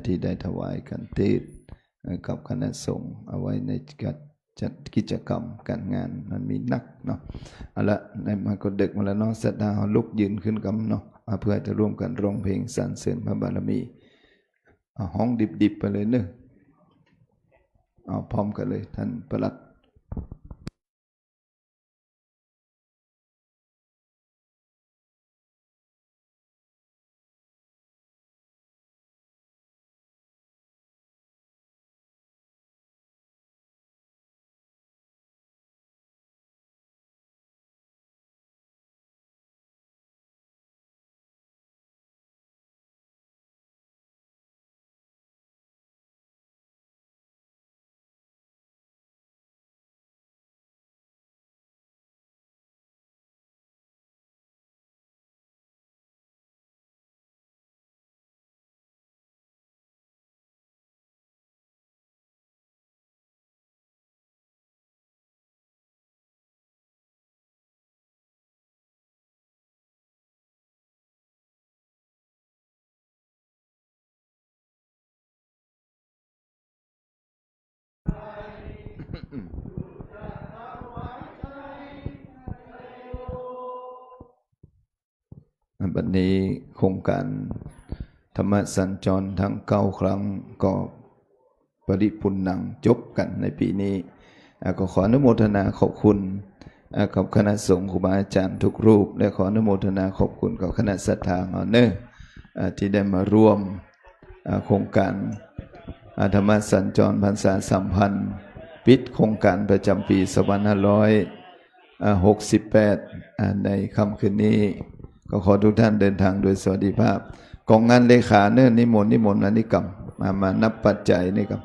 [SPEAKER 1] ที่ได้ถวายการเทศกับคณะสงฆ์เอาไว้ในการจัดกิจกรรมการงานมันมีนักเนาะเอาละในมาก็ดึกมาแล้วเนาะศรัทธาลุกยืนขึ้นกันเนาะเพื่อจะร่วมกันร้องเพลงสรรเสริญพระบารมีห้องดิบๆไปเลยเนอะเอาพร้อมกันเลยท่านประหลัด บัดนี้โครงการธรรมสัญจรทั้ง9ครั้งก็ปริปุณังจบกันในปีนี้ก็ขออนุโมทนาขอบคุณกับคณะสงฆ์ครูบาอาจารย์ทุกรูปและขออนุโมทนาขอบคุณกับคณะศรัทธาเฮาเนอะที่ได้มาร่วมโครงการธรรมสัญจรพรรษาสัมพันธ์ปิดโครงการประจำปี2568ในค่ำคืนนี้ก็ขอทุกท่านเดินทางโดยสวัสดิภาพกองงานเลขาเนอะนิมนต์มานิกรรมมานับปัจจัยนี่ครับ